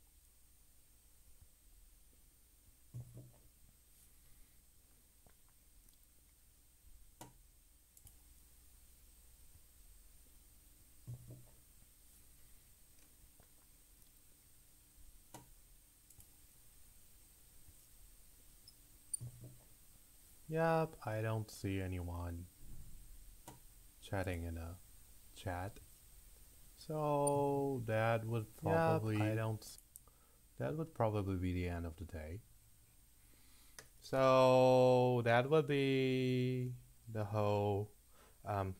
A: Yep, I don't see anyone chatting in a chat. So that would probably that would probably be the end of the day. So that would be the whole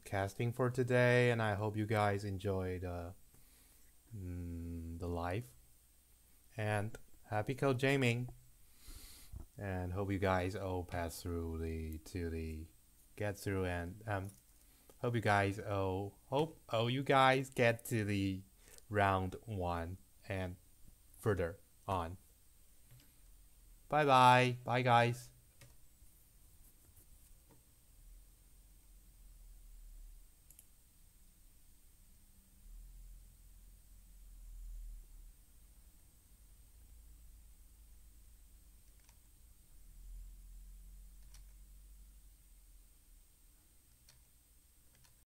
A: casting for today, and I hope you guys enjoyed the live. And happy code jaming, and hope you guys all pass through get through, and hope you guys get to the round 1 and further on. Bye guys.